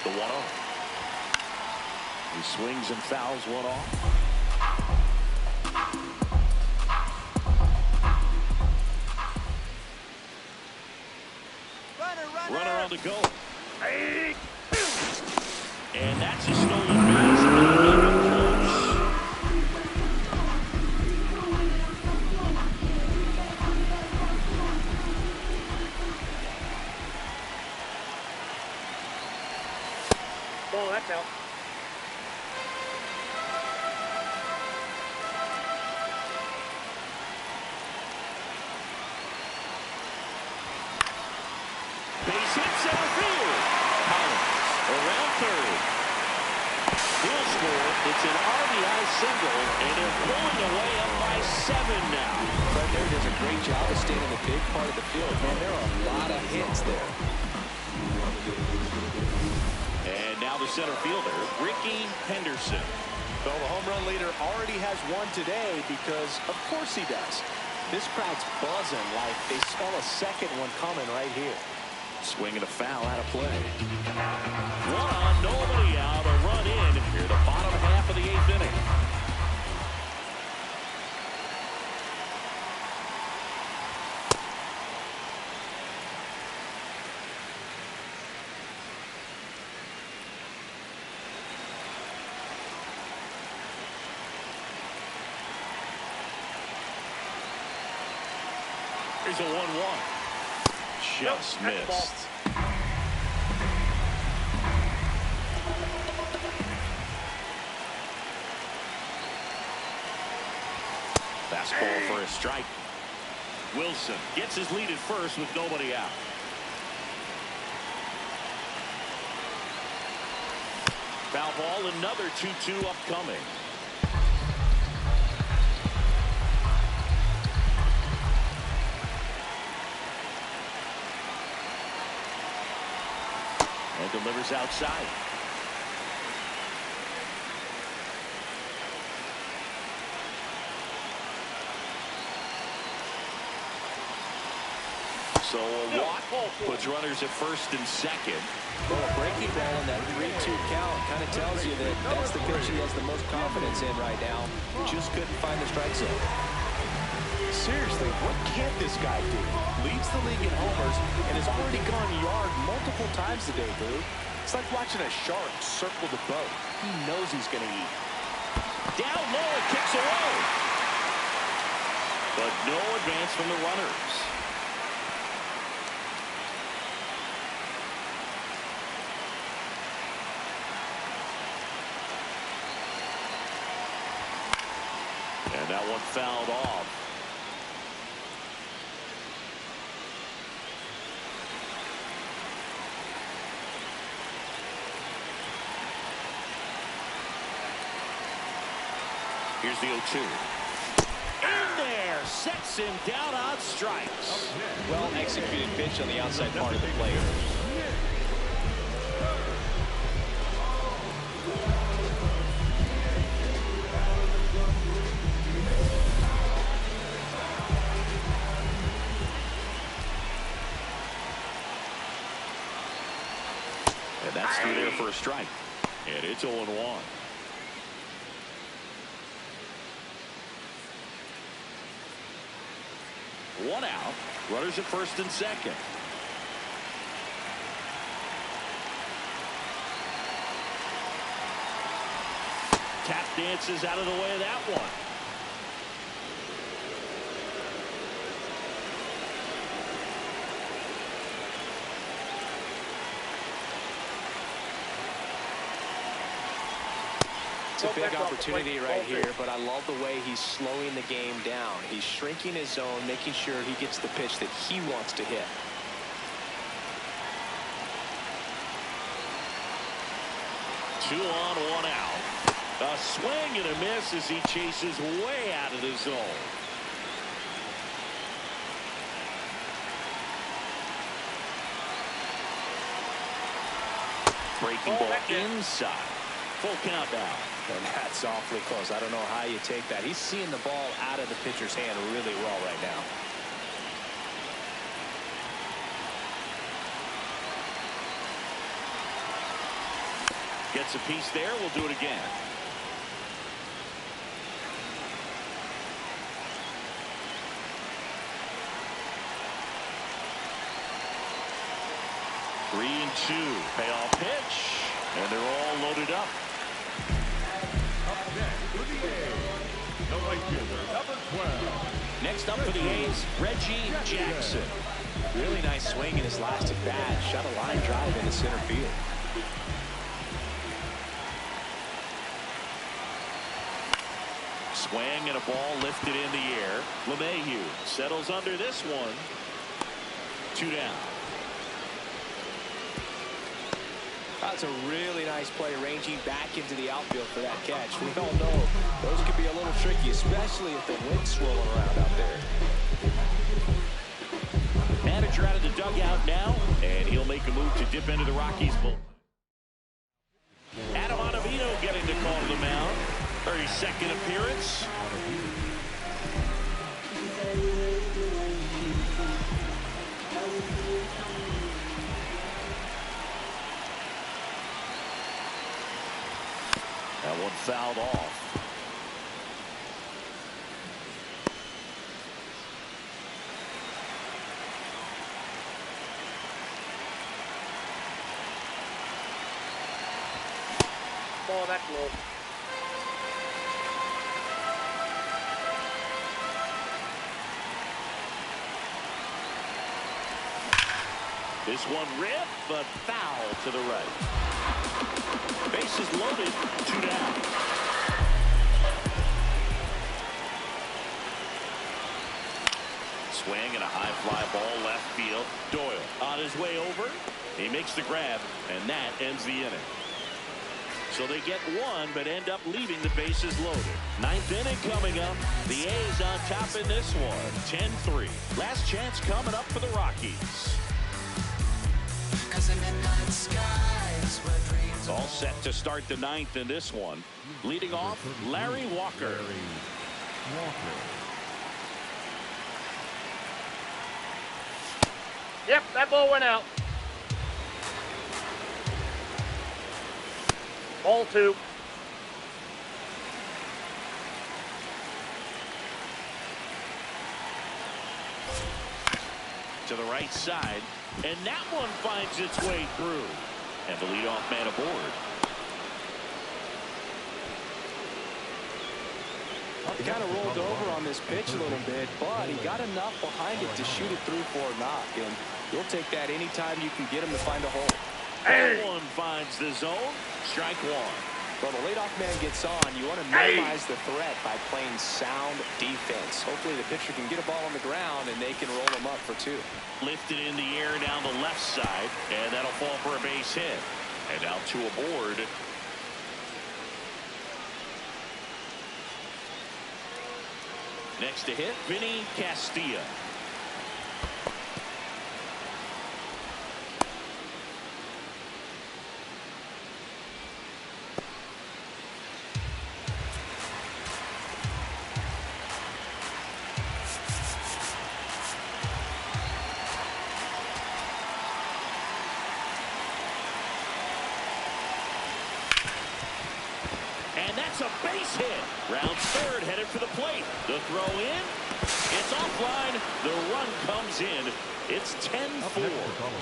The 1-0. He swings and fouls one off. Runner on the go. And that's a stolen base. Not even close. Ball, that's out. Base hit center field. Collins around third. He'll score. It's an RBI single, and they're pulling away up by 7 now. Fred there does a great job of staying in the big part of the field. Man, there are a lot of hits there. And now the center fielder, Ricky Henderson. Well, the home run leader already has one today because, of course, he does. This crowd's buzzing like they smell a second one coming right here. Swinging a foul out of play. 1 on, nobody out. A run in here, the bottom half of the 8th inning. Here's a 1-1. Just missed. Fastball for a strike. Wilson gets his lead at first with nobody out. Foul ball, another 2-2 upcoming. And delivers outside. So a walk puts runners at first and second. Well, a breaking ball in that 3-2 count kind of tells you that that's the pitch he has the most confidence in right now. Just couldn't find the strike zone. Seriously, what can't this guy do? Leads the league in homers and has already gone yard multiple times today, Boo. It's like watching a shark circle the boat. He knows he's going to eat. Down low, it kicks away. But no advance from the runners. And that one fouled off. Here's the 0-2. In there, sets him down on strikes. Well executed pitch on the outside part of the plate. And that's through there for a strike. And it's 0-1. One out. Runners at first and second. Tap dances out of the way of that one. It's a big opportunity right here, but I love the way he's slowing the game down. He's shrinking his zone, making sure he gets the pitch that he wants to hit. Two on, one out. A swing and a miss as he chases way out of the zone. Breaking ball inside. Full count now. And that's awfully close. I don't know how you take that. He's seeing the ball out of the pitcher's hand really well right now. Gets a piece there. We'll do it again. Three and two. Payoff pitch. And they're all loaded up. Next up for the A's, Reggie Jackson. Really nice swing in his last at bat. Shot a line drive into center field. Swing and a ball lifted in the air. LeMahieu settles under this one. 2 down. That's a really nice play, ranging back into the outfield for that catch. We all know those could be a little tricky, especially if the wind's swirling around out there. Manager out of the dugout now, and he'll make a move to dip into the Rockies' bull. Adam Ottavino getting the call to the mound. 32nd appearance. That one fouled off. Ball that low. This one ripped, but foul to the right. Bases loaded, 2 down. Swing and a high fly ball left field. Doyle on his way over. He makes the grab, and that ends the inning. So they get one, but end up leaving the bases loaded. 9th inning coming up. The A's on top in this one, 10-3. Last chance coming up for the Rockies. All set to start the 9th in this one. Leading off, Larry Walker. Yep, that ball went out. Ball 2. To the right side, and that one finds its way through. And the leadoff man aboard. He kind of rolled over on this pitch a little bit, but he got enough behind it to shoot it through for a knock. And you'll take that anytime you can get him to find a hole. That one finds the zone. Strike one. Well, the leadoff man gets on. You want to minimize the threat by playing sound defense. Hopefully the pitcher can get a ball on the ground and they can roll him up for 2. Lifted in the air down the left side, and that'll fall for a base hit. And now 2 aboard. Next to hit, Vinny Castilla. That's a base hit. Round third, headed for the plate. The throw in. It's offline. The run comes in. It's 10-4.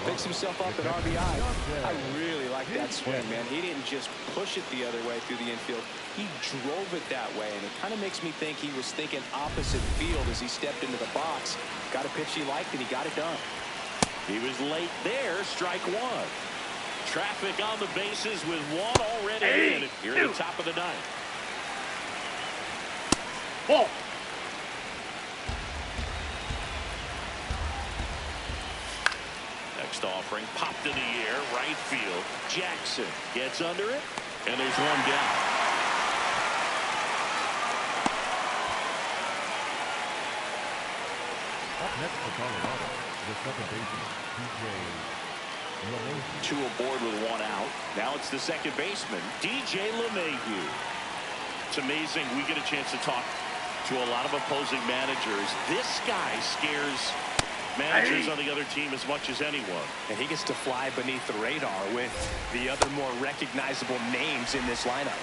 Picks himself up at RBI. I really like that swing, man. He didn't just push it the other way through the infield. He drove it that way, and it kind of makes me think he was thinking opposite field as he stepped into the box. Got a pitch he liked, and he got it done. He was late there. Strike one. Traffic on the bases with one already in. Here at the top of the 9th. Ball. Next offering popped in the air, right field. Jackson gets under it, and there's one down. next for Colorado, the second baseman, DJ LeMahieu. 2 aboard with 1 out. Now it's the second baseman, DJ LeMahieu. It's amazing. We get a chance to talk to a lot of opposing managers. This guy scares managers on the other team as much as anyone. And he gets to fly beneath the radar with the other more recognizable names in this lineup.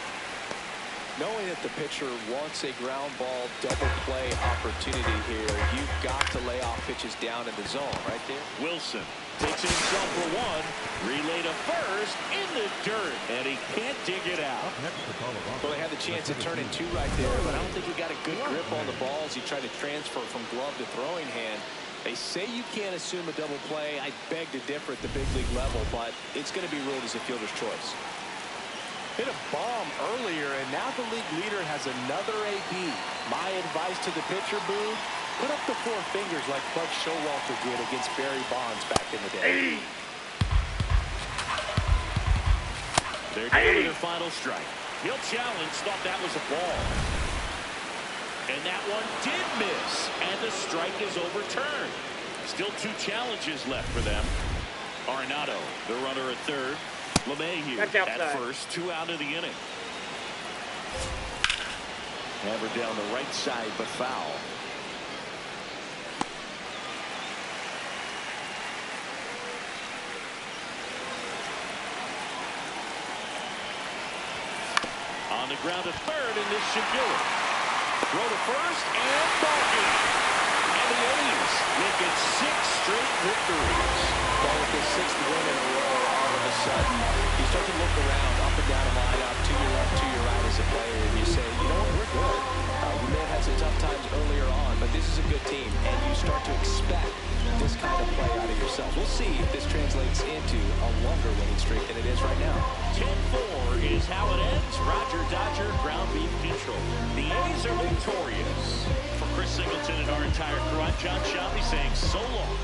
Knowing that the pitcher wants a ground ball double play opportunity here, you've got to lay off pitches down in the zone right there. Wilson takes it himself for 1. Relay to first in the dirt, and he can't dig it out. Next for Colorado. Well, they had the chance to turn in 2 right there, but I don't think he got a good grip on the balls. He tried to transfer from glove to throwing hand. They say you can't assume a double play. I beg to differ at the big league level, but it's going to be ruled as a fielder's choice. Hit a bomb earlier, and now the league leader has another AB. My advice to the pitcher, Boone, put up the 4 fingers like Bud Showalter did against Barry Bonds back in the day. They're down to their final strike. He'll challenge, thought that was a ball. And that one did miss, and the strike is overturned. Still 2 challenges left for them. Arenado, the runner at third. LeMahieu at first, 2 out of the inning. Hammered down the right side, but foul. On the ground to third, and this should do it. Throw to first, and ball game. And the A's look at 6 straight victories. Well, with his 6th win in a row, all of a sudden, you start to look around, up and down the lineup, to your left, to your right as a player, and you say, you know what, we're good. We may have had some tough times earlier on, but this is a good team, and you start to expect this kind of play out of yourself. We'll see if this translates into a longer winning streak than it is right now. 10-4 is how it ends. Roger Dodger, ground beef control. The A's are victorious. For Chris Singleton and our entire crew, I'm John Shelby saying so long.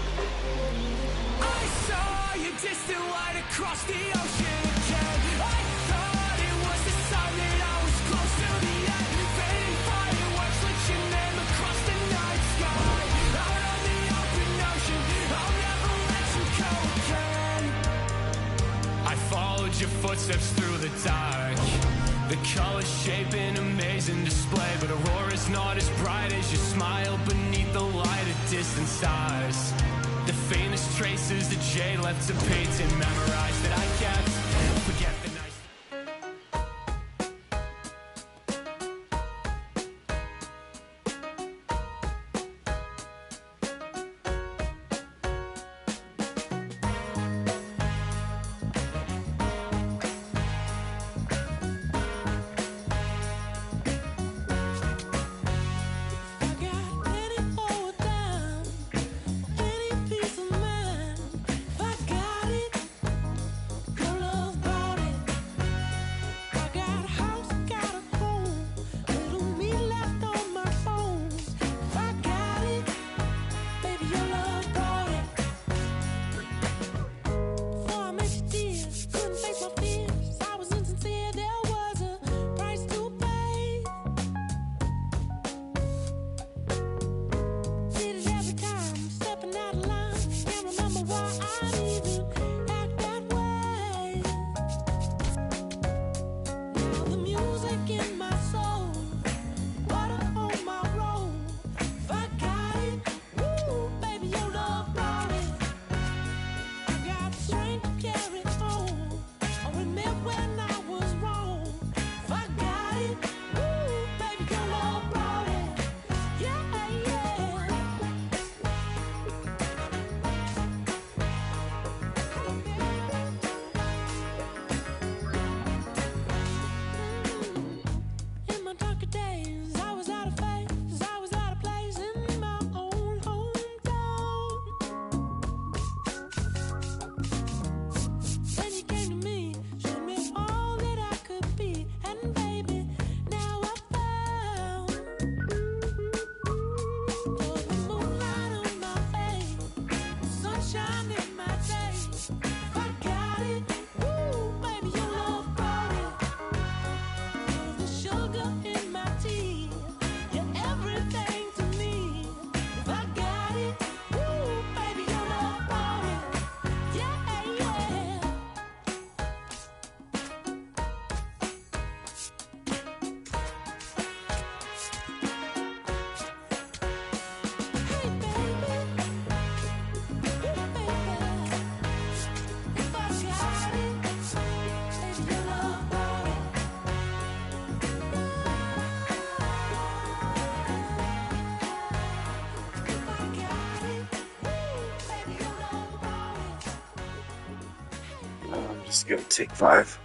I saw you distant light across the ocean again. I thought it was the sign that I was close to the end. Fading fireworks lit your name across the night sky. Out on the open ocean, I'll never let you go again. I followed your footsteps through the dark. The colors shape an amazing display, but aurora's not as bright as your smile beneath the light of distant stars. The faintest traces that Jay left to paint and memorize that I kept. Forget the night. Peace of mind, if I got it, your love brought it. Just gonna take 5.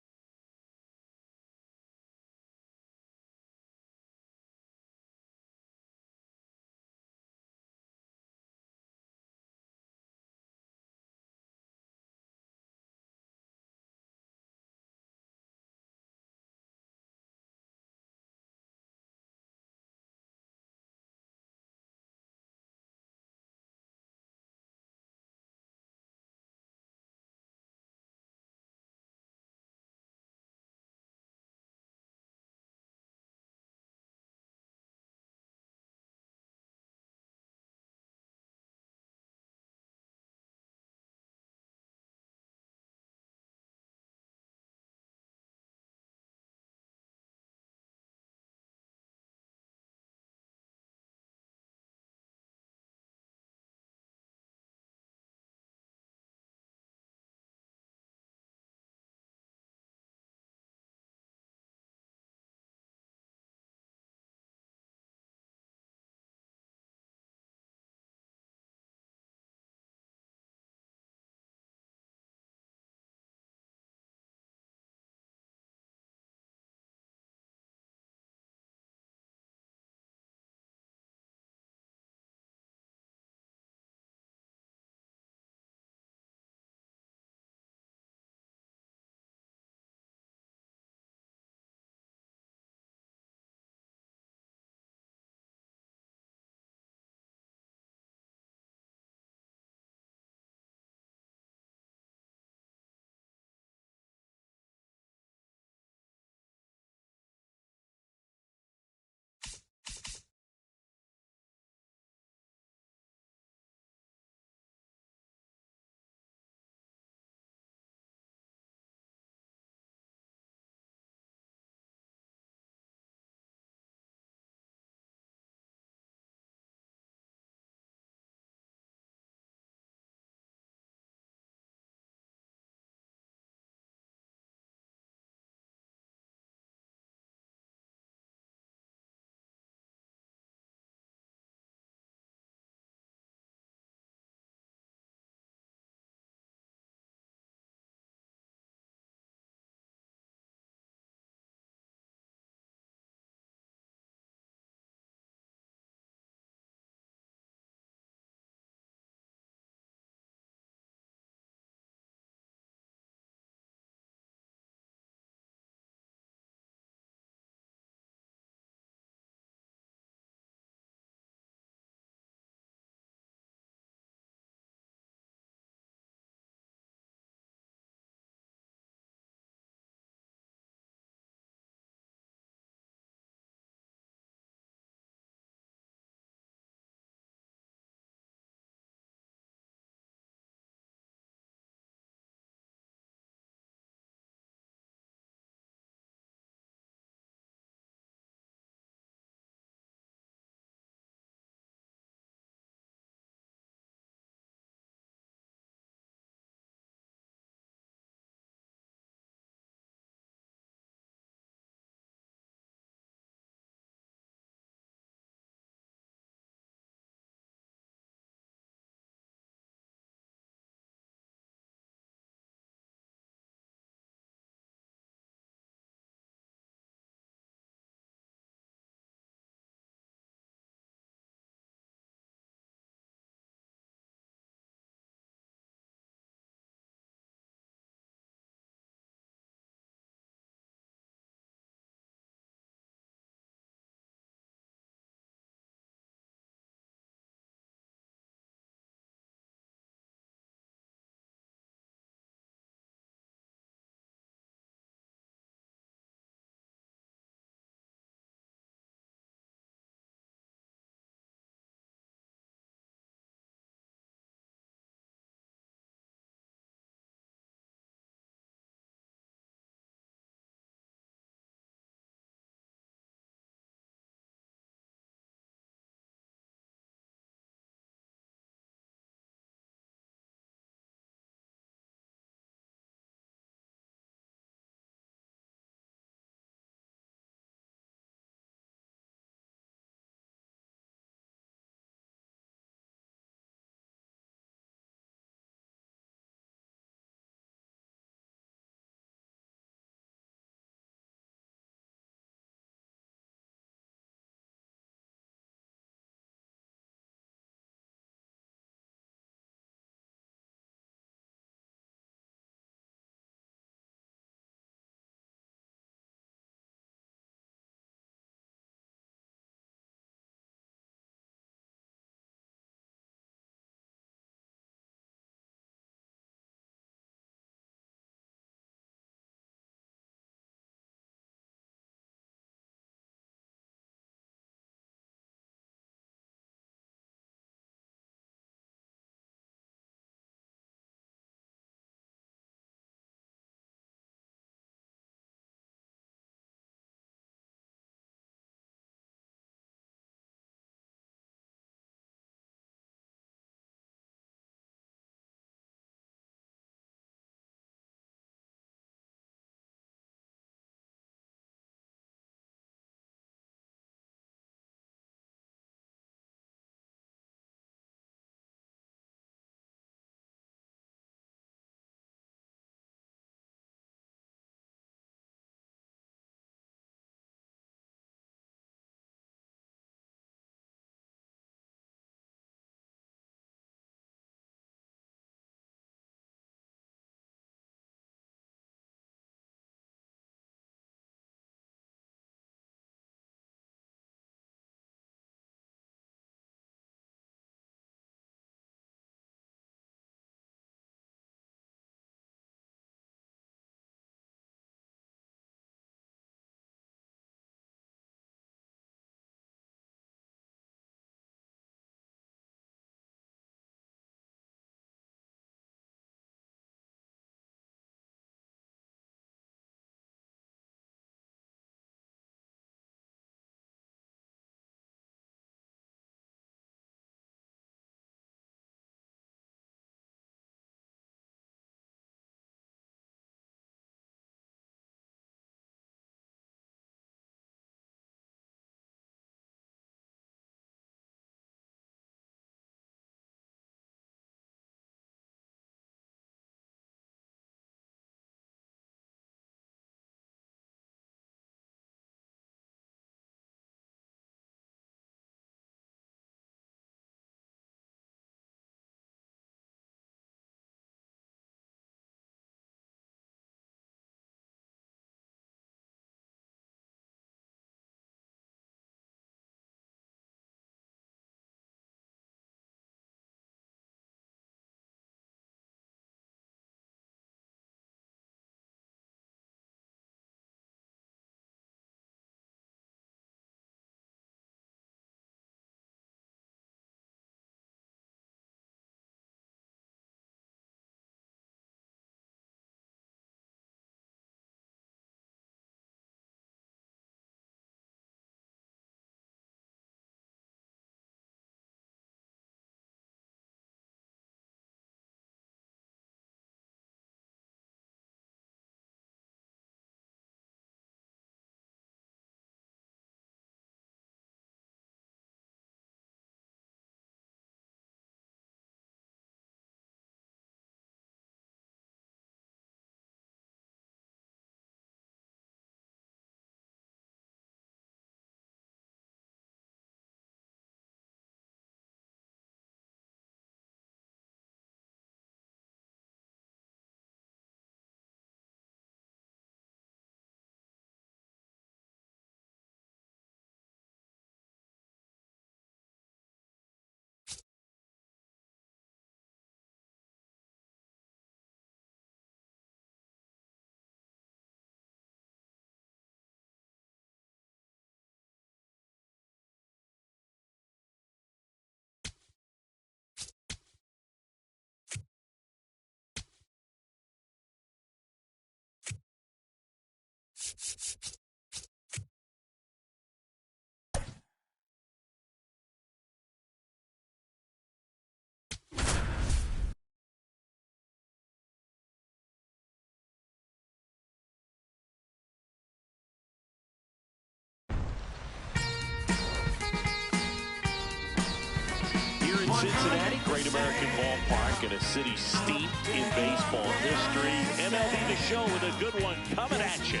Cincinnati, great American ballpark in a city steeped in baseball history. MLB Show with a good one coming at you.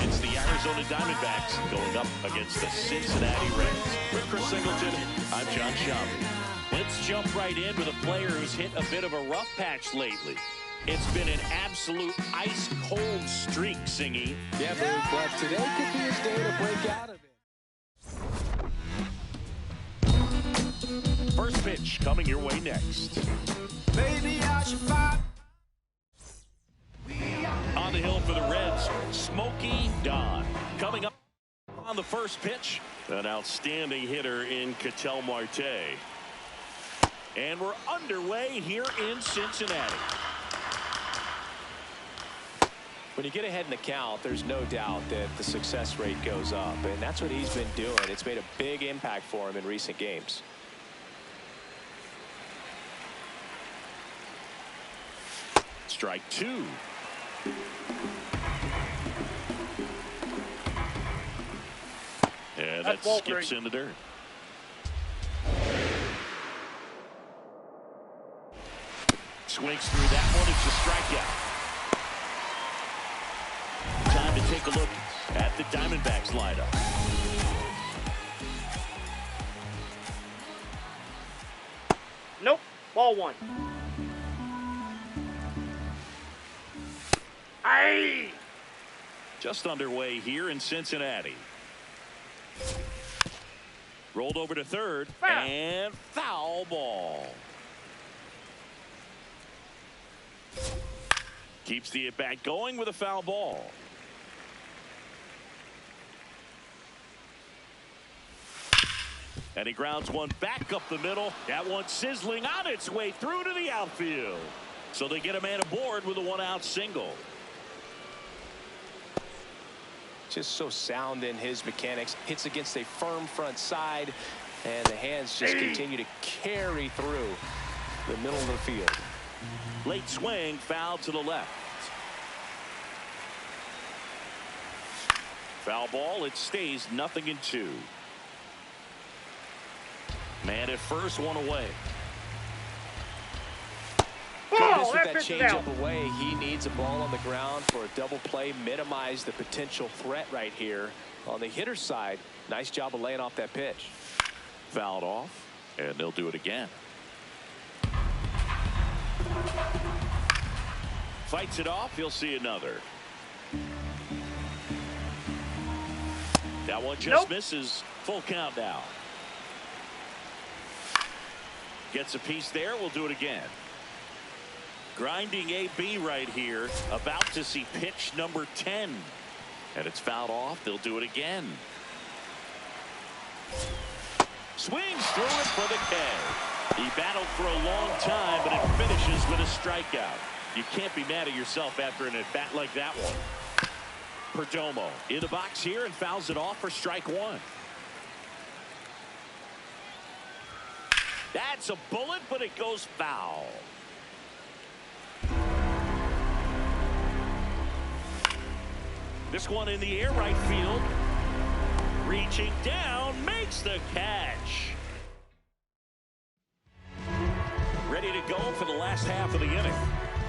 It's the Arizona Diamondbacks going up against the Cincinnati Reds. With Chris Singleton, I'm John Shelby. Let's jump right in with a player who's hit a bit of a rough patch lately. It's been an absolute ice-cold streak, Singy. Yeah, but today could be his day to break out of it. First pitch coming your way next. Baby, I should fight. On the hill for the Reds, Smokey Don. Coming up on the first pitch, an outstanding hitter in Ketel Marte. And we're underway here in Cincinnati. When you get ahead in the count, there's no doubt that the success rate goes up, and that's what he's been doing. It's made a big impact for him in recent games. Strike two. And that skips in the dirt. Swings through that one. It's a strikeout. Time to take a look at the Diamondbacks lineup. Nope. Ball one. Aye. Just underway here in Cincinnati. Rolled over to third. Foul. And foul ball. Keeps the at-bat going with a foul ball. And he grounds one back up the middle. That one sizzling on its way through to the outfield. So they get a man aboard with a one-out single. Just so sound in his mechanics. Hits against a firm front side, and the hands just continue to carry through the middle of the field. Late swing, foul to the left. Foul ball. It stays 0-2. Man at first, one away. Goodness with that changeup away. He needs a ball on the ground for a double play. Minimize the potential threat right here on the hitter's side. Nice job of laying off that pitch. Fouled off, and they'll do it again. Fights it off. He'll see another. That one just misses. Full count now. Gets a piece there. We'll do it again. Grinding AB right here. About to see pitch number 10. And it's fouled off. They'll do it again. Swings through it for the K. He battled for a long time, but it finishes with a strikeout. You can't be mad at yourself after an at-bat like that one. Perdomo in the box here and fouls it off for strike one. That's a bullet, but it goes foul. This one in the air, right field. Reaching down, makes the catch. Ready to go for the last half of the inning.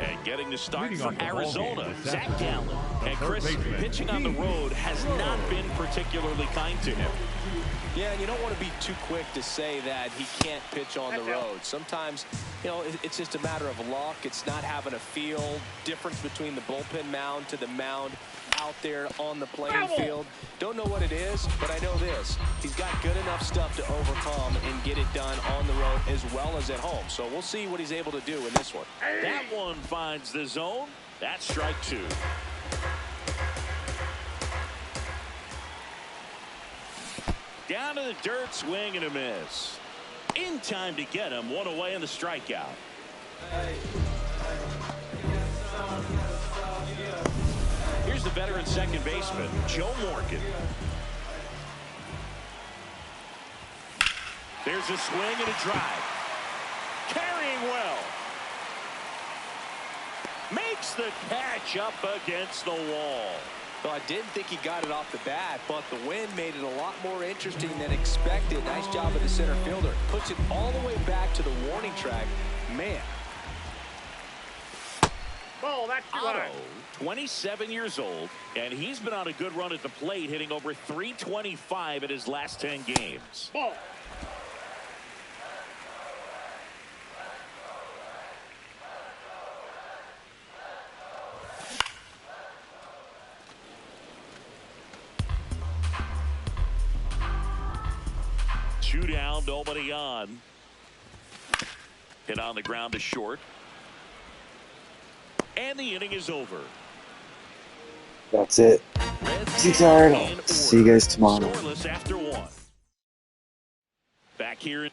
And getting the start for Arizona, Zach Gallen. And Chris, pitching on the road has not been particularly kind to him. Yeah, and you don't want to be too quick to say that he can't pitch on the road. Sometimes, you know, it's just a matter of luck. It's not having a feel. Difference between the bullpen mound to the mound out there on the playing field. Don't know what it is, but I know this. He's got good enough stuff to overcome and get it done on the road as well as at home. So we'll see what he's able to do in this one. That one finds the zone. That's strike two. Down to the dirt, swing and a miss. In time to get him. One away in the strikeout. Here's the veteran second baseman, Joe Morgan. There's a swing and a drive. Carrying well. Makes the catch up against the wall. Well, I didn't think he got it off the bat, but the wind made it a lot more interesting than expected. Nice job of the center fielder. Puts it all the way back to the warning track. Man. Ball, that's too high. 27 years old, and he's been on a good run at the plate, hitting over .325 in his last 10 games. Ball. Two down, nobody on. Hit on the ground to short. And the inning is over. That's it. Too tired. I'll see you guys tomorrow. Scoreless after one. Back here.